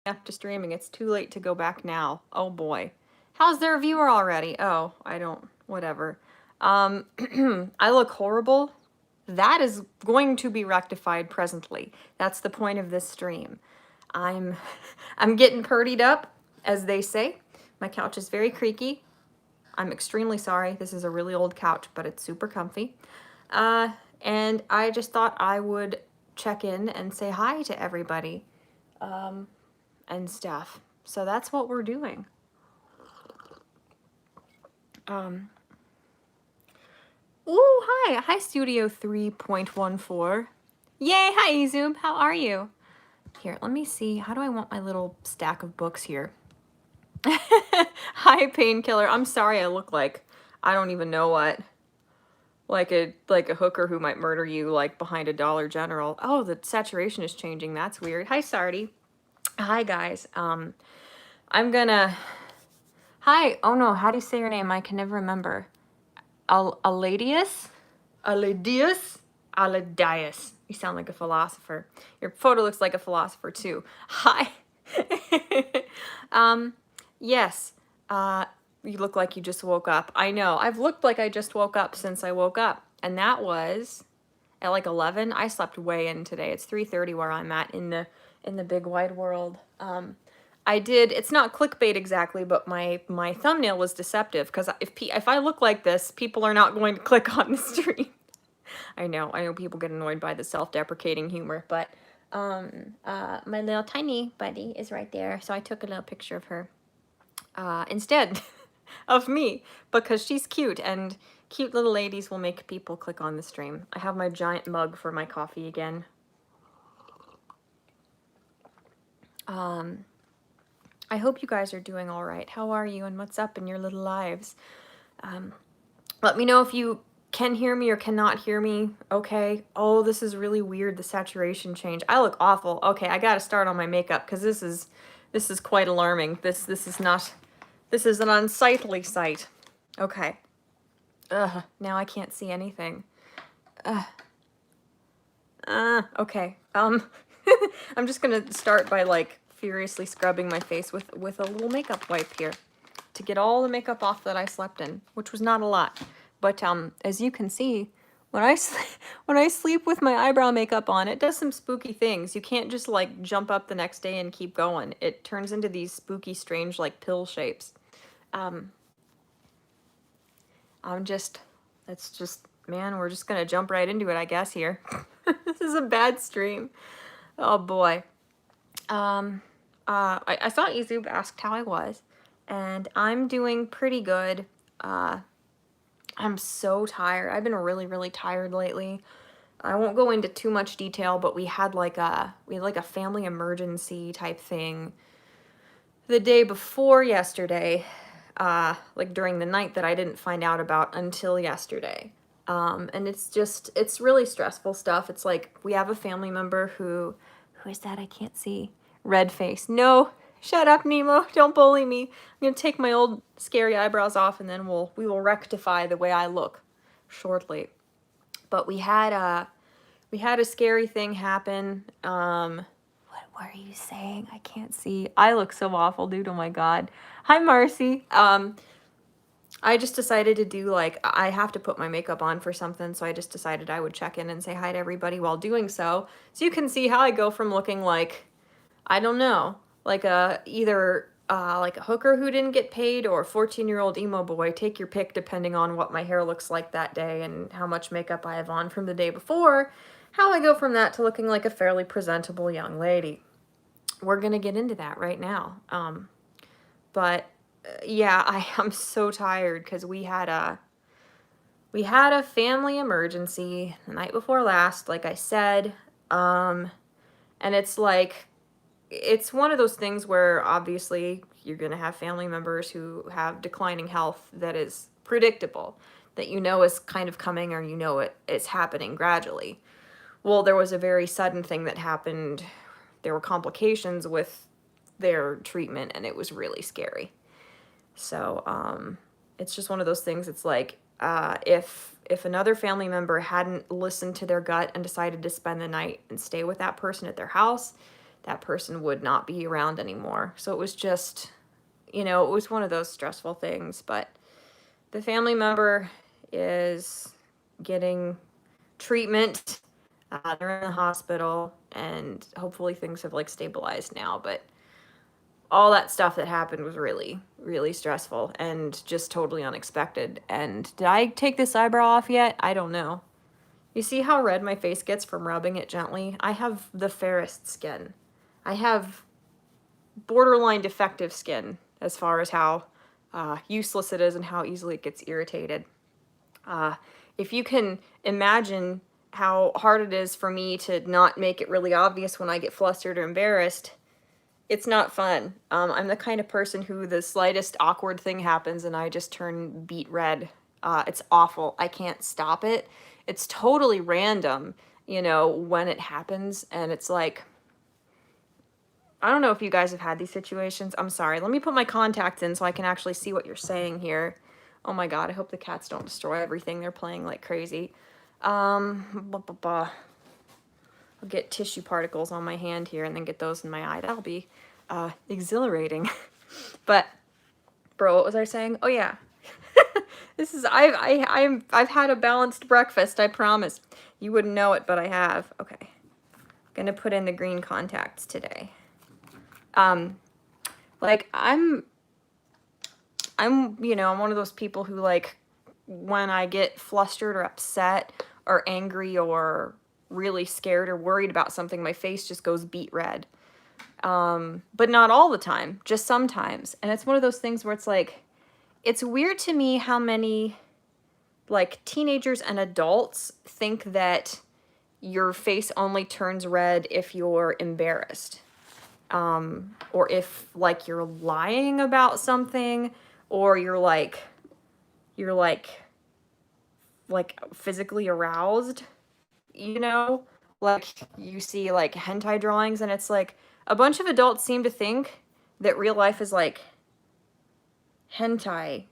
after streaming. It's too late to go back now. Oh boy. How's their viewer already? Oh, I don't, whatever. I look horrible. That is going to be rectified presently. That's the point of this stream. I'm I'm getting purdied up, as they say. My couch is very creaky. I'm extremely sorry. This is a really old couch, but it's super comfy. And I just thought I would check in and say hi to everybody and stuff. So that's what we're doing. Ooh, hi. Hi, Studio 3.14. Yay, hi, Zoom. How are you? Here, let me see. How do I want my little stack of books here? Hi, Painkiller. I'm sorry I look like I don't even know what. Like a hooker who might murder you like behind a Dollar General. Oh, the saturation is changing. That's weird. Hi, Sardi. Hi, guys. I'm gonna. Hi. Oh no, how do you say your name? I can never remember. Aladius? Aladius? Aladius. You sound like a philosopher. Your photo looks like a philosopher too. Hi. Yes. You look like you just woke up. I know. I've looked like I just woke up since I woke up. And that was at like 11. I slept way in today. It's 3:30 where I'm at in the big wide world. I did, it's not clickbait exactly, but my thumbnail was deceptive because if I look like this, people are not going to click on the stream. I know people get annoyed by the self-deprecating humor, but my little tiny buddy is right there, so I took a little picture of her instead of me because she's cute, and cute little ladies will make people click on the stream. I have my giant mug for my coffee again. I hope you guys are doing all right. How are you and what's up in your little lives? Let me know if you can hear me or cannot hear me. Okay. Oh, this is really weird, the saturation change. I look awful. Okay, I gotta start on my makeup because this is quite alarming. This is an unsightly sight. Okay. Ugh, now I can't see anything. Okay. I'm just gonna start by like furiously scrubbing my face with a little makeup wipe here to get all the makeup off that I slept in, which was not a lot. But as you can see, when I sleep with my eyebrow makeup on, it does some spooky things. You can't just like jump up the next day and keep going. It turns into these spooky, strange like pill shapes. That's just, man, we're just gonna jump right into it, I guess, here. This is a bad stream. Oh boy. I saw Izub asked how I was, and I'm doing pretty good. I'm so tired. I've been really, really tired lately. I won't go into too much detail, but we had like a family emergency type thing the day before yesterday, like during the night that I didn't find out about until yesterday. And it's really stressful stuff. It's like we have a family member who is that? I can't see. Red face. No, shut up, Nemo. Don't bully me. I'm gonna take my old scary eyebrows off and then we will rectify the way I look shortly. But we had a scary thing happen. What are you saying? I can't see. I look so awful, dude. Oh my god. Hi, Marcy. I just decided to do like, I have to put my makeup on for something, so I just decided I would check in and say hi to everybody while doing so. So you can see how I go from looking like, I don't know, like either like a hooker who didn't get paid or a 14-year-old emo boy. Take your pick depending on what my hair looks like that day and how much makeup I have on from the day before. How I go from that to looking like a fairly presentable young lady. We're gonna get into that right now. But yeah, I am so tired because we had a family emergency the night before last, like I said. And it's like, it's one of those things where obviously you're going to have family members who have declining health that is predictable, that you know is kind of coming, or you know it's happening gradually. Well, there was a very sudden thing that happened. There were complications with their treatment, and it was really scary. So it's just one of those things. It's like if another family member hadn't listened to their gut and decided to spend the night and stay with that person at their house, that person would not be around anymore. So it was just, you know, it was one of those stressful things. But the family member is getting treatment. They're in the hospital, and hopefully things have like stabilized now. But all that stuff that happened was really, really stressful and just totally unexpected. And did I take this eyebrow off yet? I don't know. You see how red my face gets from rubbing it gently? I have the fairest skin. I have borderline defective skin as far as how useless it is and how easily it gets irritated. If you can imagine how hard it is for me to not make it really obvious when I get flustered or embarrassed, it's not fun. I'm the kind of person who the slightest awkward thing happens and I just turn beet red. It's awful. I can't stop it. It's totally random, you know, when it happens. And it's like, I don't know if you guys have had these situations. I'm sorry. Let me put my contacts in so I can actually see what you're saying here. Oh my God, I hope the cats don't destroy everything. They're playing like crazy. I'll get tissue particles on my hand here and then get those in my eye. That'll be exhilarating. But, bro, what was I saying? Oh yeah. This is, I've had a balanced breakfast, I promise. You wouldn't know it, but I have. Okay. I'm gonna put in the green contacts today. Like, I'm, you know, I'm one of those people who, like, when I get flustered or upset or angry or really scared or worried about something, my face just goes beet red. But not all the time, just sometimes. And it's one of those things where it's like, it's weird to me how many, like, teenagers and adults think that your face only turns red if you're embarrassed. Or if, like, you're lying about something, or you're physically aroused, you know? Like, you see, like, hentai drawings, and it's like, a bunch of adults seem to think that real life is, like, hentai,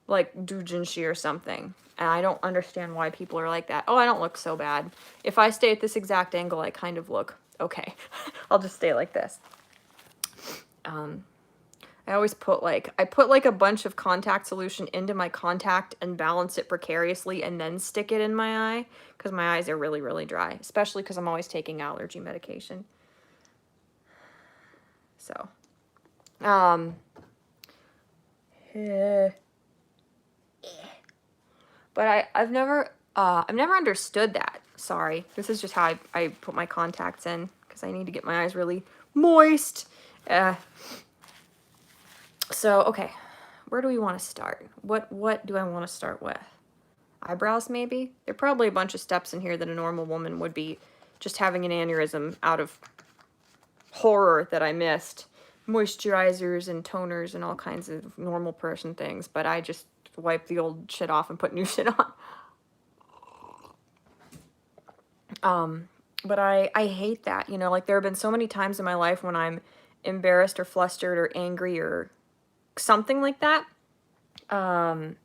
like doujinshi or something. And I don't understand why people are like that. Oh, I don't look so bad. If I stay at this exact angle, I kind of look okay. I'll just stay like this. I always put like, a bunch of contact solution into my contact and balance it precariously and then stick it in my eye, because my eyes are really, really dry, especially because I'm always taking allergy medication. So, but I've never understood that. Sorry. This is just how I put my contacts in, because I need to get my eyes really moist. So, okay. Where do we want to start? What do I want to start with? Eyebrows, maybe? There are probably a bunch of steps in here that a normal woman would be just having an aneurysm out of horror that I missed. Moisturizers and toners and all kinds of normal person things, but I just wipe the old shit off and put new shit on. But I hate that, you know, like there have been so many times in my life when I'm embarrassed or flustered or angry or something like that. And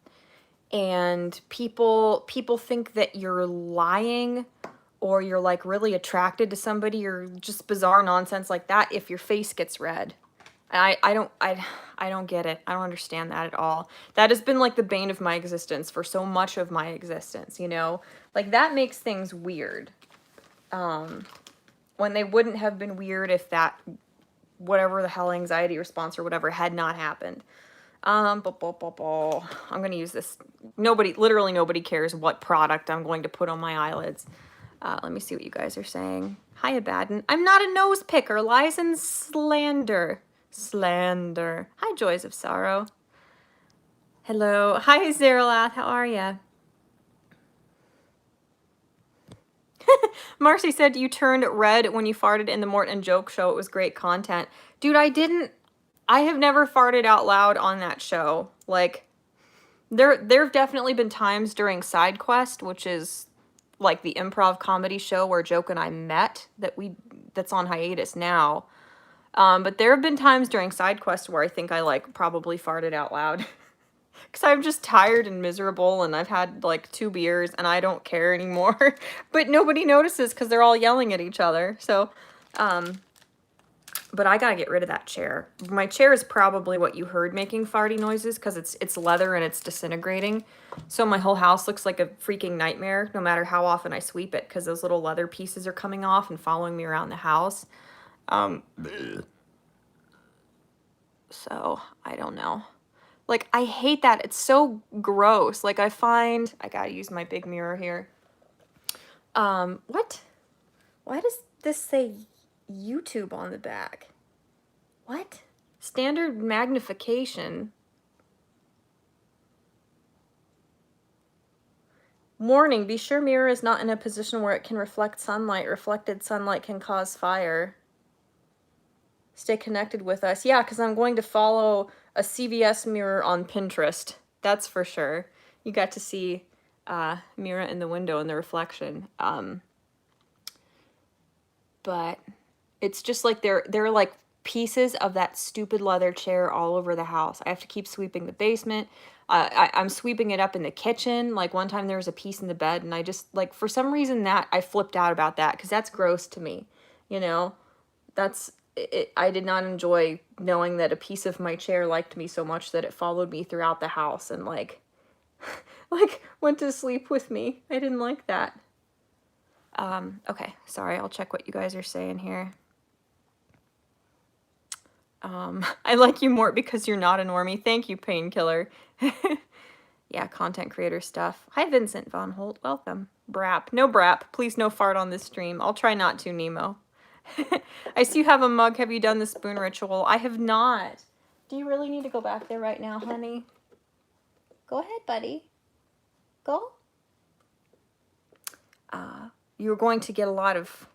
people think that you're lying or you're like really attracted to somebody or just bizarre nonsense like that if your face gets red. And I don't get it. I don't understand that at all. That has been like the bane of my existence for so much of my existence, you know? Like that makes things weird. When they wouldn't have been weird if that, whatever the hell anxiety response or whatever had not happened. I'm going to use this. Literally nobody cares what product I'm going to put on my eyelids. Let me see what you guys are saying. Hi, Abaddon. I'm not a nose picker. Lies and slander. Hi, Joys of Sorrow. Hello. Hi, Zeralath. How are ya? Marcy said you turned red when you farted in the Mort and Joke show. It was great content. Dude, I have never farted out loud on that show. Like, there've definitely been times during Side Quest, which is like the improv comedy show where Joke and I met, that's on hiatus now. But there have been times during Side Quest where I think I like probably farted out loud. Because I'm just tired and miserable, and I've had like 2 beers, and I don't care anymore. But nobody notices because they're all yelling at each other. So, but I gotta get rid of that chair. My chair is probably what you heard making farty noises because it's leather and it's disintegrating. So my whole house looks like a freaking nightmare no matter how often I sweep it because those little leather pieces are coming off and following me around the house. So I don't know. Like, I hate that. It's so gross. Like, I gotta use my big mirror here. What? Why does this say YouTube on the back? What? Standard magnification. Warning, be sure mirror is not in a position where it can reflect sunlight. Reflected sunlight can cause fire. Stay connected with us. Yeah, because I'm going to follow a CVS mirror on Pinterest. That's for sure. You got to see Mira in the window and the reflection. But it's just like there are like pieces of that stupid leather chair all over the house. I have to keep sweeping the basement. I'm sweeping it up in the kitchen. Like one time there was a piece in the bed, and I just like for some reason that I flipped out about that because that's gross to me. You know, that's it. I did not enjoy knowing that a piece of my chair liked me so much that it followed me throughout the house and like like went to sleep with me. I didn't like that. Okay, sorry, I'll check what you guys are saying here. I like you, Mort, because you're not a normie. Thank you, Painkiller. Yeah, content creator stuff. Hi, Vincent Von Holt. Welcome. Brap. No brap. Please no fart on this stream. I'll try not to, Nemo. I see you have a mug. Have you done the spoon ritual? I have not. Do you really need to go back there right now, honey? Go ahead, buddy. Go. You're going to get a lot of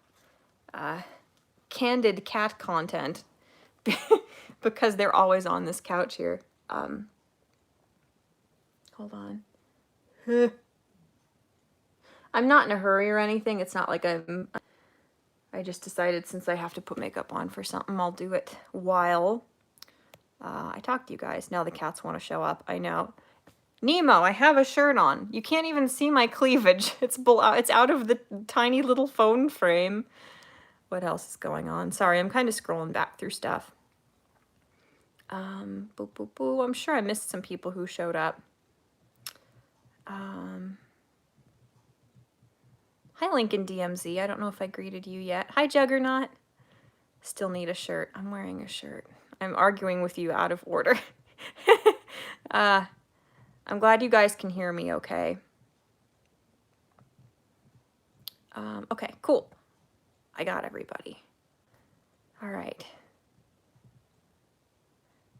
candid cat content because they're always on this couch here. Hold on. I'm not in a hurry or anything. It's not like I just decided since I have to put makeup on for something, I'll do it while I talk to you guys. Now the cats want to show up. I know. Nemo, I have a shirt on. You can't even see my cleavage. It's out of the tiny little phone frame. What else is going on? Sorry, I'm kind of scrolling back through stuff. Boo, boo, boo. I'm sure I missed some people who showed up. Hi, Lincoln DMZ. I don't know if I greeted you yet. Hi, Juggernaut. Still need a shirt. I'm wearing a shirt. I'm arguing with you out of order. I'm glad you guys can hear me okay. Okay, cool. I got everybody. All right.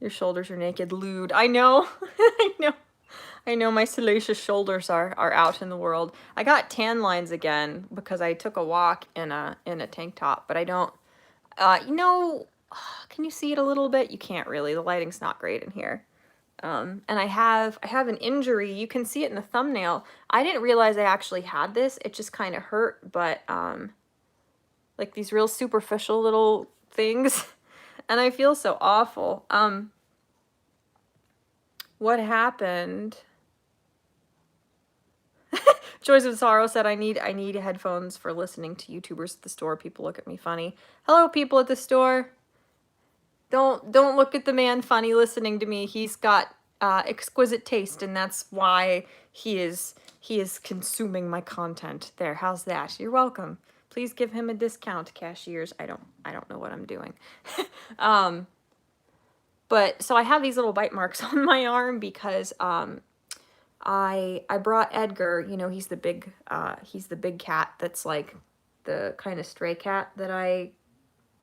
Your shoulders are naked, lewd. I know. I know my salacious shoulders are out in the world. I got tan lines again because I took a walk in a tank top, but I don't can you see it a little bit? You can't really. The lighting's not great in here. And I have an injury. You can see it in the thumbnail. I didn't realize I actually had this. It just kind of hurt, but like these real superficial little things. And I feel so awful. What happened? Joys of Sorrow said I need headphones for listening to YouTubers at the store. People look at me funny. Hello, people at the store. Don't look at the man funny listening to me. He's got exquisite taste, and that's why he is consuming my content. There, how's that? You're welcome. Please give him a discount, cashiers. I don't know what I'm doing. But so I have these little bite marks on my arm because I brought Edgar. You know, he's the big cat that's like the kind of stray cat that I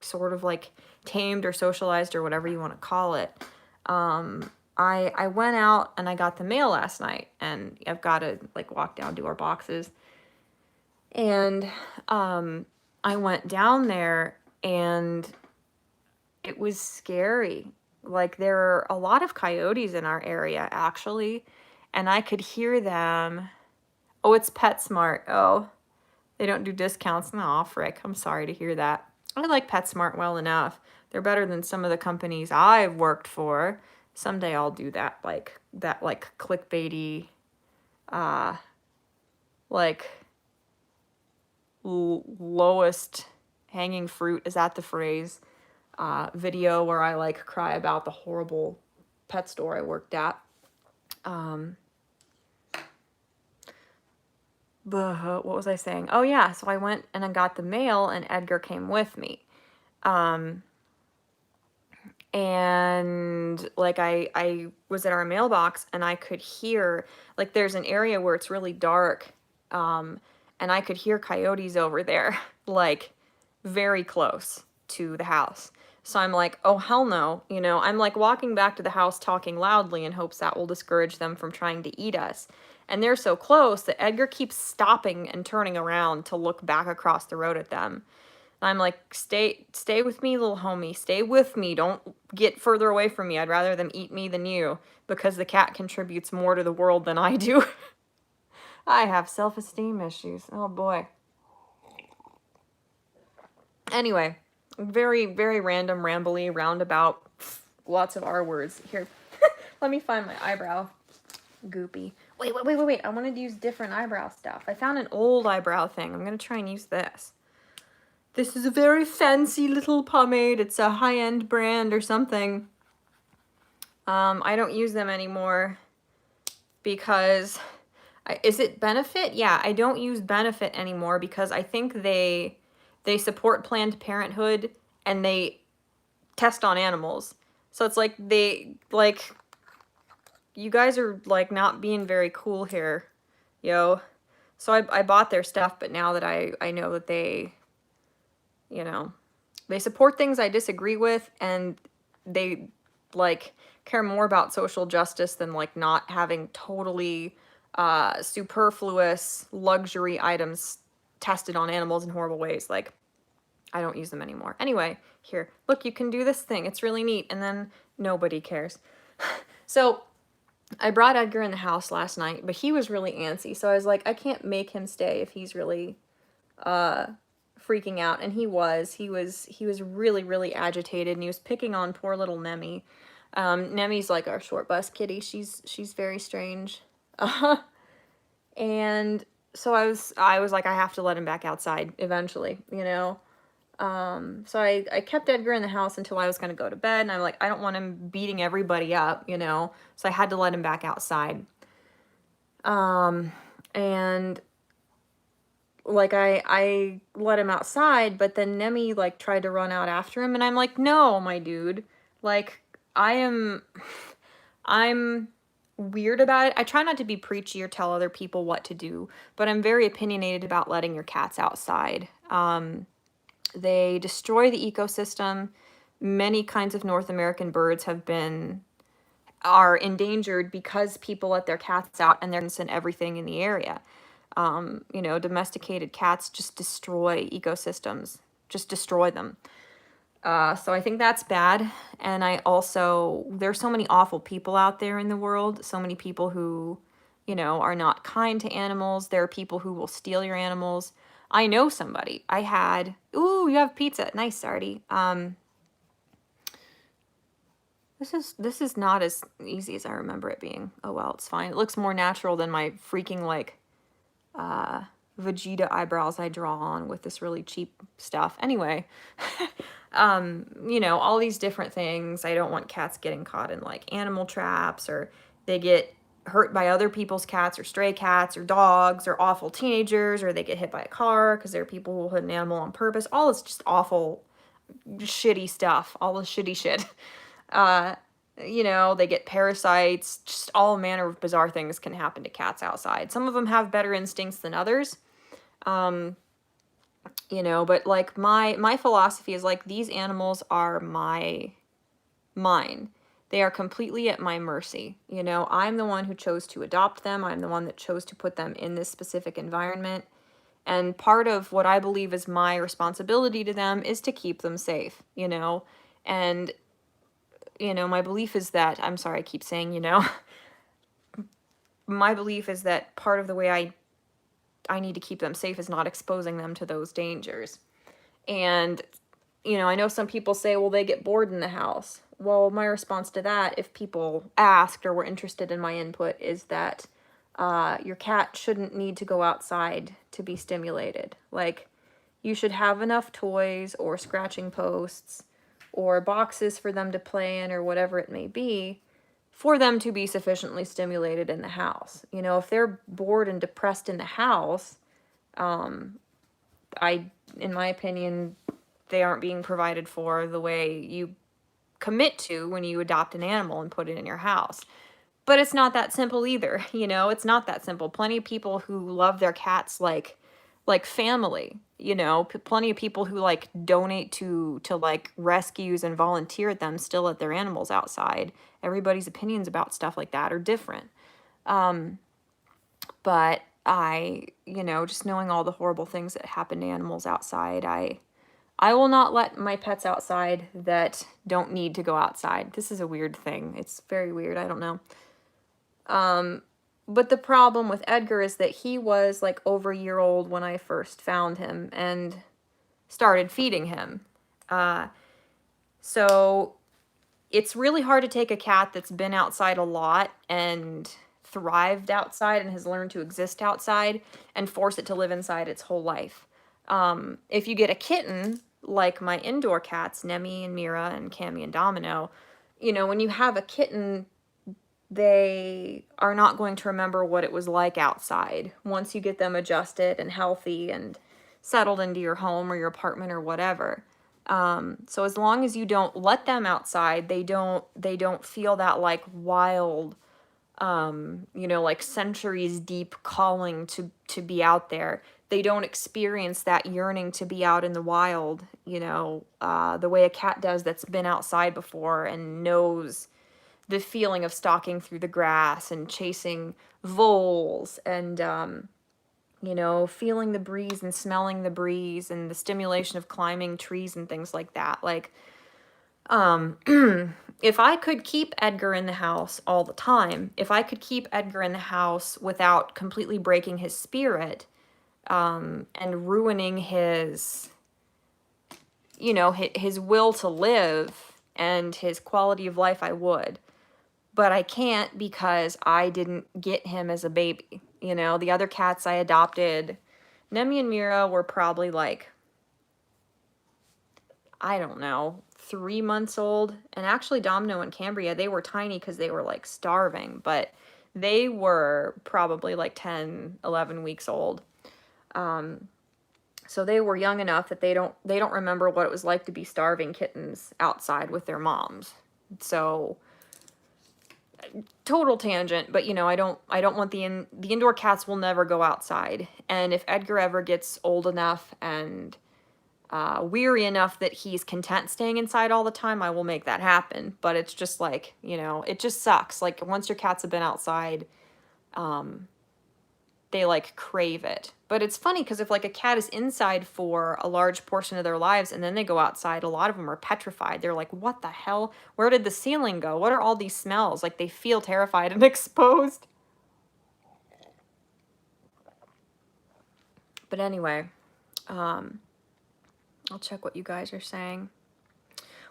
sort of like tamed or socialized or whatever you want to call it. I went out and I got the mail last night, and I've got to like walk down to our boxes. And I went down there and it was scary. Like there are a lot of coyotes in our area actually, and I could hear them. Oh, it's PetSmart. Oh, they don't do discounts. Aw, frick. I'm sorry to hear that. I like PetSmart well enough. They're better than some of the companies I've worked for. Someday I'll do that, like clickbaity, like lowest hanging fruit, is that the phrase, video where I like cry about the horrible pet store I worked at. What was I saying? Oh yeah, so I went and I got the mail and Edgar came with me. And like I was at our mailbox and I could hear, like, there's an area where it's really dark, and I could hear coyotes over there, like very close to the house. So I'm like, oh hell no, you know, I'm like walking back to the house talking loudly in hopes that will discourage them from trying to eat us. And they're so close that Edgar keeps stopping and turning around to look back across the road at them. I'm like, stay with me, little homie. Stay with me. Don't get further away from me. I'd rather them eat me than you, because the cat contributes more to the world than I do. I have self-esteem issues. Oh boy. Anyway, very, very random, rambly, roundabout, lots of R words. Here, let me find my eyebrow goopy. Wait. I wanted to use different eyebrow stuff. I found an old eyebrow thing. I'm going to try and use this. This is a very fancy little pomade. It's a high-end brand or something. I don't use them anymore because... is it Benefit? Yeah, I don't use Benefit anymore because I think they support Planned Parenthood and they test on animals. So it's like you guys are like not being very cool here, yo. So I bought their stuff, but now that I know that they... you know, they support things I disagree with, and they like care more about social justice than like not having totally superfluous luxury items tested on animals in horrible ways. Like, I don't use them anymore. Anyway, here, look, you can do this thing. It's really neat. And then nobody cares. So I brought Edgar in the house last night, but he was really antsy. So I was like, I can't make him stay if he's really freaking out. And he was really, really agitated, and he was picking on poor little Nemi. Nemi's like our short bus kitty. She's very strange. And so I was like, I have to let him back outside eventually, you know. So I kept Edgar in the house until I was going to go to bed, and I'm like, I don't want him beating everybody up, you know. So I had to let him back outside. And like I let him outside, but then Nemi like tried to run out after him, and I'm like, no, my dude. Like, I'm weird about it. I try not to be preachy or tell other people what to do, but I'm very opinionated about letting your cats outside. They destroy the ecosystem. Many kinds of North American birds are endangered because people let their cats out and they're and everything in the area. You know, domesticated cats just destroy ecosystems, just destroy them. So I think that's bad. And there's so many awful people out there in the world. So many people who, you know, are not kind to animals. There are people who will steal your animals. I know somebody. Ooh, you have pizza. Nice, Sardi. This is not as easy as I remember it being. Oh well, it's fine. It looks more natural than my freaking like Vegeta eyebrows I draw on with this really cheap stuff. Anyway, you know, all these different things. I don't want cats getting caught in like animal traps, or they get hurt by other people's cats, or stray cats, or dogs, or awful teenagers, or they get hit by a car because there are people who will hit an animal on purpose. All this just awful, shitty stuff. All the shitty shit. You know, they get parasites, just all manner of bizarre things can happen to cats outside. Some of them have better instincts than others. You know, but like my philosophy is like, these animals are mine. They are completely at my mercy. You know, I'm the one who chose to adopt them. I'm the one that chose to put them in this specific environment. And part of what I believe is my responsibility to them is to keep them safe, you know, and you know, my belief is that, I'm sorry, I keep saying, you know, my belief is that part of the way I need to keep them safe is not exposing them to those dangers. And, you know, I know some people say, well, they get bored in the house. well, my response to that, if people asked or were interested in my input, is that your cat shouldn't need to go outside to be stimulated. Like, you should have enough toys or scratching posts or boxes for them to play in or whatever it may be for them to be sufficiently stimulated in the house. You know, if they're bored and depressed in the house, in my opinion, they aren't being provided for the way you commit to when you adopt an animal and put it in your house. But it's not that simple either, you know? It's not that simple. Plenty of people who love their cats like family, you know? Plenty of people who like donate to like rescues and volunteer at them still let their animals outside. Everybody's opinions about stuff like that are different. But just knowing all the horrible things that happen to animals outside, I will not let my pets outside that don't need to go outside. This is a weird thing. It's very weird. I don't know. But the problem with Edgar is that he was like over a year old when I first found him and started feeding him. So it's really hard to take a cat that's been outside a lot and thrived outside and has learned to exist outside and force it to live inside its whole life. If you get a kitten, like my indoor cats, Nemi and Mira and Cammy and Domino, you know, when you have a kitten, they are not going to remember what it was like outside once you get them adjusted and healthy and settled into your home or your apartment or whatever. So as long as you don't let them outside, they don't feel that like wild, like centuries deep calling to be out there. They don't experience that yearning to be out in the wild, the way a cat does that's been outside before and knows the feeling of stalking through the grass and chasing voles and, feeling the breeze and smelling the breeze and the stimulation of climbing trees and things like that. Like, if I could keep Edgar in the house all the time, if I could keep Edgar in the house without completely breaking his spirit, and ruining his will to live and his quality of life, I would. But I can't because I didn't get him as a baby. The other cats I adopted, Nemi and Mira were probably like, I don't know, 3 months old. And actually Domino and Cambria, they were tiny because they were like starving, but they were probably like 10, 11 weeks old. So they were young enough that they don't remember what it was like to be starving kittens outside with their moms. So total tangent, but I don't want the indoor cats will never go outside. And if Edgar ever gets old enough and weary enough that he's content staying inside all the time, I will make that happen. But it's just like, it just sucks. Like once your cats have been outside, they like crave it. But it's funny because if like a cat is inside for a large portion of their lives and then they go outside, a lot of them are petrified. They're like, what the hell? Where did the ceiling go? What are all these smells? Like they feel terrified and exposed. But anyway, I'll check what you guys are saying.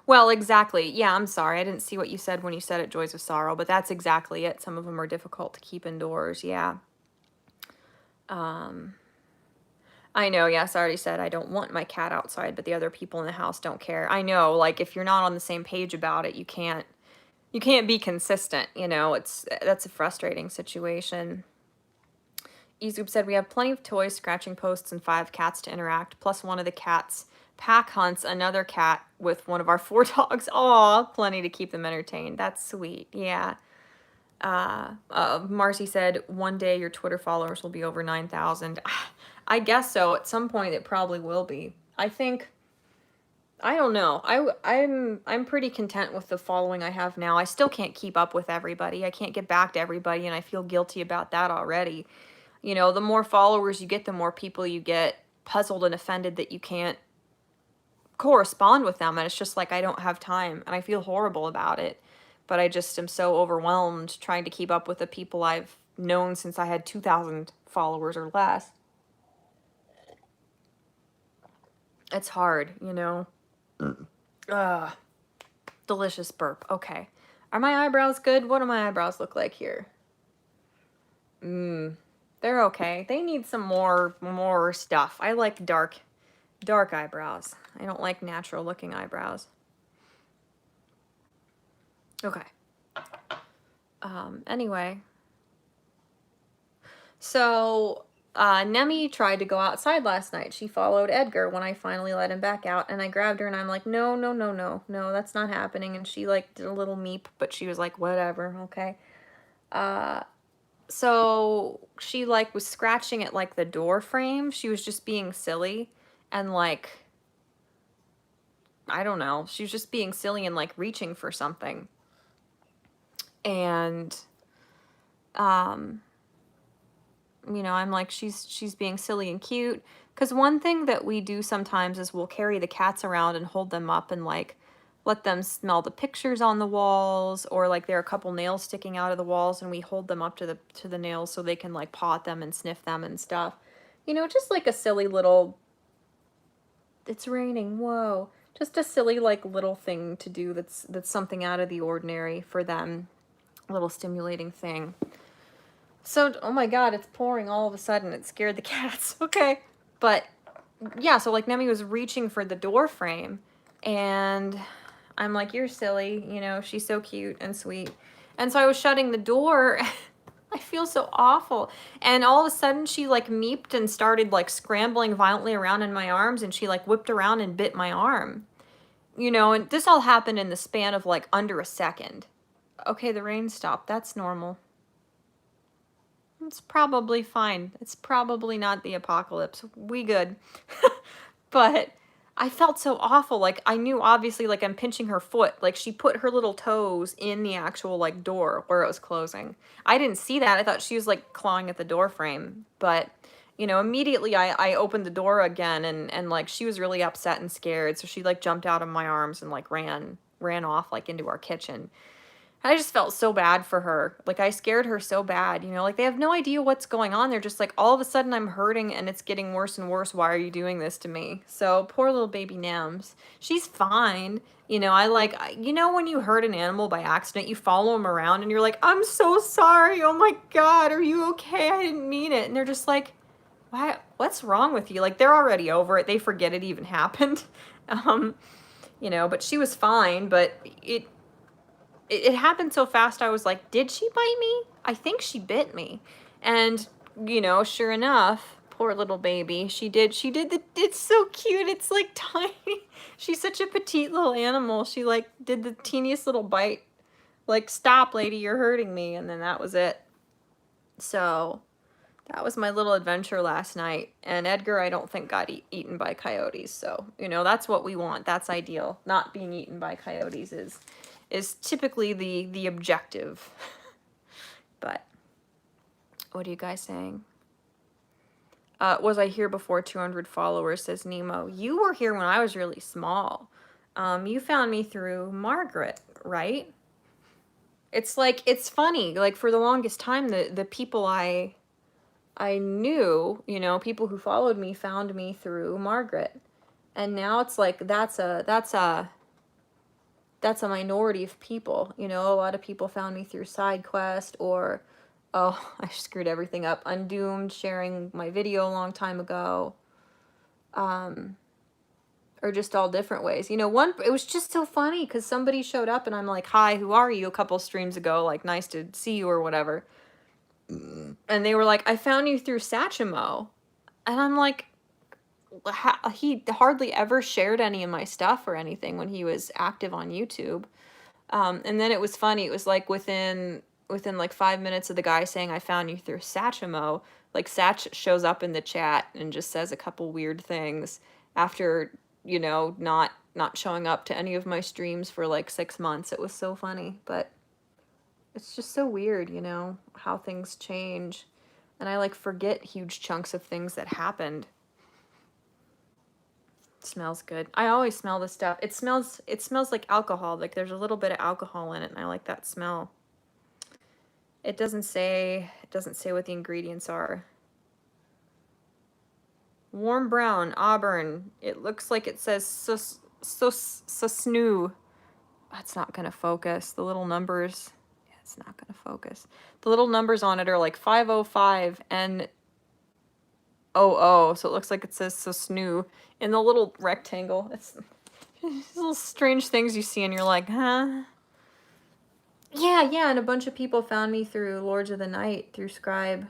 Well, exactly. Yeah, I'm sorry. I didn't see what you said when you said it, Joys of Sorrow, but that's exactly it. Some of them are difficult to keep indoors. Yeah. I know, yes, I already said I don't want my cat outside, but the other people in the house don't care. I know, like, if you're not on the same page about it, you can't be consistent, that's a frustrating situation. Ezoop said, we have plenty of toys, scratching posts, and 5 cats to interact, plus one of the cats pack hunts another cat with one of our 4 dogs. Aw, plenty to keep them entertained. That's sweet, yeah. Marcy said, one day your Twitter followers will be over 9,000. I guess so. At some point, it probably will be. I don't know. I'm pretty content with the following I have now. I still can't keep up with everybody. I can't get back to everybody, and I feel guilty about that already. The more followers you get, the more people you get puzzled and offended that you can't correspond with them, and it's just like I don't have time, and I feel horrible about it. But I just am so overwhelmed trying to keep up with the people I've known since I had 2,000 followers or less. It's hard, Delicious burp. Okay. Are my eyebrows good? What do my eyebrows look like here? They're okay. They need some more stuff. I like dark eyebrows. I don't like natural looking eyebrows. Okay. Anyway. So, Nemi tried to go outside last night. She followed Edgar when I finally let him back out, and I grabbed her and I'm like, no, no, no, no, no, that's not happening. And she like did a little meep, but she was like, whatever, okay. So she like was scratching at like the door frame. She was just being silly and like, I don't know, she was just being silly and like reaching for something. And, you know, I'm like, she's being silly and cute. Because one thing that we do sometimes is we'll carry the cats around and hold them up and like let them smell the pictures on the walls, or like there are a couple nails sticking out of the walls and we hold them up to the nails so they can like paw at them and sniff them and stuff. You know, just like a silly little, it's raining, whoa. Just a silly like little thing to do that's something out of the ordinary for them. A little stimulating thing. So, oh my god, it's pouring all of a sudden. It scared the cats. Okay. But, yeah, so, like, Nemi was reaching for the door frame, and I'm like, you're silly, you know, she's so cute and sweet. And so I was shutting the door. I feel so awful. And all of a sudden, she, like, meeped and started, like, scrambling violently around in my arms, and she, like, whipped around and bit my arm. You know, and this all happened in the span of, like, under a second. Okay, the rain stopped. That's normal. It's probably fine. It's probably not the apocalypse. We good. But I felt so awful. Like, I knew, obviously, like, I'm pinching her foot. Like, she put her little toes in the actual, like, door where it was closing. I didn't see that. I thought she was, like, clawing at the door frame. But, you know, immediately I opened the door again, and like, she was really upset and scared. So she, like, jumped out of my arms and, like, ran off, like, into our kitchen. I just felt so bad for her. Like, I scared her so bad, you know? Like, they have no idea what's going on. They're just like, all of a sudden I'm hurting and it's getting worse and worse. Why are you doing this to me? So, poor little baby Nams. She's fine. You know, you know when you hurt an animal by accident, you follow them around and you're like, I'm so sorry. Oh my God, are you okay? I didn't mean it. And they're just like, what's wrong with you? Like, they're already over it. They forget it even happened. You know, but she was fine, but it happened so fast. I was like, did she bite me? I think she bit me. And, you know, sure enough, poor little baby, she did it's so cute. It's like tiny. She's such a petite little animal. She like did the teeniest little bite. Like, stop, lady, you're hurting me. And then that was it. So that was my little adventure last night. And Edgar, I don't think, got eaten by coyotes. So, you know, that's what we want. That's ideal. Not being eaten by coyotes is typically the objective. But what are you guys saying? Was I here before 200 followers, says Nemo. You were here when I was really small. You found me through Margaret, right? It's like, it's funny. Like, for the longest time, the people I knew, you know, people who followed me found me through Margaret. And now it's like, that's a minority of people. You know, a lot of people found me through SideQuest, or, oh, I screwed everything up, Undoomed, sharing my video a long time ago. Or just all different ways. You know, it was just so funny because somebody showed up and I'm like, hi, who are you? A couple streams ago, like, nice to see you or whatever. And they were like, I found you through Chat-Mort. And I'm like, he hardly ever shared any of my stuff or anything when he was active on YouTube. And then it was funny. It was like within like 5 minutes of the guy saying, I found you through Chat-Mort, like, Satch shows up in the chat and just says a couple weird things after, you know, not showing up to any of my streams for like 6 months. It was so funny, but it's just so weird, you know, how things change. And I like forget huge chunks of things that happened. It smells good. I always smell this stuff. It smells like alcohol. Like, there's a little bit of alcohol in it, and I like that smell. It doesn't say what the ingredients are. Warm brown, auburn. It looks like it says Sosnu. That's not going to focus. The little numbers, yeah, it's not going to focus. The little numbers on it are like 505 and 00, so it looks like it says so snoo in the little rectangle. It's little strange things you see and you're like, huh? Yeah, and a bunch of people found me through Lords of the Night, through Scribe,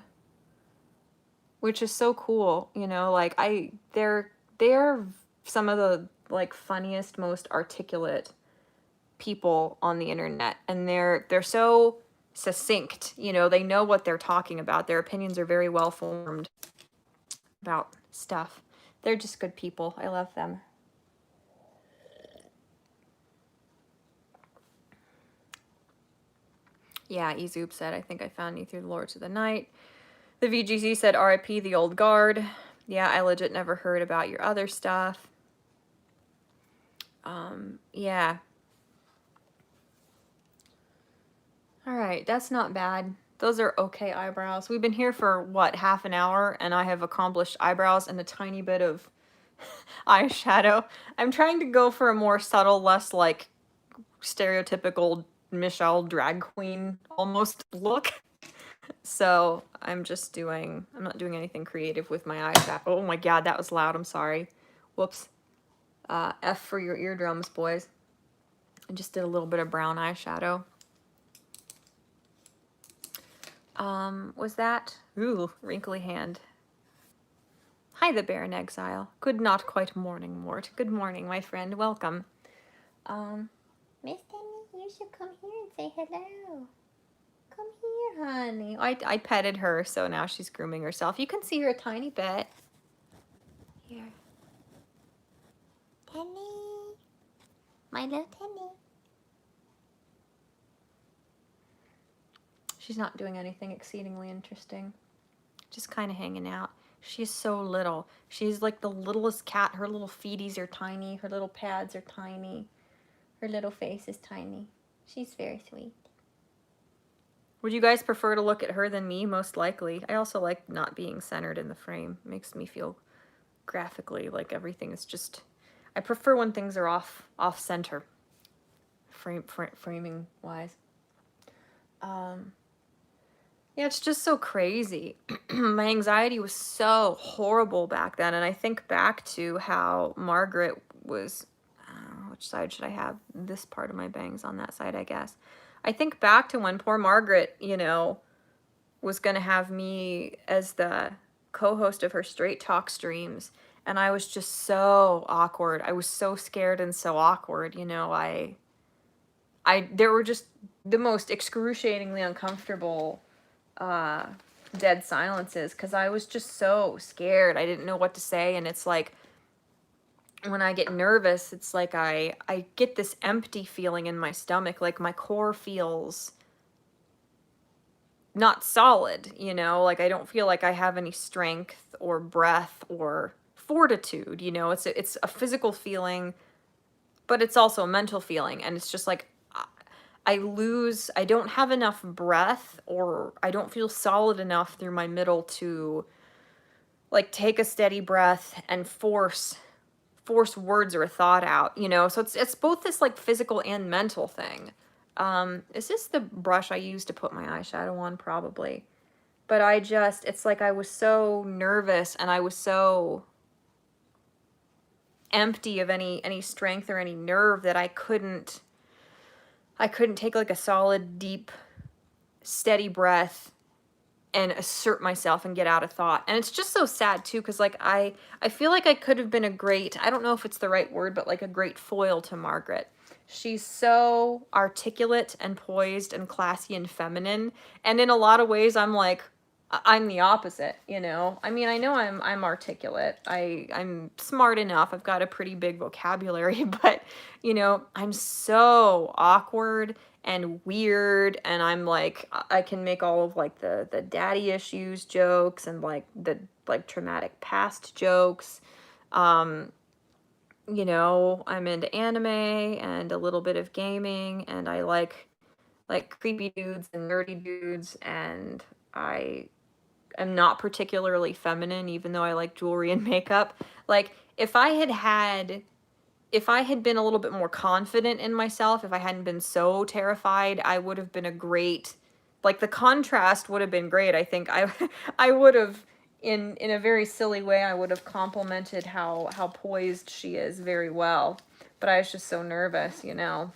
which is so cool, you know, like they're some of the like funniest, most articulate people on the internet, and they're so succinct, you know, they know what they're talking about. Their opinions are very well formed about stuff. They're just good people. I love them. Yeah, Ezoop said, I think I found you through the Lords of the Night. The VGC said, RIP the old guard. Yeah, I legit never heard about your other stuff. Yeah. All right, that's not bad. Those are okay eyebrows. We've been here for, what, half an hour, and I have accomplished eyebrows and a tiny bit of eyeshadow. I'm trying to go for a more subtle, less, like, stereotypical Michelle drag queen almost look. So I'm not doing anything creative with my eyeshadow. Oh my god, that was loud, I'm sorry. Whoops. F for your eardrums, boys. I just did a little bit of brown eyeshadow. Was that? Ooh, wrinkly hand. Hi, the bear in exile. Good not quite morning, Mort. Good morning, my friend. Welcome. Miss Denny, you should come here and say hello. Come here, honey. I petted her, so now she's grooming herself. You can see her a tiny bit. Here. Tenny. My little Tenny. She's not doing anything exceedingly interesting. Just kind of hanging out. She's so little. She's like the littlest cat. Her little feeties are tiny. Her little pads are tiny. Her little face is tiny. She's very sweet. Would you guys prefer to look at her than me? Most likely. I also like not being centered in the frame. It makes me feel graphically like everything is just... I prefer when things are off center, framing wise. Yeah, it's just so crazy. My anxiety was so horrible back then, and I think back to how Margaret was... which side should I have? This part of my bangs on that side, I guess. I think back to when poor Margaret, you know, was going to have me as the co-host of her Straight Talk streams, and I was just so awkward. I was so scared and so awkward, you know. There were just the most excruciatingly uncomfortable dead silences, because I was just so scared. I didn't know what to say, and it's like, when I get nervous, it's like I get this empty feeling in my stomach, like my core feels not solid, you know, like I don't feel like I have any strength or breath or fortitude, you know. It's a physical feeling, but it's also a mental feeling, and it's just like I don't have enough breath, or I don't feel solid enough through my middle to like take a steady breath and force words or a thought out, you know. So it's both this like physical and mental thing. Is this the brush I used to put my eyeshadow on? Probably. But it's like I was so nervous, and I was so empty of any strength or any nerve that I couldn't take like a solid, deep, steady breath and assert myself and get out of thought. And it's just so sad too, because like I feel like I could have been a great, I don't know if it's the right word, but like a great foil to Margaret. She's so articulate and poised and classy and feminine, and in a lot of ways I'm like, I'm the opposite, you know. I mean, I know I'm articulate. I'm smart enough. I've got a pretty big vocabulary, but you know, I'm so awkward and weird, and I'm like, I can make all of like the daddy issues jokes and like the like traumatic past jokes. You know, I'm into anime and a little bit of gaming, and I like creepy dudes and nerdy dudes, and I am not particularly feminine, even though I like jewelry and makeup. Like, if I had if I had been a little bit more confident in myself, if I hadn't been so terrified, I would have been a great, like the contrast would have been great. I think I would have, in a very silly way, I would have complimented how poised she is very well. But I was just so nervous, you know.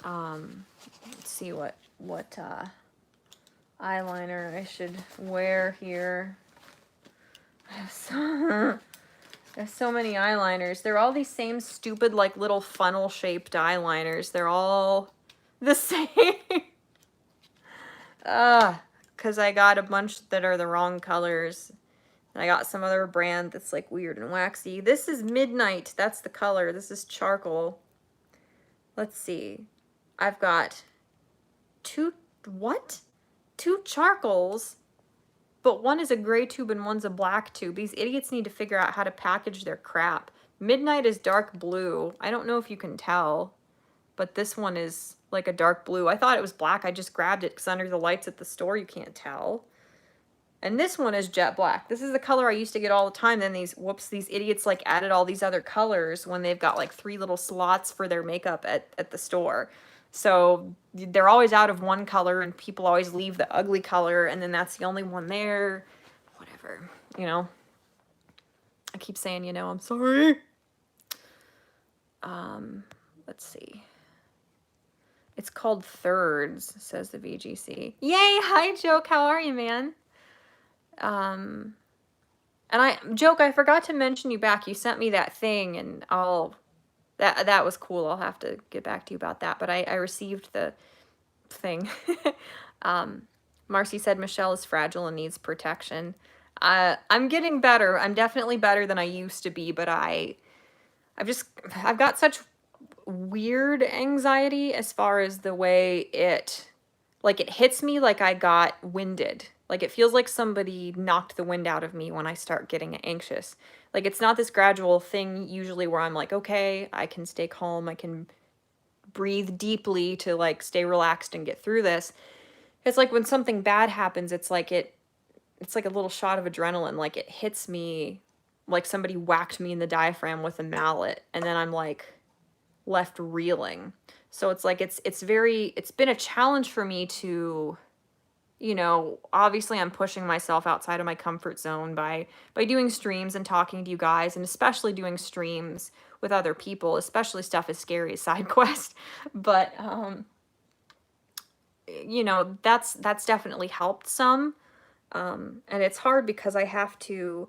Let's see what eyeliner I should wear here. I have so there's so many eyeliners. They're all these same stupid, like, little funnel-shaped eyeliners. They're all the same. Because I got a bunch that are the wrong colors. And I got some other brand that's, like, weird and waxy. This is Midnight. That's the color. This is charcoal. Let's see. I've got two charcoals? But one is a gray tube and one's a black tube. These idiots need to figure out how to package their crap. Midnight is dark blue. I don't know if you can tell, but this one is like a dark blue. I thought it was black. I just grabbed it because under the lights at the store you can't tell. And this one is jet black. This is the color I used to get all the time. Then these idiots like added all these other colors when they've got like 3 little slots for their makeup at the store. So they're always out of one color and people always leave the ugly color and then that's the only one there. Whatever, you know. I keep saying, you know, I'm sorry. Let's see. It's called Thirds, says the VGC. Yay! Hi, Joke. How are you, man? And Joke, I forgot to mention you back. You sent me that thing, and that was cool. I'll have to get back to you about that. But I received the thing. Marcy said Michelle is fragile and needs protection. I'm getting better. I'm definitely better than I used to be, but I've got such weird anxiety as far as the way it hits me like I got winded. Like it feels like somebody knocked the wind out of me when I start getting anxious. Like it's not this gradual thing usually where I'm like, okay, I can stay calm, I can breathe deeply to like stay relaxed and get through this. It's like when something bad happens, it's like a little shot of adrenaline. Like it hits me like somebody whacked me in the diaphragm with a mallet and then I'm like left reeling. So it's like it's been a challenge for me to, you know, obviously I'm pushing myself outside of my comfort zone by doing streams and talking to you guys, and especially doing streams with other people, especially stuff as scary as side quest. But you know, that's definitely helped some. And it's hard because I have to,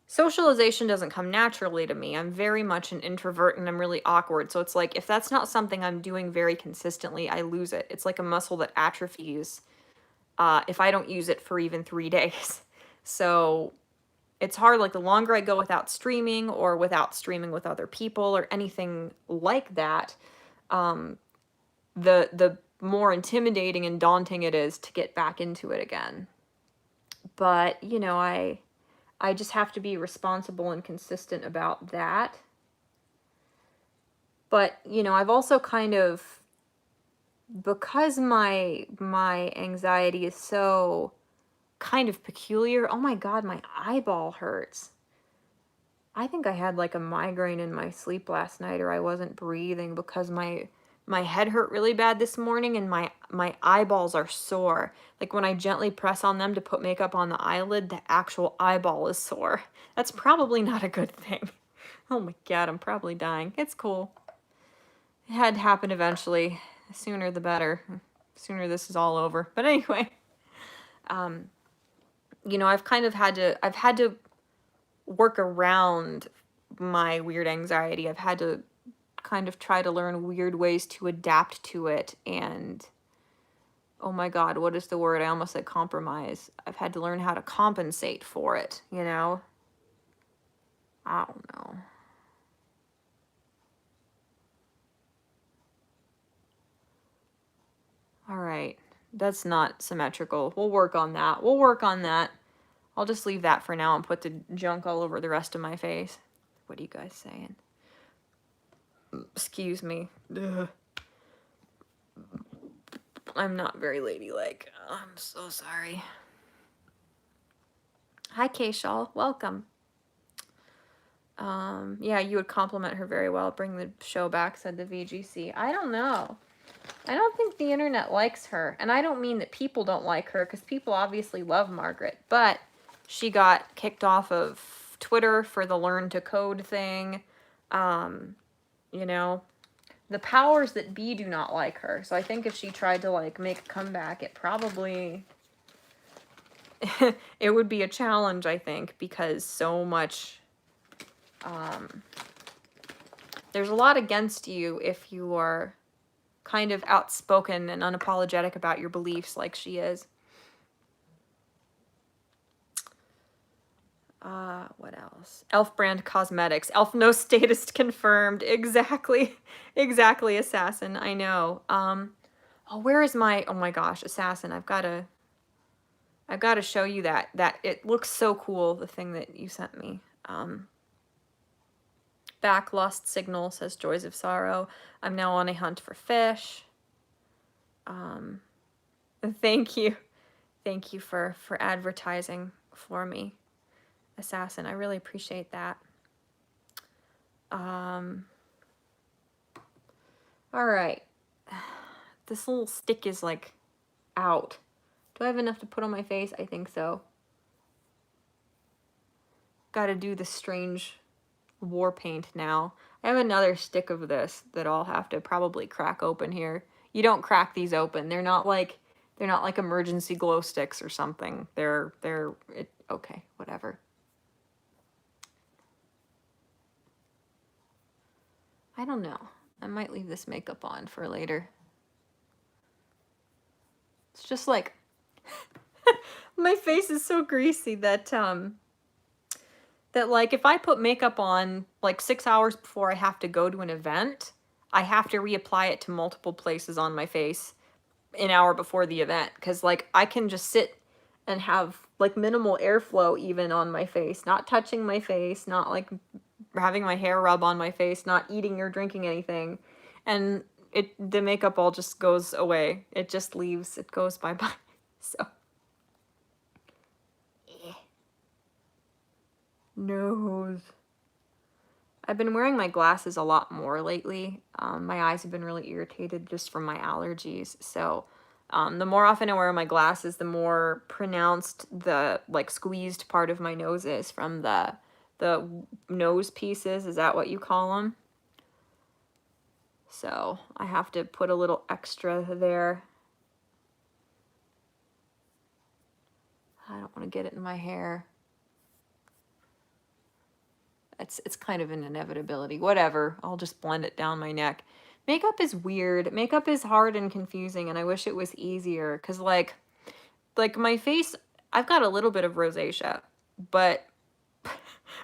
socialization doesn't come naturally to me. I'm very much an introvert and I'm really awkward. So it's like, if that's not something I'm doing very consistently, I lose it. It's like a muscle that atrophies if I don't use it for even 3 days. So it's hard. Like the longer I go without streaming or without streaming with other people or anything like that, the more intimidating and daunting it is to get back into it again. But, you know, I just have to be responsible and consistent about that. But, you know, I've also kind of, because my anxiety is so kind of peculiar. Oh my God, my eyeball hurts. I think I had like a migraine in my sleep last night, or I wasn't breathing because my head hurt really bad this morning and my eyeballs are sore. Like when I gently press on them to put makeup on the eyelid, the actual eyeball is sore. That's probably not a good thing. Oh my God, I'm probably dying. It's cool. It had to happen eventually. The sooner the better. The sooner this is all over. But anyway, you know, I've had to work around my weird anxiety. I've had to kind of try to learn weird ways to adapt to it, and oh my God, what is the word? I almost said compromise. I've had to learn how to compensate for it, you know? I don't know. All right, that's not symmetrical. We'll work on that. I'll just leave that for now and put the junk all over the rest of my face. What are you guys saying? Excuse me. Ugh. I'm not very ladylike. I'm so sorry. Hi, K-Shawl. Welcome. Yeah, you would compliment her very well. Bring the show back, said the VGC. I don't know. I don't think the internet likes her. And I don't mean that people don't like her, because people obviously love Margaret. But she got kicked off of Twitter for the Learn to Code thing. You know, the powers that be do not like her. So I think if she tried to, like, make a comeback, it probably... it would be a challenge, I think, because so much... there's a lot against you if you are kind of outspoken and unapologetic about your beliefs like she is. What else? Elf brand cosmetics. Elf no status confirmed. Exactly. Exactly, Assassin. I know. Oh, where is my... Oh my gosh, Assassin. I've got to show you that. It looks so cool, the thing that you sent me. Backlust signal, says Joys of Sorrow. I'm now on a hunt for fish. Thank you. Thank you for advertising for me, Assassin. I really appreciate that. Alright. This little stick is, like, out. Do I have enough to put on my face? I think so. Gotta do the strange war paint now. I have another stick of this that I'll have to probably crack open here. You don't crack these open. They're not like emergency glow sticks or something. Okay, whatever. I don't know. I might leave this makeup on for later. It's just like my face is so greasy that like if I put makeup on like 6 hours before I have to go to an event, I have to reapply it to multiple places on my face an hour before the event, because like I can just sit and have like minimal airflow even on my face, not touching my face, not like having my hair rub on my face, not eating or drinking anything, and the makeup all just goes away. It just leaves. It goes bye-bye. So nose. I've been wearing my glasses a lot more lately. My eyes have been really irritated just from my allergies. So the more often I wear my glasses, the more pronounced the like squeezed part of my nose is from the nose pieces. Is that what you call them? So I have to put a little extra there. I don't want to get it in my hair. It's kind of an inevitability. Whatever. I'll just blend it down my neck. Makeup is weird. Makeup is hard and confusing, and I wish it was easier. Because, like my face, I've got a little bit of rosacea, but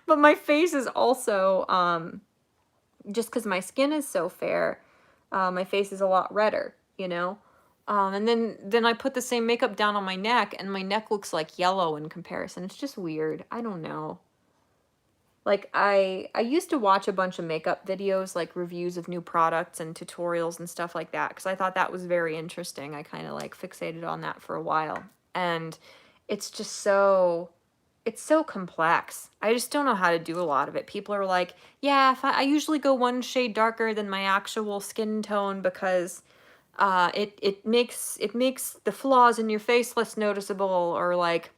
my face is also, just because my skin is so fair, my face is a lot redder, you know? And then I put the same makeup down on my neck, and my neck looks like yellow in comparison. It's just weird. I don't know. Like, I used to watch a bunch of makeup videos, like reviews of new products and tutorials and stuff like that, because I thought that was very interesting. I kind of, like, fixated on that for a while. And it's just so... It's so complex. I just don't know how to do a lot of it. People are like, yeah, if I usually go one shade darker than my actual skin tone because it makes the flaws in your face less noticeable, or like...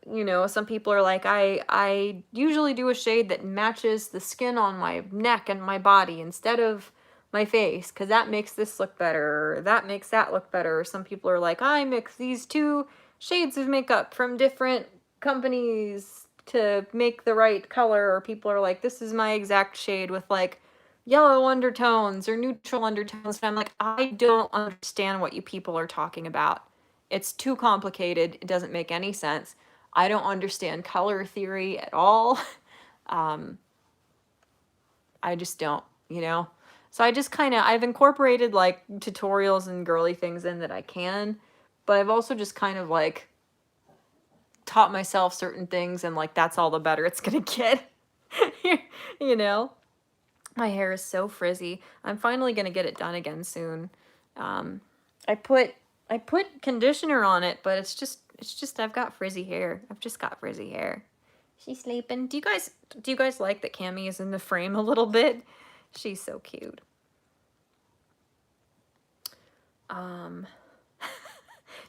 you know, some people are like, I usually do a shade that matches the skin on my neck and my body instead of my face, because that makes this look better, or that makes that look better. Or some people are like, I mix these two shades of makeup from different companies to make the right color. Or people are like, this is my exact shade with like yellow undertones or neutral undertones. And I'm like, I don't understand what you people are talking about. It's too complicated. It doesn't make any sense. I don't understand color theory at all. I just don't, you know? So I just kind of, I've incorporated like tutorials and girly things in that I can, but I've also just kind of like taught myself certain things, and like that's all the better it's gonna get. You know? My hair is so frizzy. I'm finally gonna get it done again soon. I put conditioner on it, but it's just I've got frizzy hair. I've just got frizzy hair. She's sleeping. Do you guys like that Cammy is in the frame a little bit? She's so cute.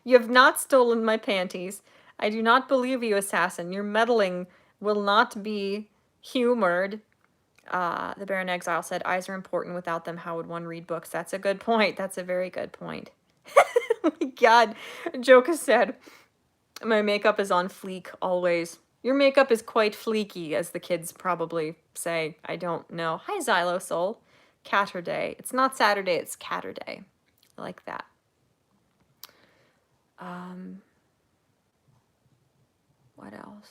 You have not stolen my panties. I do not believe you, assassin. Your meddling will not be humored. The Bear in Exile said, eyes are important. Without them, how would one read books? That's a good point. That's a very good point. Oh my god. Joka said, my makeup is on fleek always. Your makeup is quite fleeky, as the kids probably say. I don't know. Hi, Xylo Soul. Catterday. It's not Saturday, it's Catterday. I like that. What else?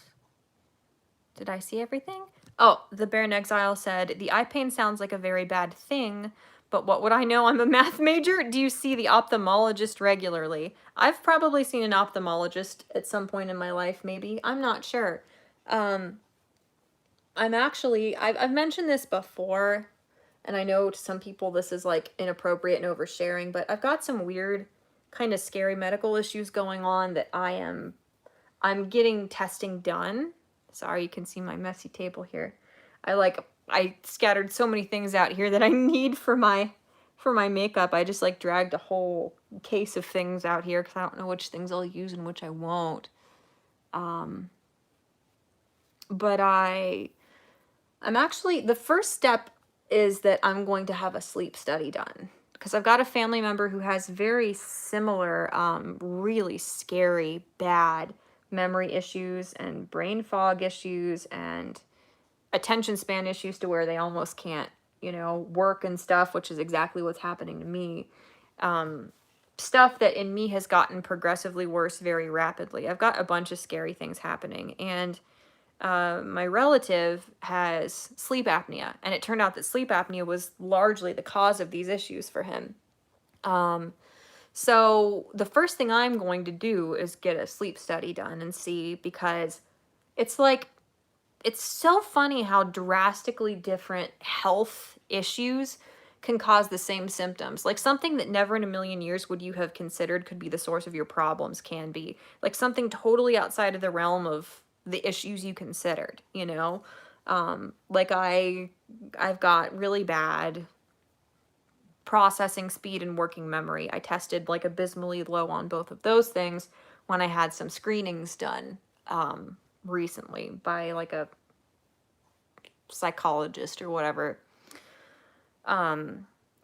Did I see everything? Oh, the Bear in Exile said, the eye pain sounds like a very bad thing, but what would I know? I'm a math major. Do you see the ophthalmologist regularly? I've probably seen an ophthalmologist at some point in my life, maybe. I'm not sure. I'm actually, I've mentioned this before, and I know to some people this is like inappropriate and oversharing, but I've got some weird, kind of scary medical issues going on that I'm getting testing done. Sorry, you can see my messy table here. I scattered so many things out here that I need for my makeup. I just like dragged a whole case of things out here because I don't know which things I'll use and which I won't. But I'm actually, the first step is that I'm going to have a sleep study done because I've got a family member who has very similar, really scary, bad memory issues and brain fog issues and attention span issues to where they almost can't, work and stuff, which is exactly what's happening to me. Stuff that in me has gotten progressively worse very rapidly. I've got a bunch of scary things happening, and my relative has sleep apnea, and it turned out that sleep apnea was largely the cause of these issues for him. So the first thing I'm going to do is get a sleep study done and see, because it's so funny how drastically different health issues can cause the same symptoms. Like something that never in a million years would you have considered could be the source of your problems can be. Like something totally outside of the realm of the issues you considered, Like I've got really bad processing speed and working memory. I tested like abysmally low on both of those things when I had some screenings done recently by like a psychologist or whatever.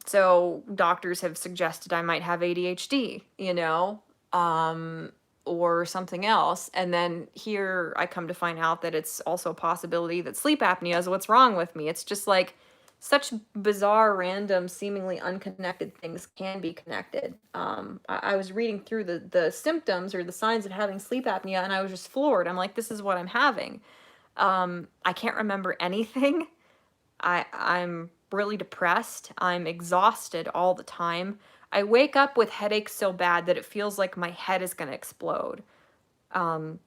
So doctors have suggested I might have ADHD, or something else. And then here I come to find out that it's also a possibility that sleep apnea is what's wrong with me. It's just like such bizarre, random, seemingly unconnected things can be connected. I was reading through the symptoms or the signs of having sleep apnea, and I was just floored. I'm like, this is what I'm having. I can't remember anything. I'm really depressed. I'm exhausted all the time. I wake up with headaches so bad that it feels like my head is going to explode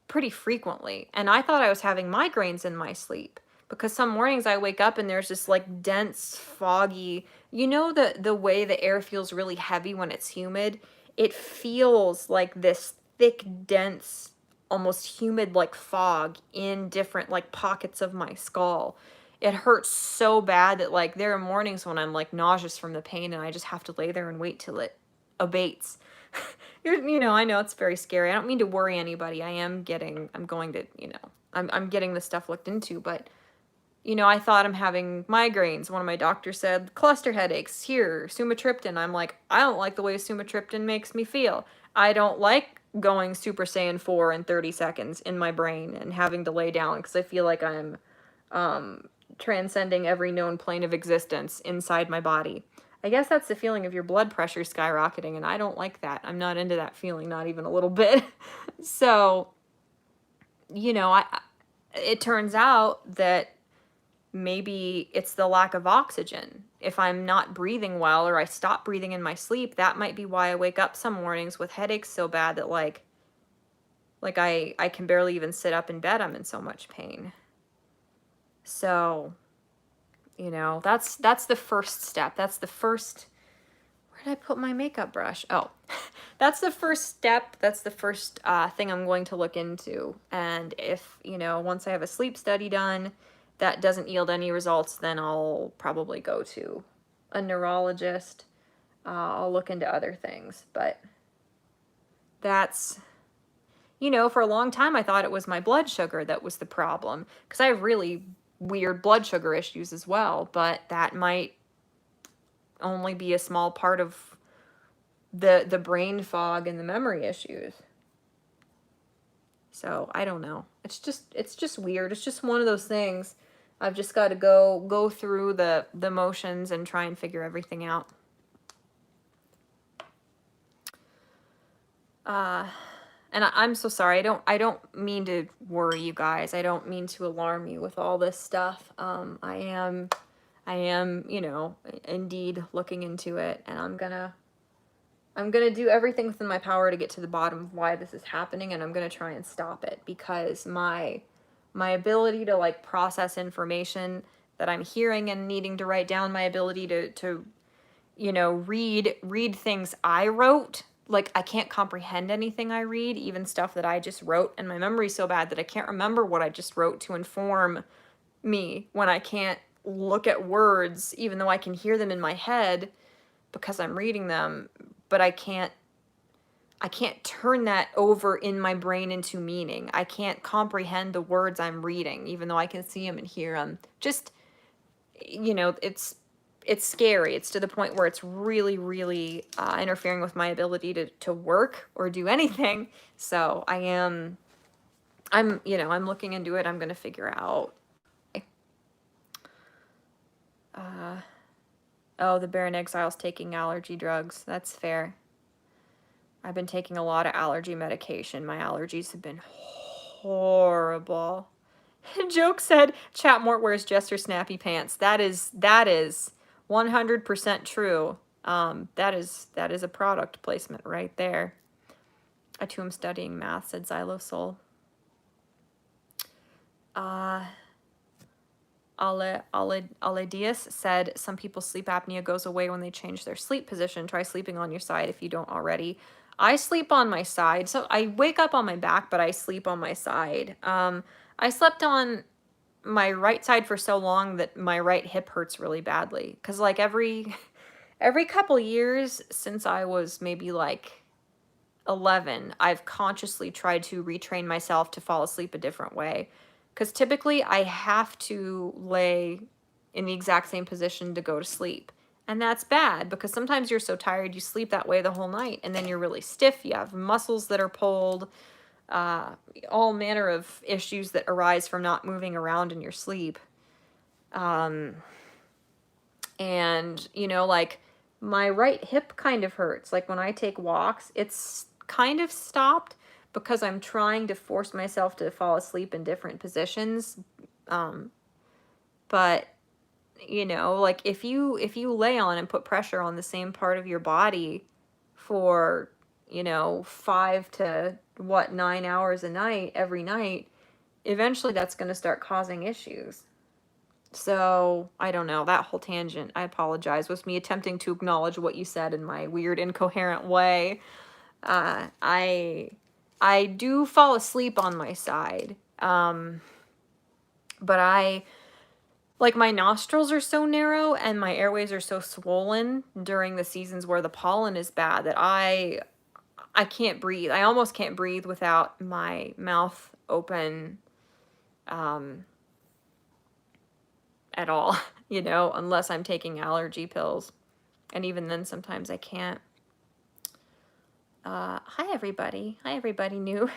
pretty frequently. And I thought I was having migraines in my sleep because some mornings I wake up and there's this like dense, foggy, the way the air feels really heavy when it's humid? It feels like this thick, dense, almost humid like fog in different like pockets of my skull. It hurts so bad that like there are mornings when I'm like nauseous from the pain and I just have to lay there and wait till it abates. I know it's very scary. I don't mean to worry anybody. I'm getting this stuff looked into, but I thought I'm having migraines. One of my doctors said, cluster headaches, here, sumatriptan. I'm like, I don't like the way sumatriptan makes me feel. I don't like going Super Saiyan 4 in 30 seconds in my brain and having to lay down because I feel like I'm transcending every known plane of existence inside my body. I guess that's the feeling of your blood pressure skyrocketing, and I don't like that. I'm not into that feeling, not even a little bit. So, it turns out that maybe it's the lack of oxygen. If I'm not breathing well or I stop breathing in my sleep, that might be why I wake up some mornings with headaches so bad that like I can barely even sit up in bed. I'm in so much pain. So, that's the first step. That's the first, Where did I put my makeup brush? Oh, that's the first step. That's the first thing I'm going to look into. And if, you know, once I have a sleep study done, that doesn't yield any results, then I'll probably go to a neurologist. I'll look into other things. But that's, you know, for a long time I thought it was my blood sugar that was the problem. Because I have really weird blood sugar issues as well. But that might only be a small part of the brain fog and the memory issues. So I don't know. It's just weird. It's just one of those things. I've just got to go through the motions and try and figure everything out. And I'm so sorry. I don't mean to worry you guys. I don't mean to alarm you with all this stuff. I am, you know, indeed looking into it, and I'm gonna do everything within my power to get to the bottom of why this is happening, and I'm gonna try and stop it, because my ability to like process information that I'm hearing and needing to write down, my ability to you know, read things I wrote. Like, I can't comprehend anything I read, even stuff that I just wrote, and my memory's so bad that I can't remember what I just wrote to inform me when I can't look at words, even though I can hear them in my head because I'm reading them, but I can't turn that over in my brain into meaning. I can't comprehend the words I'm reading, even though I can see them and hear them. Just, you know, it's scary. It's to the point where it's really, really interfering with my ability to work or do anything. So I'm looking into it. I'm going to figure out. Oh, the Baron Exile's taking allergy drugs. That's fair. I've been taking a lot of allergy medication. My allergies have been horrible. Joke said, Chat-Mort wears Jester snappy pants. That is 100% true. That is a product placement right there. I too am studying math, said Xylosoul. Aledius said, some people's sleep apnea goes away when they change their sleep position. Try sleeping on your side if you don't already. I sleep on my side. So I wake up on my back, but I sleep on my side. I slept on my right side for so long that my right hip hurts really badly. Because like every couple years since I was maybe like 11, I've consciously tried to retrain myself to fall asleep a different way. Because typically I have to lay in the exact same position to go to sleep. And that's bad, because sometimes you're so tired you sleep that way the whole night, and then you're really stiff, you have muscles that are pulled, all manner of issues that arise from not moving around in your sleep. And, you know, like, my right hip kind of hurts. Like, when I take walks, it's kind of stopped because I'm trying to force myself to fall asleep in different positions. But, you know, like, if you lay on and put pressure on the same part of your body for, you know, 5 to 9 hours a night, every night, eventually that's going to start causing issues. So, I don't know, that whole tangent, I apologize, was me attempting to acknowledge what you said in my weird, incoherent way. I do fall asleep on my side, but like, my nostrils are so narrow and my airways are so swollen during the seasons where the pollen is bad that I can't breathe. I almost can't breathe without my mouth open at all, you know, unless I'm taking allergy pills. And even then, sometimes I can't. Hi, everybody. Hi, everybody new.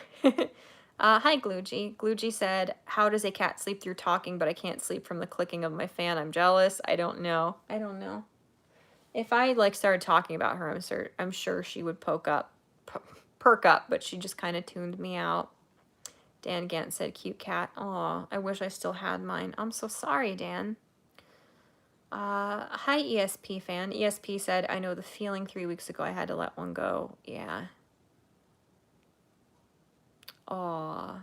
Hi, Glugy. Glugy said, how does a cat sleep through talking, but I can't sleep from the clicking of my fan? I'm jealous. I don't know. If I, like, started talking about her, I'm sure she would perk up, but she just kind of tuned me out. Dan Gant said, cute cat. Aw, I wish I still had mine. I'm so sorry, Dan. Hi, ESP fan. ESP said, I know the feeling 3 weeks ago. I had to let one go. Yeah. Aw.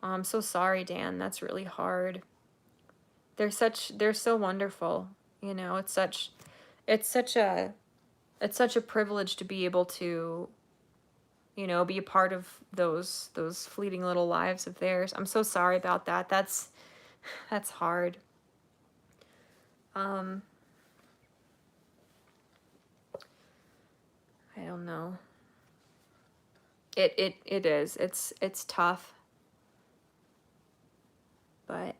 I'm so sorry, Dan. That's really hard. They're so wonderful. You know, it's such it's such a privilege to be able to, you know, be a part of those fleeting little lives of theirs. I'm so sorry about that. That's hard. Um, I don't know. It is. It's tough, but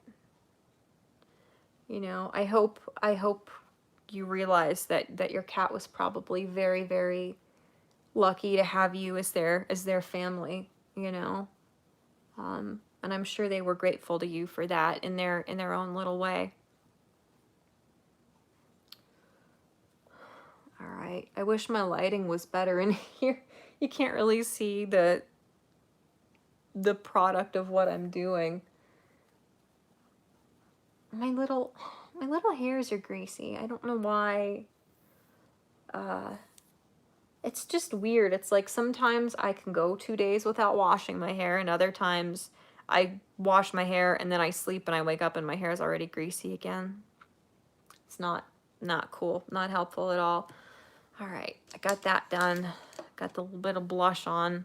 you know, I hope you realize that your cat was probably very, very lucky to have you as their family, you know. And I'm sure they were grateful to you for that in their own little way. All right. I wish my lighting was better in here. You can't really see the product of what I'm doing. My little hairs are greasy. I don't know why. It's just weird. It's like sometimes I can go 2 days without washing my hair, and other times I wash my hair and then I sleep and I wake up and my hair is already greasy again. It's not cool, not helpful at all. All right, I got that done. Got the little bit of blush on.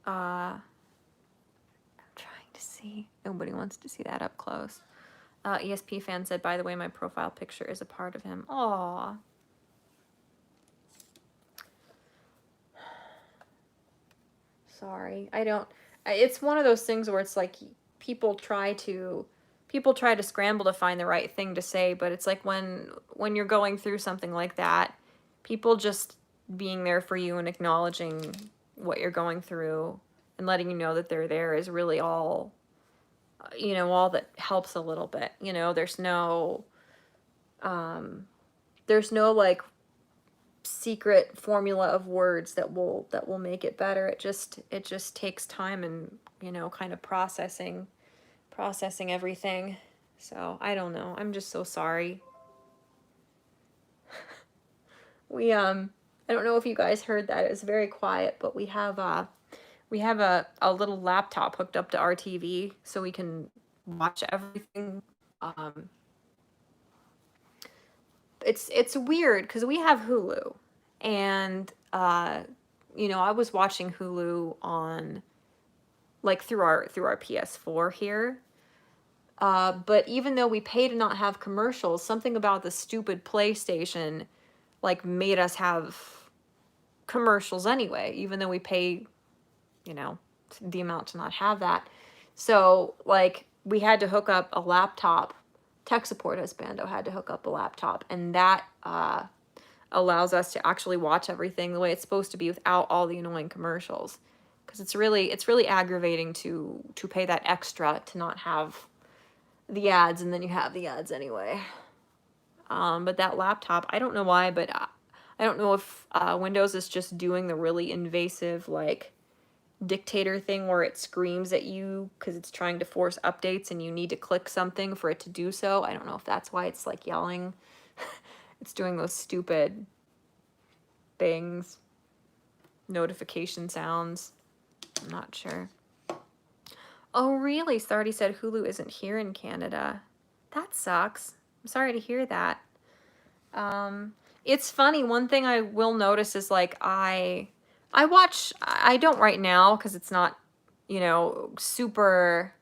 I'm trying to see. Nobody wants to see that up close. ESP fan said, by the way, my profile picture is a part of him. Aww. Sorry. I don't. It's one of those things where it's like people try to scramble to find the right thing to say, but it's like when you're going through something like that, people just being there for you and acknowledging what you're going through and letting you know that they're there is really all, you know, all that helps a little bit. You know, there's no like secret formula of words that will make it better. It just takes time and, you know, kind of processing everything. So I don't know. I'm just so sorry. I don't know if you guys heard that. It was very quiet, but we have a little laptop hooked up to our TV so we can watch everything. It's weird because we have Hulu, and you know, I was watching Hulu on like through our PS4 here. But even though we pay to not have commercials, something about the stupid PlayStation like made us have commercials anyway, even though we pay, you know, the amount to not have that. So like we had to hook up a laptop. Tech support husbando had to hook up a laptop, and that allows us to actually watch everything the way it's supposed to be without all the annoying commercials. Because it's really aggravating to pay that extra to not have the ads, and then you have the ads anyway. But that laptop, I don't know why, but I don't know if Windows is just doing the really invasive like dictator thing where it screams at you because it's trying to force updates and you need to click something for it to do so. I don't know if that's why it's like yelling. It's doing those stupid things, notification sounds. I'm not sure. Oh, really? Sardi said Hulu isn't here in Canada. That sucks. I'm sorry to hear that. It's funny. One thing I will notice is like I don't right now because it's not, you know, super.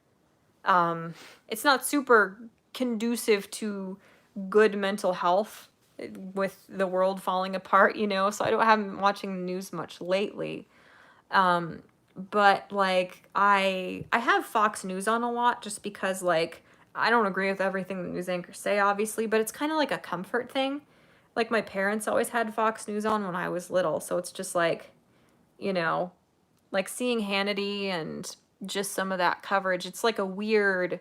It's not super conducive to good mental health with the world falling apart, you know. So I haven't been watching the news much lately. But like I have Fox News on a lot just because like I don't agree with everything the news anchors say, obviously, but it's kind of like a comfort thing. Like my parents always had Fox News on when I was little, so it's just like, you know, like seeing Hannity and just some of that coverage. It's like a weirdly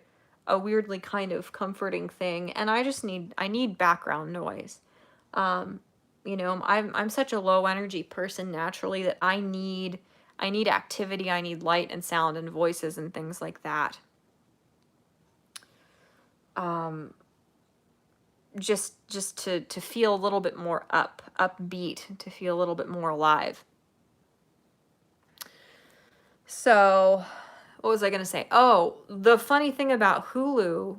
kind of comforting thing, and I need background noise. You know, I'm such a low energy person naturally that I need activity, I need light and sound and voices and things like that. Just to feel a little bit more upbeat, to feel a little bit more alive. So, what was I gonna say? Oh, the funny thing about Hulu,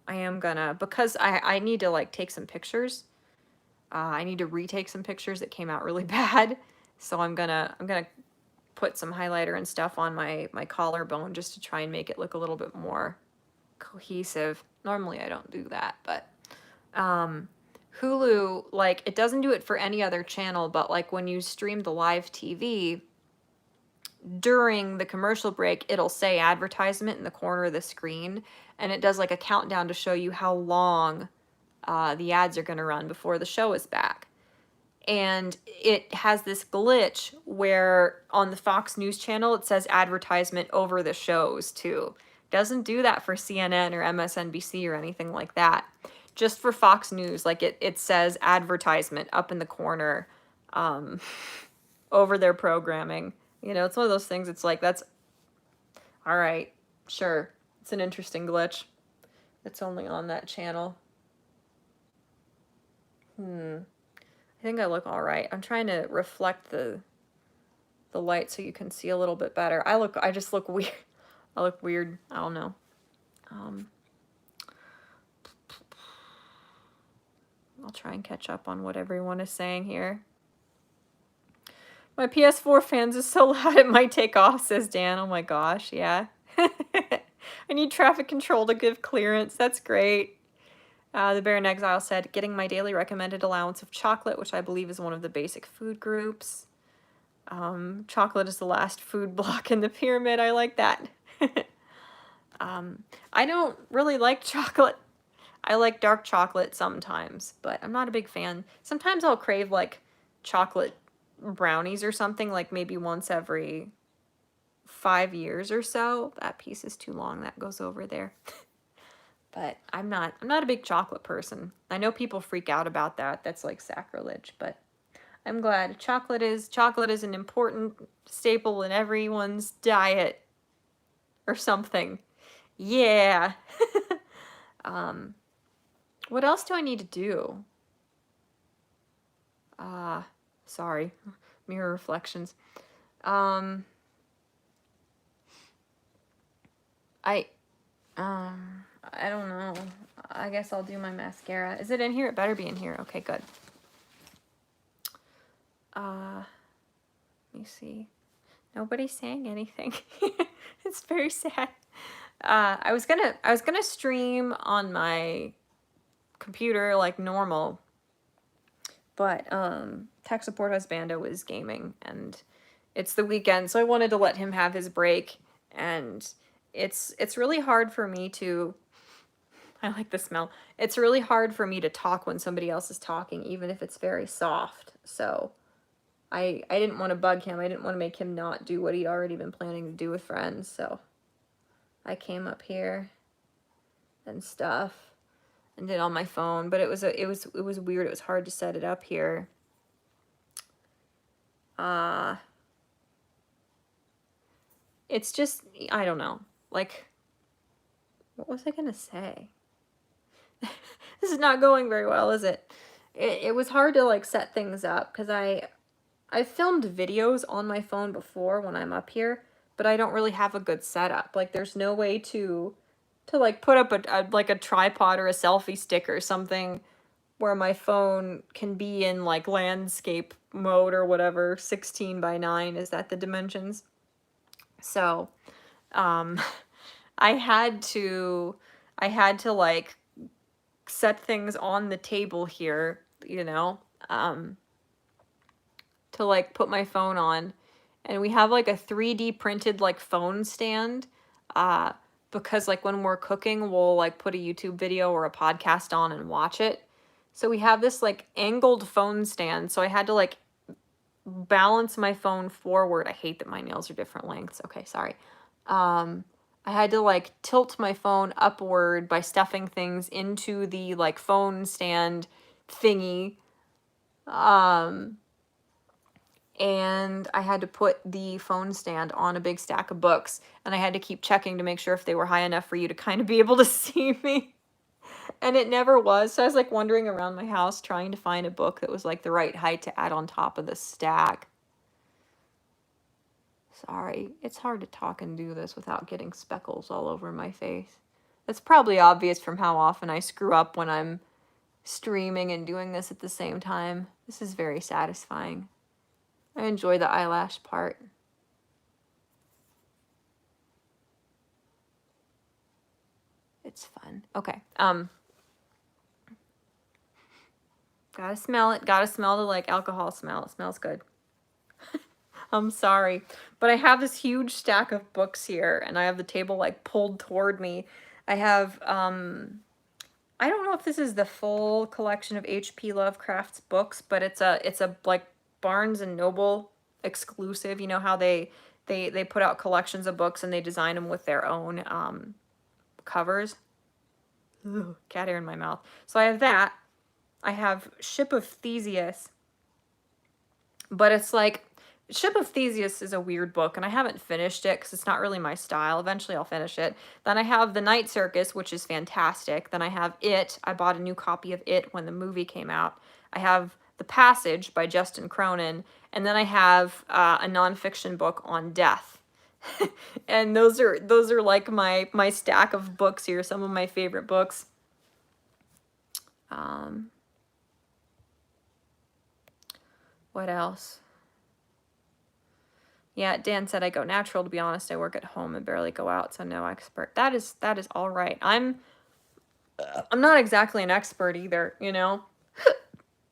I am gonna, because I need to like take some pictures. I need to retake some pictures that came out really bad. So I'm gonna put some highlighter and stuff on my collarbone just to try and make it look a little bit more cohesive. Normally I don't do that, but Hulu, like, it doesn't do it for any other channel, but like when you stream the live TV, during the commercial break, it'll say advertisement in the corner of the screen, and it does like a countdown to show you how long the ads are going to run before the show is back. And it has this glitch where on the Fox News channel it says advertisement over the shows too. Doesn't do that for CNN or MSNBC or anything like that. Just for Fox News, like it says advertisement up in the corner over their programming. You know, it's one of those things, it's like, that's all right, sure. It's an interesting glitch. It's only on that channel. I think I look all right. I'm trying to reflect the light so you can see a little bit better. I just look weird. I look weird. I don't know. I'll try and catch up on what everyone is saying here. My PS4 fans is so loud it might take off, says Dan. Oh my gosh, yeah. I need traffic control to give clearance. That's great. The Bear in Exile said, getting my daily recommended allowance of chocolate, which I believe is one of the basic food groups. Chocolate is the last food block in the pyramid. I like that. I don't really like chocolate. I like dark chocolate sometimes, but I'm not a big fan. Sometimes I'll crave like chocolate brownies or something, like maybe once every 5 years or so. That piece is too long. That goes over there. But I'm not a big chocolate person. I know people freak out about that. That's like sacrilege, but I'm glad chocolate is an important staple in everyone's diet or something. Yeah. What else do I need to do? Sorry. Mirror reflections. I don't know. I guess I'll do my mascara. Is it in here? It better be in here. Okay, good. Let me see. Nobody's saying anything. It's very sad. I was gonna stream on my computer like normal, but tech support husbando was gaming and it's the weekend, so I wanted to let him have his break, and it's really hard for me to I like the smell. It's really hard for me to talk when somebody else is talking, even if it's very soft. So I didn't want to bug him. I didn't want to make him not do what he'd already been planning to do with friends. So I came up here and stuff and did on my phone, but it was weird. It was hard to set it up here. It's just, I don't know. Like, what was I gonna say? This is not going very well, is it? It was hard to like set things up because I filmed videos on my phone before when I'm up here, but I don't really have a good setup. Like, there's no way to like put up like a tripod or a selfie stick or something where my phone can be in like landscape mode or whatever. 16:9, is that the dimensions? So I had to like set things on the table here, you know, to like put my phone on. And we have like a 3D printed like phone stand, because like when we're cooking, we'll like put a YouTube video or a podcast on and watch it. So we have this like angled phone stand. So I had to like balance my phone forward. I hate that my nails are different lengths. Okay, sorry. I had to like tilt my phone upward by stuffing things into the like phone stand thingy. And I had to put the phone stand on a big stack of books, and I had to keep checking to make sure if they were high enough for you to kind of be able to see me. And it never was. So I was like wandering around my house trying to find a book that was like the right height to add on top of the stack. Sorry, it's hard to talk and do this without getting speckles all over my face. That's probably obvious from how often I screw up when I'm streaming and doing this at the same time. This is very satisfying. I enjoy the eyelash part. It's fun. Okay. Gotta smell it. Gotta smell the like alcohol smell. It smells good. I'm sorry, but I have this huge stack of books here, and I have the table like pulled toward me. I have I don't know if this is the full collection of H.P. Lovecraft's books, but it's a like Barnes and Noble exclusive. You know how they put out collections of books and they design them with their own covers. Ugh, cat hair in my mouth. So I have that. I have Ship of Theseus, but it's like Ship of Theseus is a weird book, and I haven't finished it because it's not really my style. Eventually, I'll finish it. Then I have The Night Circus, which is fantastic. Then I have It. I bought a new copy of It when the movie came out. I have The Passage by Justin Cronin, and then I have a nonfiction book on death. And those are like my stack of books here. Some of my favorite books. What else? Yeah, Dan said I go natural. To be honest, I work at home and barely go out, so no expert. That is all right. I'm not exactly an expert either, you know?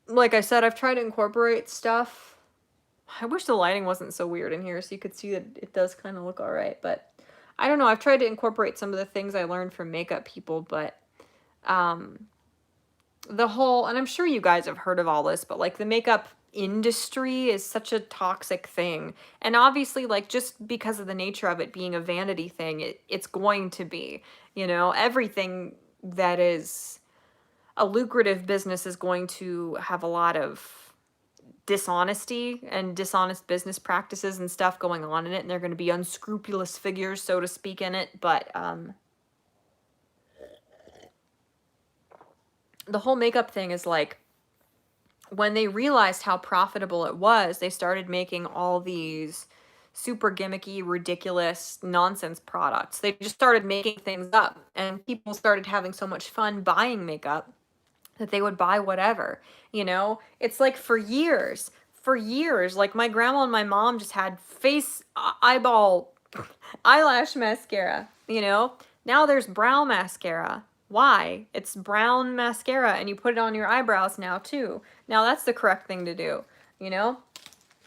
Like I said, I've tried to incorporate stuff. I wish the lighting wasn't so weird in here so you could see that it does kind of look all right, but I don't know. I've tried to incorporate some of the things I learned from makeup people, but the whole, and I'm sure you guys have heard of all this, but like the makeup industry is such a toxic thing. And obviously, like, just because of the nature of it being a vanity thing, it's going to be, you know, everything that is a lucrative business is going to have a lot of dishonesty and dishonest business practices and stuff going on in it, and they're going to be unscrupulous figures, so to speak, in it. But the whole makeup thing is like, when they realized how profitable it was, they started making all these super gimmicky, ridiculous nonsense products. They just started making things up, and people started having so much fun buying makeup that they would buy whatever. You know, it's like for years, like my grandma and my mom just had face eyeball eyelash mascara, you know? Now there's brow mascara. Why? It's brown mascara and you put it on your eyebrows now too. Now that's the correct thing to do, you know?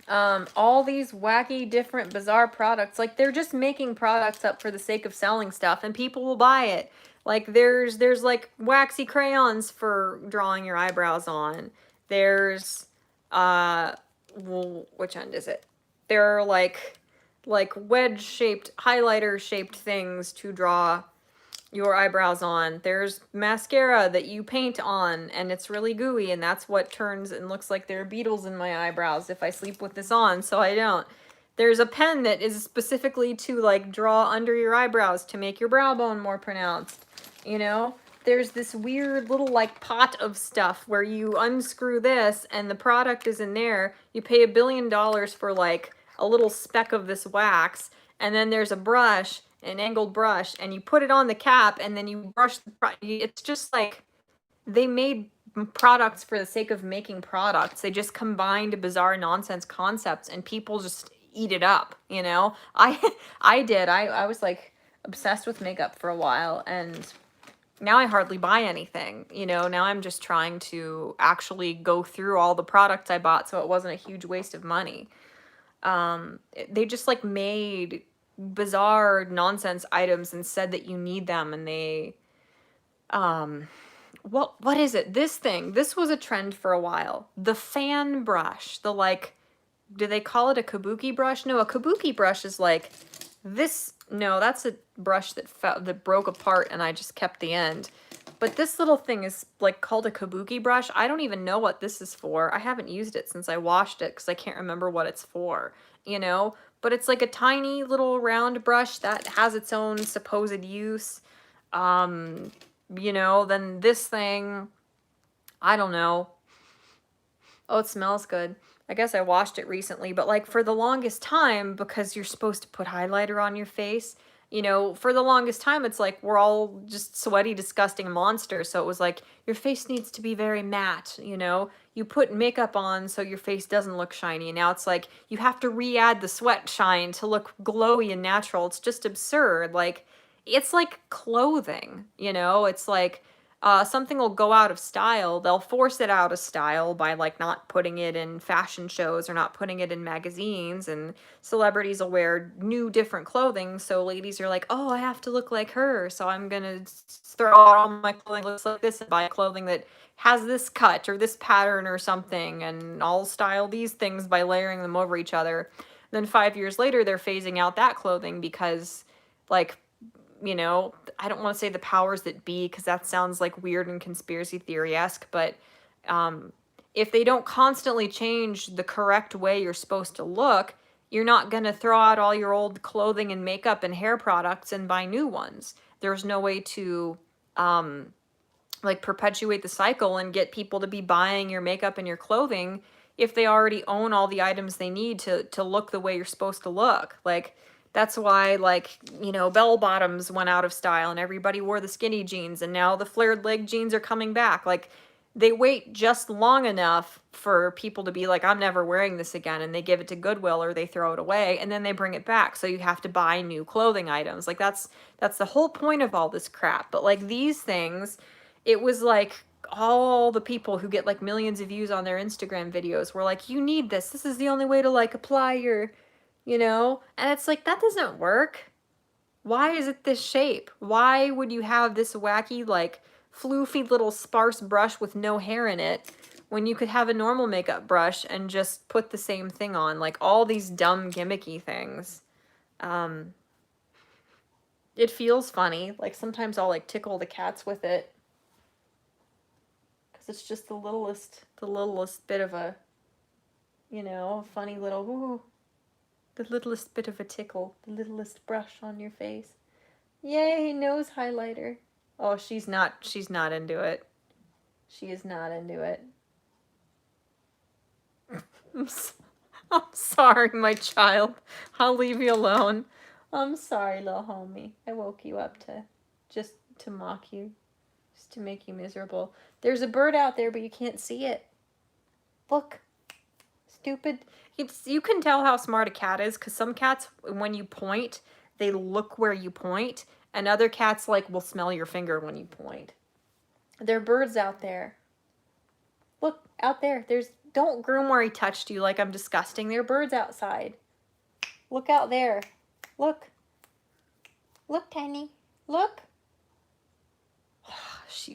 All these wacky, different, bizarre products, like they're just making products up for the sake of selling stuff and people will buy it. Like there's like waxy crayons for drawing your eyebrows on. There's well, which end is it? There are like wedge shaped, highlighter shaped things to draw your eyebrows on. There's mascara that you paint on and it's really gooey and that's what turns and looks like there are beetles in my eyebrows if I sleep with this on, so I don't. There's a pen that is specifically to like draw under your eyebrows to make your brow bone more pronounced, you know? There's this weird little like pot of stuff where you unscrew this and the product is in there. You pay $1 billion for like a little speck of this wax, and then there's a brush, an angled brush, and you put it on the cap and then you brush it's just like they made products for the sake of making products. They just combined bizarre nonsense concepts and people just eat it up, you know? I did. I was like obsessed with makeup for a while, and now I hardly buy anything, you know? Now I'm just trying to actually go through all the products I bought so it wasn't a huge waste of money. They just like made bizarre nonsense items and said that you need them, and they what is it? This was a trend for a while. The fan brush, the like, do they call it a kabuki brush? No, a kabuki brush is like this. No, that's a brush that broke apart and I just kept the end. But this little thing is like called a kabuki brush. I don't even know what this is for. I haven't used it since I washed it because I can't remember what it's for, you know? But it's like a tiny little round brush that has its own supposed use. You know, then this thing, I don't know. Oh, it smells good. I guess I washed it recently, but like for the longest time, because you're supposed to put highlighter on your face, you know, for the longest time, it's like we're all just sweaty, disgusting monsters. So it was like, your face needs to be very matte, you know? You put makeup on so your face doesn't look shiny. And now it's like, you have to re-add the sweat shine to look glowy and natural. It's just absurd. Like, it's like clothing, you know? It's like, something will go out of style. They'll force it out of style by like not putting it in fashion shows or not putting it in magazines, and celebrities will wear new different clothing, so ladies are like, oh, I have to look like her, so I'm gonna throw out all my clothing that looks like this and buy clothing that has this cut or this pattern or something, and I'll style these things by layering them over each other. Then 5 years later, they're phasing out that clothing because, like, you know, I don't want to say the powers that be because that sounds like weird and conspiracy theory-esque, but um, if they don't constantly change the correct way you're supposed to look, you're not going to throw out all your old clothing and makeup and hair products and buy new ones. There's no way to like perpetuate the cycle and get people to be buying your makeup and your clothing if they already own all the items they need to look the way you're supposed to look. Like, that's why, like, you know, bell bottoms went out of style and everybody wore the skinny jeans, and now the flared leg jeans are coming back. Like, they wait just long enough for people to be like, I'm never wearing this again, and they give it to Goodwill or they throw it away, and then they bring it back. So you have to buy new clothing items. Like, that's the whole point of all this crap. But like these things, it was like all the people who get like millions of views on their Instagram videos were like, you need this. This is the only way to like apply your, you know? And it's like, that doesn't work. Why is it this shape? Why would you have this wacky, like, floofy little sparse brush with no hair in it when you could have a normal makeup brush and just put the same thing on? Like, all these dumb gimmicky things. It feels funny. Like, sometimes I'll like tickle the cats with it, because it's just the littlest bit of a, you know, funny little, ooh, the littlest bit of a tickle, the littlest brush on your face. Yay, nose highlighter. Oh, she's not into it. She is not into it. I'm sorry, my child. I'll leave you alone. I'm sorry, little homie. I woke you up just to mock you, just to make you miserable. There's a bird out there, but you can't see it. Look. Stupid. You can tell how smart a cat is, because some cats, when you point, they look where you point, and other cats, like, will smell your finger when you point. There are birds out there. Look, out there. Don't groom where he touched you like I'm disgusting. There are birds outside. Look out there. Look. Look, Tiny. Look.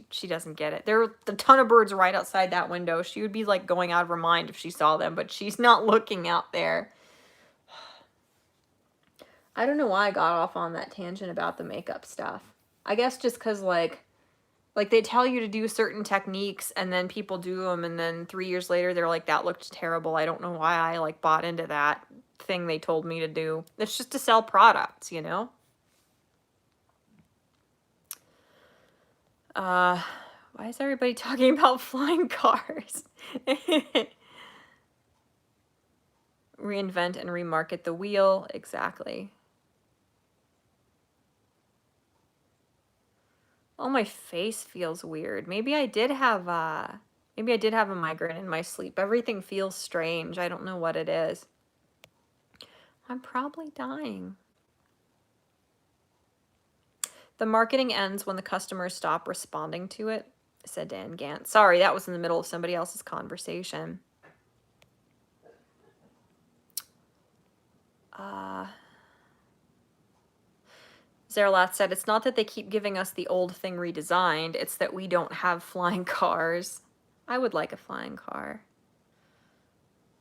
She doesn't get it. There are a ton of birds right outside that window. She would be like going out of her mind if she saw them, but she's not looking out there. I don't know why I got off on that tangent about the makeup stuff. I guess just because like they tell you to do certain techniques and then people do them, and then 3 years later they're like, that looked terrible. I don't know why I like bought into that thing they told me to do. It's just to sell products, you know? Why is everybody talking about flying cars? Reinvent and remarket the wheel. Exactly. Oh, my face feels weird. Maybe I did have a migraine in my sleep. Everything feels strange. I don't know what it is. I'm probably dying. The marketing ends when the customers stop responding to it, said Dan Gant. Sorry, that was in the middle of somebody else's conversation. Zerlath said, it's not that they keep giving us the old thing redesigned, it's that we don't have flying cars. I would like a flying car.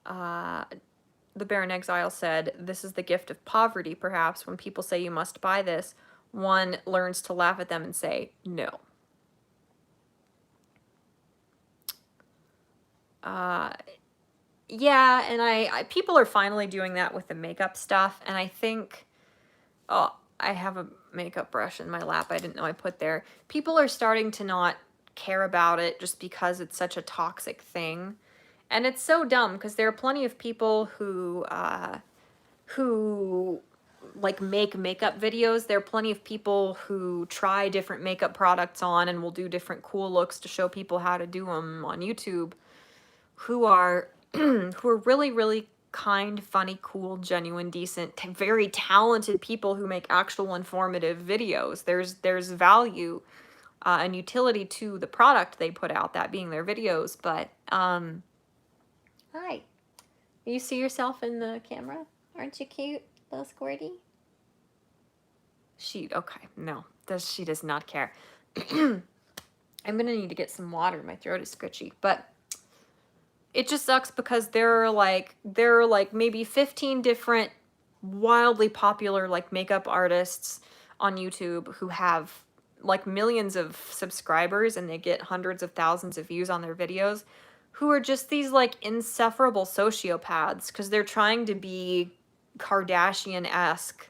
The Baron Exile said, this is the gift of poverty, perhaps. When people say you must buy this, one learns to laugh at them and say, no. Yeah, and I people are finally doing that with the makeup stuff, and I think, oh, I have a makeup brush in my lap I didn't know I put there. People are starting to not care about it just because it's such a toxic thing. And it's so dumb, because there are plenty of people who like make makeup videos. There are plenty of people who try different makeup products on and will do different cool looks to show people how to do them on YouTube, who are who are really, really kind, funny, cool, genuine, decent, very talented people who make actual informative videos. There's value and utility to the product they put out, that being their videos. But hi, you see yourself in the camera? Aren't you cute, little squirty? Okay, no, she does not care. I'm gonna need to get some water. My throat is scritchy, but it just sucks because there are like maybe 15 different wildly popular like makeup artists on YouTube who have like millions of subscribers and they get hundreds of thousands of views on their videos, who are just these like insufferable sociopaths because they're trying to be Kardashian-esque,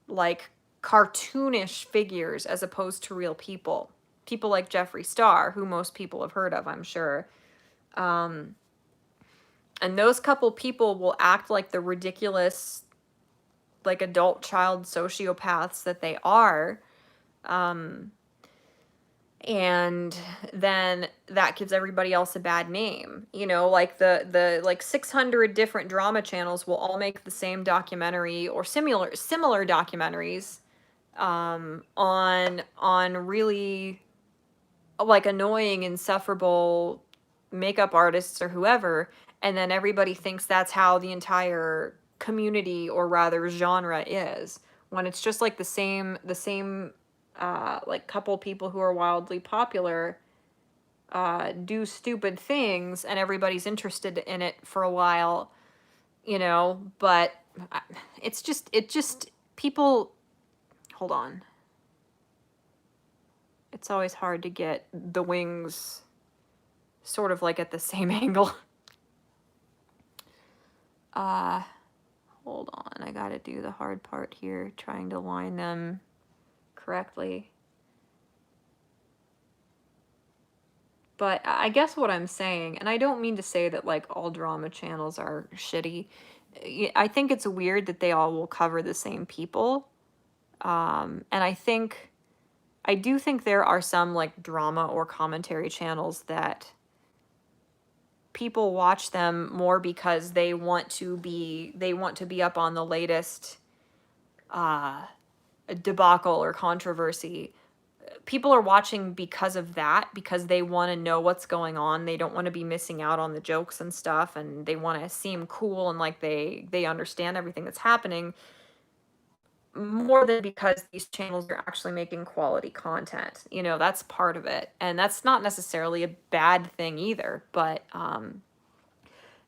like cartoonish figures as opposed to real people. People like Jeffree Star, who most people have heard of, I'm sure. And those couple people will act like the ridiculous, like adult child sociopaths that they are. And then that gives everybody else a bad name. You know, like the like 600 different drama channels will all make the same documentary or similar documentaries on really like annoying, insufferable makeup artists or whoever, and then everybody thinks that's how the entire community or rather genre is, when it's just like the same like couple people who are wildly popular do stupid things and everybody's interested in it for a while, you know. But it's just people, hold on, it's always hard to get the wings sort of like at the same angle. Hold on, I gotta do the hard part here, trying to line them correctly. But I guess what I'm saying, and I don't mean to say that like all drama channels are shitty. I think it's weird that they all will cover the same people. And I do think there are some like drama or commentary channels that people watch them more because they want to be up on the latest debacle or controversy. People are watching because of that, because they want to know what's going on. They don't want to be missing out on the jokes and stuff, and they want to seem cool and like they understand everything that's happening, more than because these channels are actually making quality content. You know, that's part of it. And that's not necessarily a bad thing either, but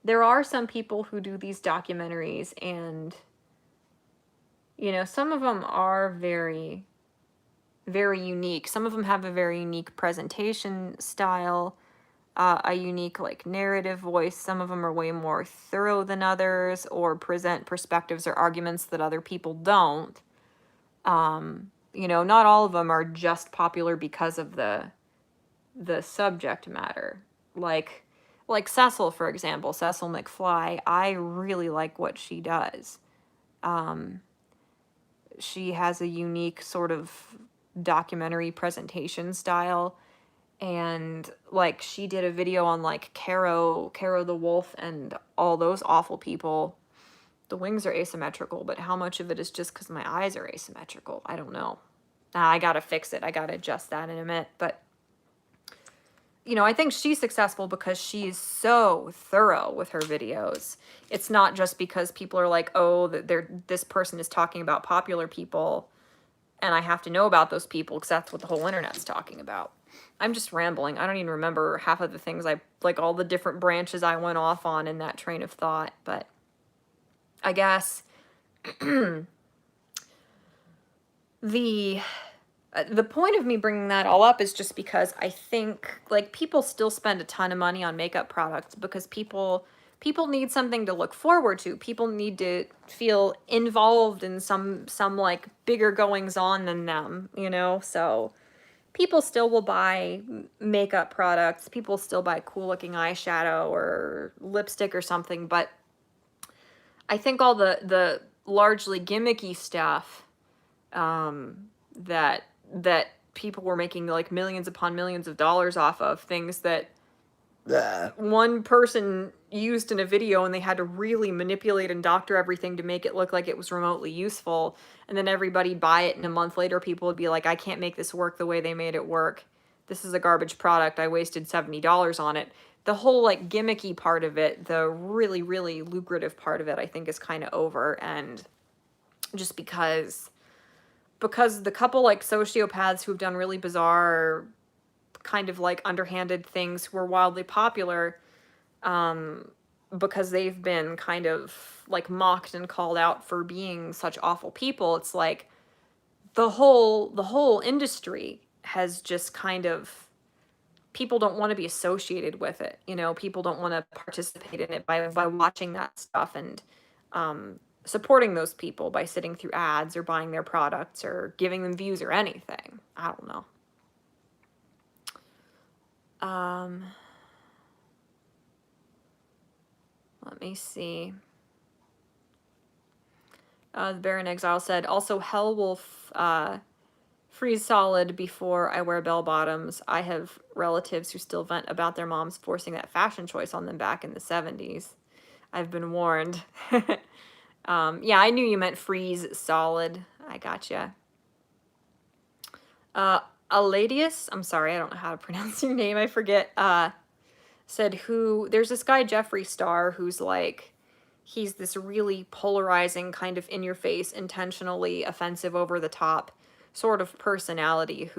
there are some people who do these documentaries, and you know, some of them are very, very unique. Some of them have a very unique presentation style, a unique like narrative voice. Some of them are way more thorough than others, or present perspectives or arguments that other people don't. You know, not all of them are just popular because of the subject matter. Like Cecil, for example, Cecil McFly. I really like what she does. She has a unique sort of documentary presentation style, and like she did a video on like Caro the wolf and all those awful people. The wings are asymmetrical, but how much of it is just because my eyes are asymmetrical? I don't know. I gotta fix it. I gotta adjust that in a minute. But you know, I think she's successful because she's so thorough with her videos. It's not just because people are like, oh, this person is talking about popular people and I have to know about those people because that's what the whole internet's talking about. I'm just rambling. I don't even remember half of the things like all the different branches I went off on in that train of thought. But I guess the point of me bringing that all up is just because I think like people still spend a ton of money on makeup products because people need something to look forward to. People need to feel involved in some like bigger goings on than them, you know? So people still will buy makeup products. People still buy cool looking eyeshadow or lipstick or something, but I think all the largely gimmicky stuff, that people were making like millions upon millions of dollars off of, things that one person used in a video and they had to really manipulate and doctor everything to make it look like it was remotely useful, and then everybody'd buy it and a month later people would be like, I can't make this work the way they made it work. This is a garbage product. I wasted $70 on it. The whole like gimmicky part of it, the really, really lucrative part of it, I think is kind of over. And just because the couple like sociopaths who've done really bizarre kind of like underhanded things who are wildly popular, because they've been kind of like mocked and called out for being such awful people, it's like the whole industry has just kind of, people don't want to be associated with it, you know, people don't want to participate in it by watching that stuff and supporting those people by sitting through ads or buying their products or giving them views or anything. I don't know. Let me see. The Baron Exile said, also hell will freeze solid before I wear bell bottoms. I have relatives who still vent about their moms forcing that fashion choice on them back in the 70s. I've been warned. Yeah, I knew you meant freeze solid. I gotcha. Aladius, I'm sorry, I don't know how to pronounce your name, I forget, said there's this guy, Jeffree Star, who's like, he's this really polarizing, kind of in your face, intentionally offensive, over the top sort of personality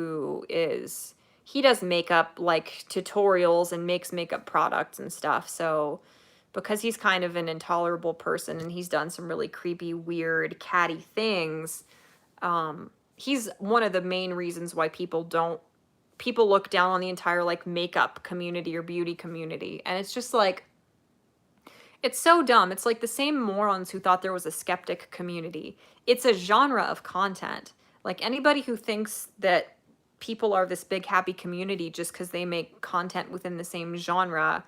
he does makeup like tutorials and makes makeup products and stuff. So because he's kind of an intolerable person and he's done some really creepy, weird, catty things, he's one of the main reasons why people look down on the entire like makeup community or beauty community. And it's just like, it's so dumb. It's like the same morons who thought there was a skeptic community. It's a genre of content. Like anybody who thinks that people are this big happy community just because they make content within the same genre,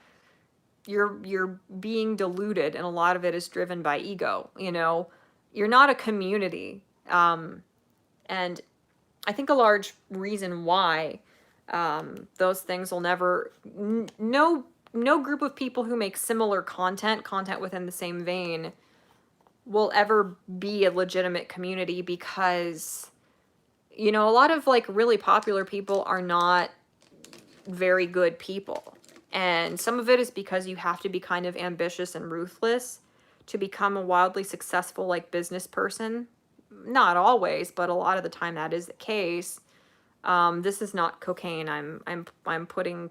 you're being deluded, and a lot of it is driven by ego. You know, you're not a community. And I think a large reason why those things will never, no group of people who make similar content within the same vein, will ever be a legitimate community, because, you know, a lot of like really popular people are not very good people. And some of it is because you have to be kind of ambitious and ruthless to become a wildly successful like business person. Not always, but a lot of the time that is the case. This is not cocaine. I'm putting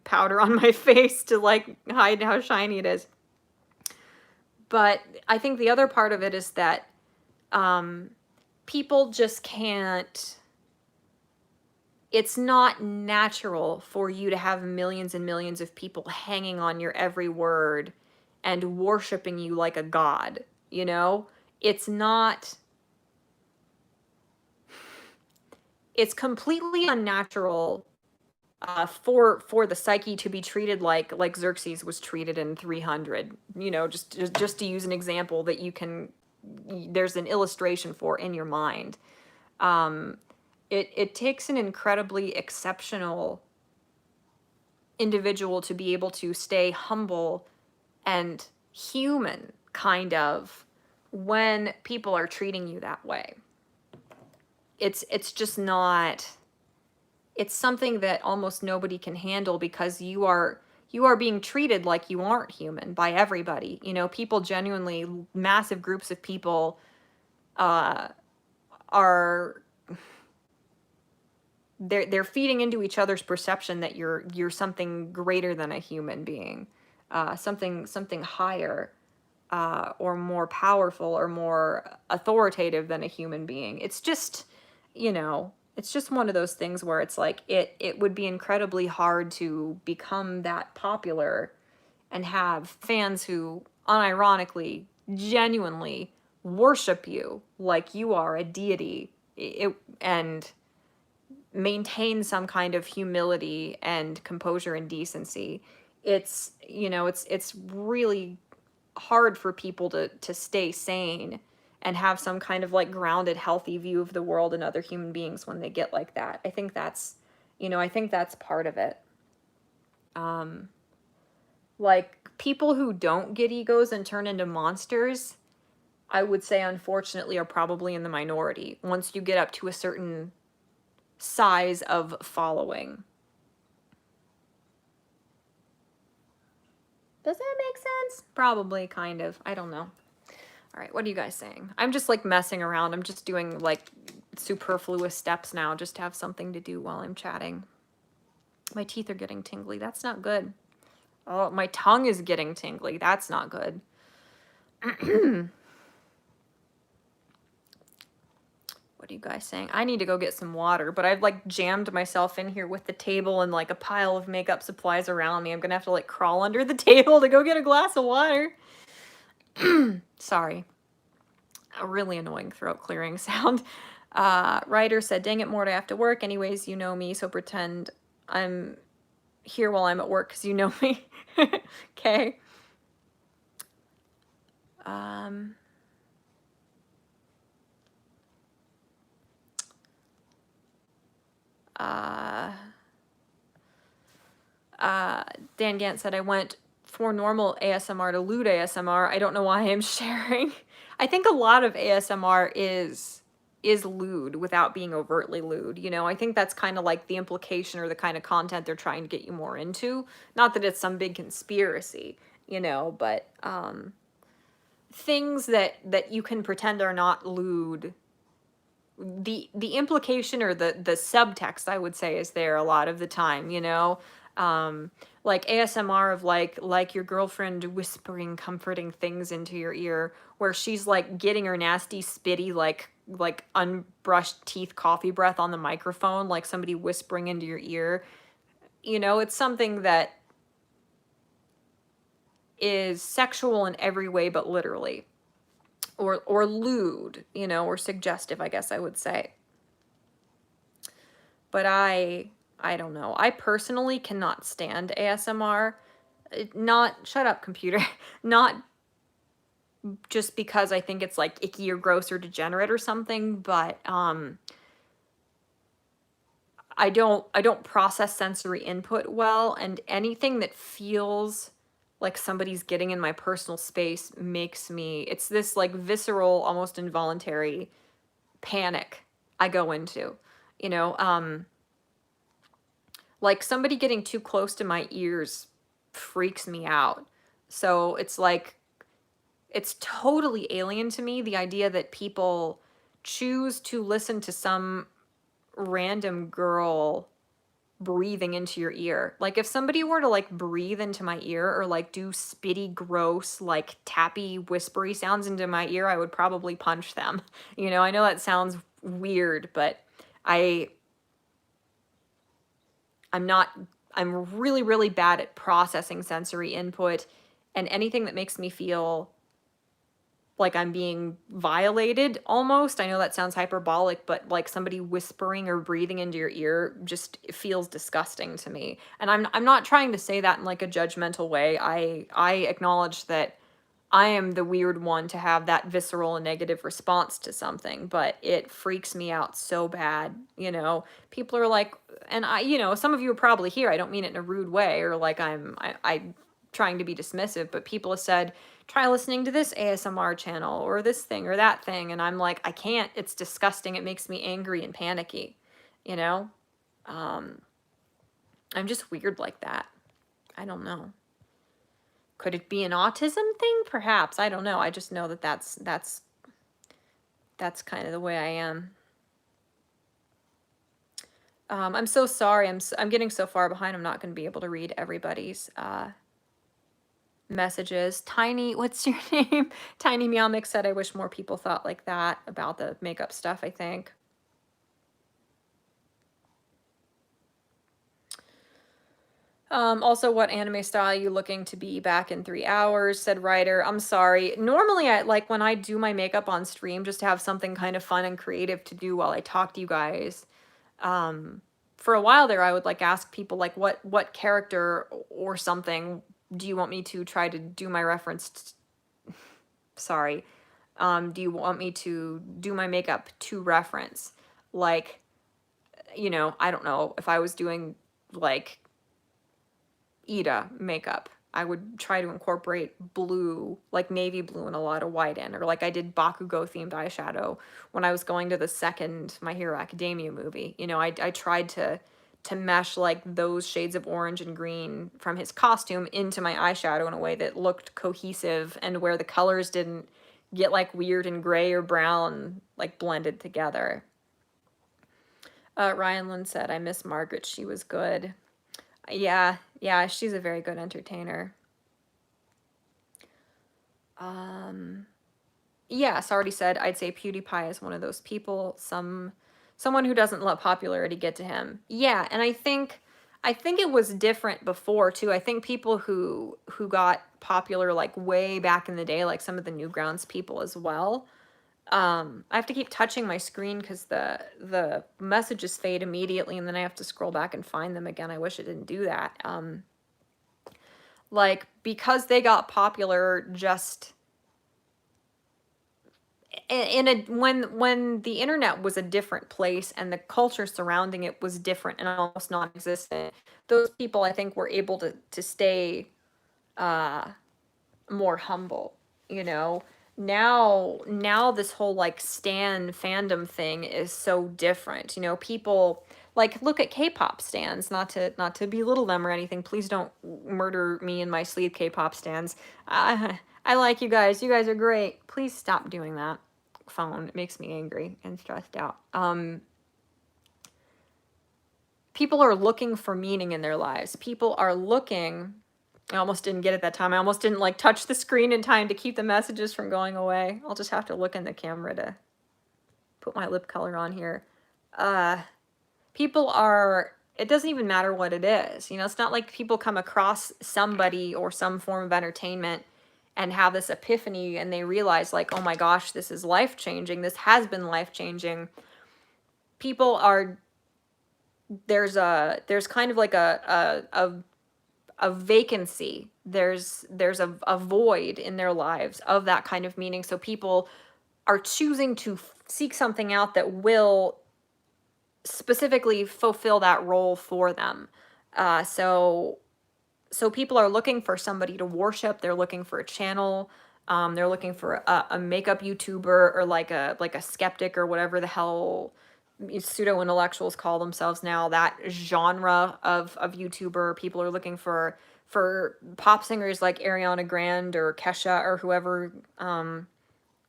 powder on my face to like hide how shiny it is. But I think the other part of it is that people just can't, it's not natural for you to have millions and millions of people hanging on your every word and worshiping you like a god, you know? It's not, it's completely unnatural for the psyche to be treated like Xerxes was treated in 300. You know, just to use an example that there's an illustration for in your mind. It takes an incredibly exceptional individual to be able to stay humble and human, kind of, when people are treating you that way. It's just not, it's something that almost nobody can handle, because you are being treated like you aren't human by everybody. You know, people genuinely, massive groups of people are, they're feeding into each other's perception that you're something greater than a human being, something higher, or more powerful or more authoritative than a human being. It's just, you know, it's just one of those things where it's like it would be incredibly hard to become that popular and have fans who unironically, genuinely worship you like you are a deity, and maintain some kind of humility and composure and decency. It's, you know, it's really hard for people to stay sane and have some kind of like grounded, healthy view of the world and other human beings when they get like that. I think that's, I think that's part of it. Like people who don't get egos and turn into monsters, I would say unfortunately are probably in the minority once you get up to a certain size of following. Does that make sense? Probably, kind of. I don't know. All right, what are you guys saying? I'm just like messing around. I'm just doing like superfluous steps now just to have something to do while I'm chatting. My teeth are getting tingly. That's not good. Oh, my tongue is getting tingly. That's not good. What are you guys saying? I need to go get some water, but I've like jammed myself in here with the table and like a pile of makeup supplies around me. I'm gonna have to like crawl under the table to go get a glass of water. Sorry. A really annoying throat clearing sound. Ryder said, dang it, Mort, I have to work. Anyways, you know me, so pretend I'm here while I'm at work because you know me. Okay. Dan Gant said, I went for normal ASMR to lewd ASMR. I don't know why I'm sharing. I think a lot of ASMR is lewd without being overtly lewd. I think that's kind of like the implication or the kind of content they're trying to get you more into. Not that it's some big conspiracy, but things that you can pretend are not lewd. The implication or the subtext, I would say, is there a lot of the time, like ASMR of like your girlfriend whispering comforting things into your ear, where she's like getting her nasty spitty like unbrushed teeth coffee breath on the microphone, like somebody whispering into your ear. It's something that is sexual in every way but literally, or lewd, or suggestive, I guess I would say. But I don't know. I personally cannot stand ASMR. Not, shut up, computer. Not just because I think it's like icky or gross or degenerate or something, but I don't process sensory input well, and anything that feels like somebody's getting in my personal space makes me, it's this like visceral, almost involuntary panic I go into. Like somebody getting too close to my ears freaks me out. So it's like, it's totally alien to me, the idea that people choose to listen to some random girl breathing into your ear. Like if somebody were to like breathe into my ear or like do spitty, gross, like tappy, whispery sounds into my ear, I would probably punch them. I know that sounds weird, but I'm really, really bad at processing sensory input, and anything that makes me feel like I'm being violated almost. I know that sounds hyperbolic, but like somebody whispering or breathing into your ear just feels disgusting to me. And I'm not trying to say that in like a judgmental way. I acknowledge that I am the weird one to have that visceral and negative response to something, but it freaks me out so bad. People are like, and some of you are probably here. I don't mean it in a rude way or like I'm trying to be dismissive, but people have said, try listening to this ASMR channel or this thing or that thing. And I'm like, I can't. It's disgusting. It makes me angry and panicky. I'm just weird like that. I don't know. Could it be an autism thing? Perhaps. I don't know. I just know that that's kind of the way I am. I'm so sorry. I'm getting so far behind. I'm not going to be able to read everybody's messages. Tiny, what's your name? Tiny Meow Mix said, I wish more people thought like that about the makeup stuff, I think. Also, what anime style are you looking to be back in 3 hours? Said Ryder. I'm sorry. Normally, I like when I do my makeup on stream, just to have something kind of fun and creative to do while I talk to you guys. For a while there, I would like ask people like, what character or something do you want me to try to do my reference sorry. Do you want me to do my makeup to reference? Like, you know, I don't know, if I was doing like Ida makeup, I would try to incorporate blue, like navy blue and a lot of white in, or like I did Bakugo themed eyeshadow when I was going to the second My Hero Academia movie. You know, I tried to mesh like those shades of orange and green from his costume into my eyeshadow in a way that looked cohesive and where the colors didn't get like weird and gray or brown, like blended together. Ryan Lynn said, I miss Margaret. She was good. Yeah, she's a very good entertainer. Yes, already said, I'd say PewDiePie is one of those people. Someone who doesn't let popularity get to him. Yeah, and I think it was different before too. I think people who got popular like way back in the day, like some of the Newgrounds people as well. I have to keep touching my screen because the messages fade immediately, and then I have to scroll back and find them again. I wish it didn't do that. Like, because they got popular just in a when the internet was a different place and the culture surrounding it was different and almost non-existent, those people I think were able to stay more humble, you know. Now this whole like stan fandom thing is so different. You know, people like look at K-pop stans, not to belittle them or anything. Please don't murder me in my sleep, K-pop stans. I like you guys. You guys are great. Please stop doing that. Phone. It makes me angry and stressed out. People are looking for meaning in their lives. People are looking. I almost didn't get it that time. I almost didn't like touch the screen in time to keep the messages from going away. I'll just have to look in the camera to put my lip color on here. People are, it doesn't even matter what it is. You know, it's not like people come across somebody or some form of entertainment and have this epiphany and they realize like, oh my gosh, this is life-changing. This has been life-changing. People are, there's kind of like a vacancy. There's a void in their lives of that kind of meaning. So people are choosing to seek something out that will specifically fulfill that role for them. So people are looking for somebody to worship. They're looking for a channel. They're looking for a makeup YouTuber or like a skeptic or whatever the hell pseudo intellectuals call themselves now. That genre of YouTuber. People are looking for pop singers like Ariana Grande or Kesha or whoever.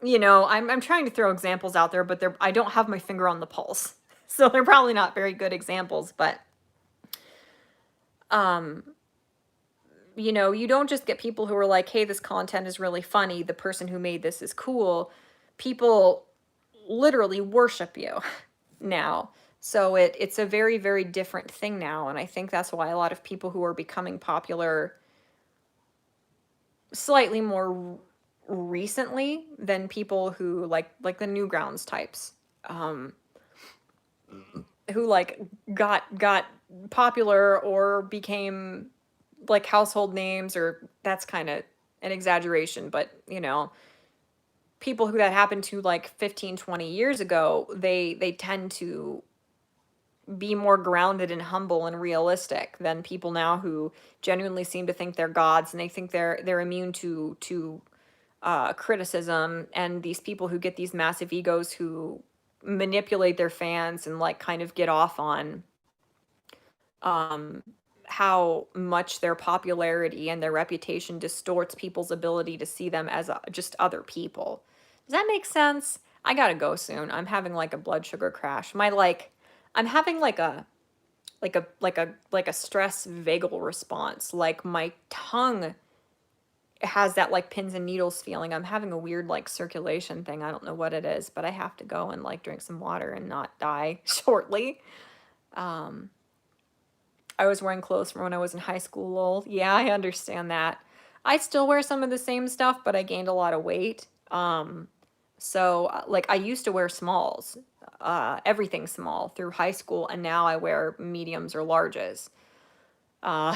You know, I'm trying to throw examples out there, but I don't have my finger on the pulse, so they're probably not very good examples. But you know, you don't just get people who are like, hey, this content is really funny. The person who made this is cool. People literally worship you now. So it's a very, very different thing now. And I think that's why a lot of people who are becoming popular slightly more recently than people who like the Newgrounds types, who like got popular or became like household names, or that's kind of an exaggeration, but you know, people who that happened to like 15, 20 years ago, they tend to be more grounded and humble and realistic than people now who genuinely seem to think they're gods and they think they're immune to criticism, and these people who get these massive egos who manipulate their fans and like kind of get off on how much their popularity and their reputation distorts people's ability to see them as just other people. Does that make sense? I gotta go soon. I'm having like a blood sugar crash. I'm having like a stress vagal response. Like my tongue has that like pins and needles feeling. I'm having a weird like circulation thing. I don't know what it is, but I have to go and like drink some water and not die shortly. I was wearing clothes from when I was in high school, lol. Yeah, I understand that. I still wear some of the same stuff, but I gained a lot of weight. So like I used to wear smalls, everything small through high school, and now I wear mediums or larges. Uh,